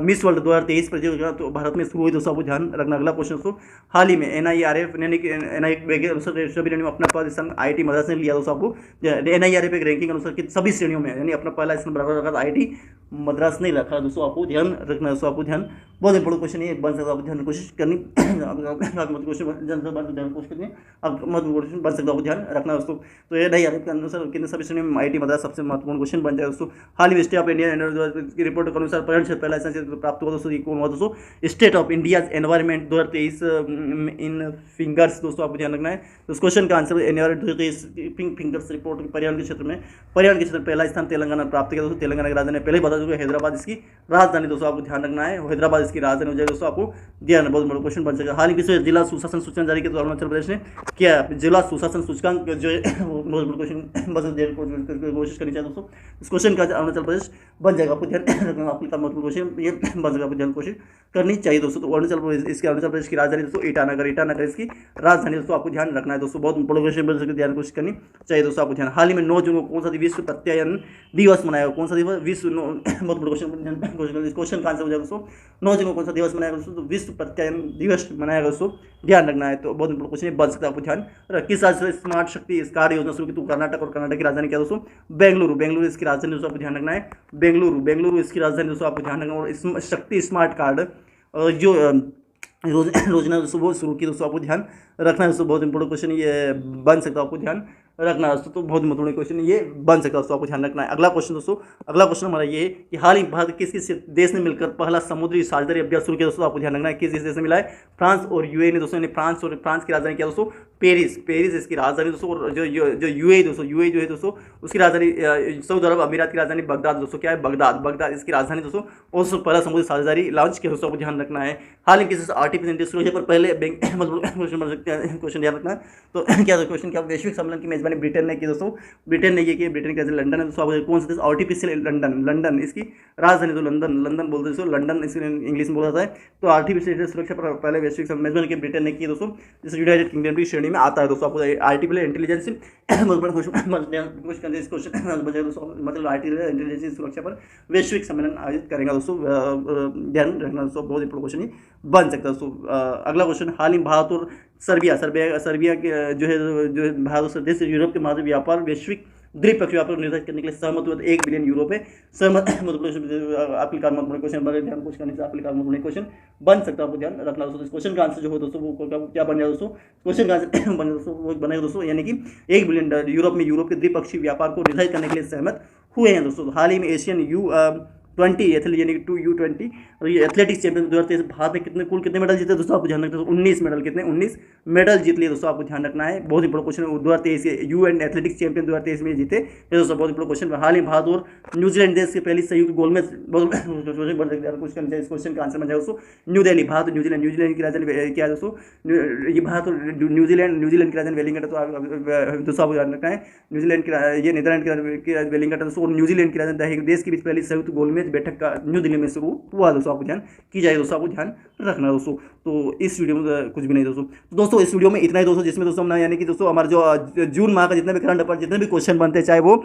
मिस वर्ल्ड 2023 प्रतियोगिता तो भारत में शुरू हुई दोस्तों, आपको ध्यान रखना। अगला क्वेश्चन दोस्तों हाल ही में एनआईआरएफ के अनुसार सभी श्रेणियों में अपना पहला स्थान आईआईटी मद्रास ने लिया दोस्तों, आपको एनआईआरएफ एक रैंकिंग अनुसार कि सभी श्रेणियों में यानी अपना पहला स्थान बराबर रखा आईआईटी मद्रास नहीं रखा दोस्तों, आपको ध्यान रखना है दोस्तों, आपको ध्यान बहुत इंपॉर्टेंट क्वेश्चन है, बन सकता है, आपको ध्यान कोशिश करनी क्वेश्चन कोशिश करनी क्वेश्चन बन सकता है, आपको ध्यान रखना दोस्तों। तो ये नहीं के अनुसार कितने सभी श्रेणी में आईआईटी मद्रास सबसे महत्वपूर्ण क्वेश्चन बन जाए दोस्तों। हाल ही स्टेट ऑफ इंडिया की रिपोर्ट के अनुसार पर्यटन क्षेत्र पहला स्थान प्राप्त हुआ दोस्तों, कौन हुआ दोस्तों? State of India environment 2023 in fingers दोस्तों, आपको ध्यान रखना है। तो इस क्वेश्चन का आंसर एनवायरमेंट 2023 फिंगर्स रिपोर्ट पर्यावरण के क्षेत्र में पहला स्थान तेलंगाना प्राप्त किया दोस्तों, तेलंगाना की राजधानी पहले बता जाएगा हैदराबाद इसकी राजधानी दोस्तों, आपको ध्यान रखना है, हैदराबाद इसकी राजधानी हो जाएगी दोस्तों, आपको ध्यान, बहुत बड़ा क्वेश्चन बन सकेगा। हाल ही किसी जिला सुशासन सूचकांक जारी किया तो अरुणाचल प्रदेश ने किया जिला सुशासन सूचकांक जो है बहुत बड़ा क्वेश्चन कोशिश करनी चाहिए दोस्तों, इस क्वेश्चन का अरुणाचल प्रदेश बन जाएगा, आपको ध्यान रखना, आपका महत्वपूर्ण क्वेश्चन ये बन जाएगा, आपको ध्यान कोशिश करनी चाहिए दोस्तों। तो अरुणाचल प्रदेश की राजधानी दोस्तों ईटानगर इसकी राजधानी दोस्तों, आपको ध्यान रखना है दोस्तों, बहुत बड़ा क्वेश्चन बन सकते, ध्यान कोशिश करनी चाहिए दोस्तों, आपको ध्यान। हाल ही में 9 जून को कौन सा विश्व प्रत्यायन दिवस मनाया, कौन सा दिवस विश्व, बहुत बड़ा क्वेश्चन का आंसर हो जाएगा दोस्तों, 9 जून को कौन सा दिवस मनाया दोस्तों, तो विश्व प्रत्यायन दिवस मनाया दोस्तों, ध्यान रखना है। तो बहुत बड़ा क्वेश्चन बन सकता है, आपको ध्यान रख। किस राज्य से स्मार्ट शक्ति इस कार्य योजना शुरू की, तो कर्नाटक, और कर्नाटक की राजधानी क्या दोस्तों, बेंगलुरु इसकी राजधानी दोस्तों, आपको ध्यान रखना है, बेंगलुरु इसकी राजधानी दोस्तों, आपको ध्यान रखना। और शक्ति स्मार्ट कार्ड जो योजना दोस्तों वो शुरू की दोस्तों, आपको ध्यान रखना है दोस्तों, बहुत इंपॉर्टेंट क्वेश्चन ये बन सकता है, आपको ध्यान रखना है दोस्तों, तो बहुत महत्वपूर्ण क्वेश्चन ये बन सकता है दोस्तों, आपको ध्यान रखना है। अगला क्वेश्चन दोस्तों, अगला क्वेश्चन हमारा ये है कि हाल ही भारत किस देश ने मिलकर पहला समुद्री साझेदारी अभ्यास शुरू किया दोस्तों, आपको ध्यान रखना है, किस देश ने मिला है, फ्रांस और यूएई ने दोस्तों, फ्रांस की राजधानी क्या दोस्तों, पेरिस इसकी राजधानी दोस्तों, और जो यूएई जो है दोस्तों उसकी राजधानी, सऊदी अरब अमीरात की राजधानी बगदाद दोस्तों, क्या है, बगदाद इसकी राजधानी दोस्तों, और पहला समुद्री साझेदारी लॉन्च किया दोस्तों, आपको ध्यान रखना है। हाल ही किसी आर्टिफिशियल इंटेलिजेंस पर पहले क्वेश्चन ध्यान रखना है। तो क्या क्वेश्चन, क्या वैश्विक सम्मेलन की मेजबानी ब्रिटेन ने की दोस्तों, ब्रिटेन ने ये की, ब्रिटेन का लंदन है दोस्तों, कौन सा देश, आर्टिफिशियल लंदन इसकी राजधानी, तो लंदन बोलते हैं दोस्तों, लंदन इस इंग्लिश में बोला जाता है। तो आर्टिफिशियल सुरक्षा पर पहले वैश्विक मेजबानी की ब्रिटेन ने की दोस्तों, जिससे यूनाइटेड किंगडम की श्रेणी में आता है दोस्तों, आपको आर्टिफिशियल इंटेलिजेंस मतलब आर्टिफिशियल इंटेलिजेंस सुरक्षा पर वैश्विक सम्मेलन आयोजित करेगा दोस्तों, ध्यान रखना दोस्तों, बहुत इंपॉर्टेंट क्वेश्चन बन सकता है दोस्तों। अगला क्वेश्चन, हाल ही भारत और सर्बिया के जो है भारत और देश यूरोप के मध्य व्यापार वैश्विक द्विपक्षीय व्यापार निर्धारित करने के लिए सहमत हुए, 1 बिलियन यूरो पे सहमत, मतलब क्वेश्चन बने, ध्यान कुछ करने से क्वेश्चन बन सकता है, आपको ध्यान रखना दोस्तों। इस क्वेश्चन का आंसर जो हो दोस्तों वो क्या बन जाए दोस्तों, क्वेश्चन का आंसर बने दोस्तों वो बनेगा दोस्तों, यानी कि 1 बिलियन यूरोप के द्विपक्षीय व्यापार को निर्धारित करने के लिए सहमत हुए हैं दोस्तों। हाल ही में एशियन U20 एथलीट यानी कि 2U20 और ये एथलेटिक्स चैंपियन 2023 भारत में कितने मेडल जीते दोस्तों, आपको ध्यान रखना है, 19 मेडल, कितने 19 मेडल जीत लिए दोस्तों, आपको ध्यान रखना है, बहुत important question. 2023 UN athletics champion 2023 में जीते ये दोस्तों, बहुत इंपॉर्टेंट क्वेश्चन। हाल ही भारत और न्यूजीलैंड देश के पहली संयुक्त गोल में बहुत इस क्वेश्चन का आंसर बन जाए दोस्तों, न्यू दिल्ली, भारत और न्यूजीलैंड की राजधानी क्या है दोस्तों, ये भारत और न्यूजीलैंड की राजधानी वेलिंगटन, तो दोस्तों आपको ध्यान रखना है, न्यूजीलैंड की ये नीदरलैंड की वेलिंगटन दोस्तों, और न्यूजीलैंड की राजधानी देश के बीच पहली संयुक्त गोलमेज बैठक का न्यू दिल्ली में शुरू हुआ दोस्तों, आपको ध्यान की जाए दोस्तों, आपको ध्यान रखना दोस्तों। तो इस वीडियो में कुछ भी नहीं दोस्तों इस वीडियो में इतना ही दोस्तों, जिसमें दोस्तों हमने यानी कि दोस्तों हमारे जो जून माह का जितने भी करंट अफेयर जितने भी क्वेश्चन बनते हैं, चाहे वो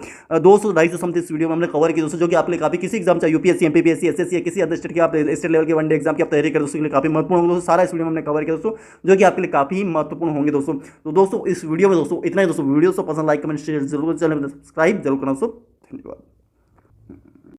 200-250 समथिंग इस वीडियो में हमने कवर की दोस्तों, जो कि आपके लिए काफी किसी एग्जाम चाहे यूपीएससी एमपीपीएससी एसएससी या किसी अदर स्टेट के आप स्टेट लेवल के वनडे एग्जाम की आप तैयारी करें दोस्तों, के लिए काफी महत्वपूर्ण होंगे दोस्तों, सारा इस वीडियो में हमने कवर किया दोस्तों, जो कि आपके लिए काफी महत्वपूर्ण होंगे दोस्तों। तो दोस्तों इस वीडियो में दोस्तों इतना ही दोस्तों, वीडियो को पसंद लाइक कमेंट शेयर जरूर, चैनल सब्सक्राइब जरूर करना दोस्तों, धन्यवाद।